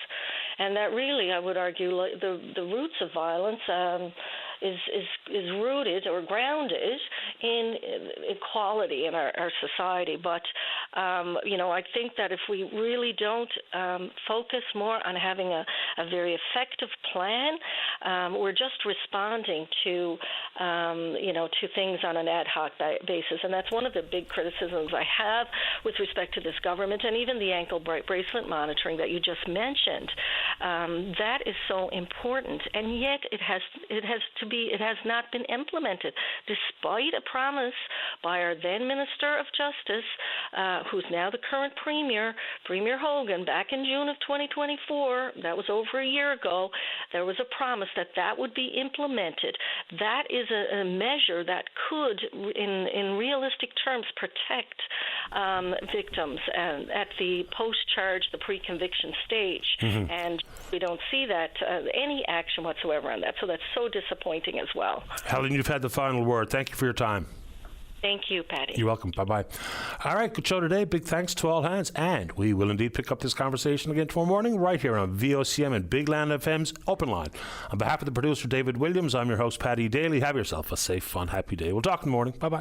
And that really, I would argue, the roots of violence is rooted or grounded in equality in our society. But I think that if we really don't focus more on having a very effective plan, we're just responding to things on an ad hoc basis. And that's one of the big criticisms I have with respect to this government, and even the ankle bracelet monitoring that you just mentioned. That is so important, and yet it has not been implemented, despite a promise by our then Minister of Justice, who's now the current Premier Hogan, back in June of 2024. That was over a year ago. There was a promise that would be implemented. That is a measure that could, in realistic terms, protect victims at the post-charge, the pre-conviction stage. Mm-hmm. And we don't see that any action whatsoever on that. So that's so disappointing as well. Helen, you've had the final word. Thank you for your time. Thank you, Patty. You're welcome. Bye-bye. All right, good show today. Big thanks to all hands. And we will indeed pick up this conversation again tomorrow morning right here on VOCM and Big Land FM's Open Line. On behalf of the producer, David Williams, I'm your host, Patty Daly. Have yourself a safe, fun, happy day. We'll talk in the morning. Bye-bye.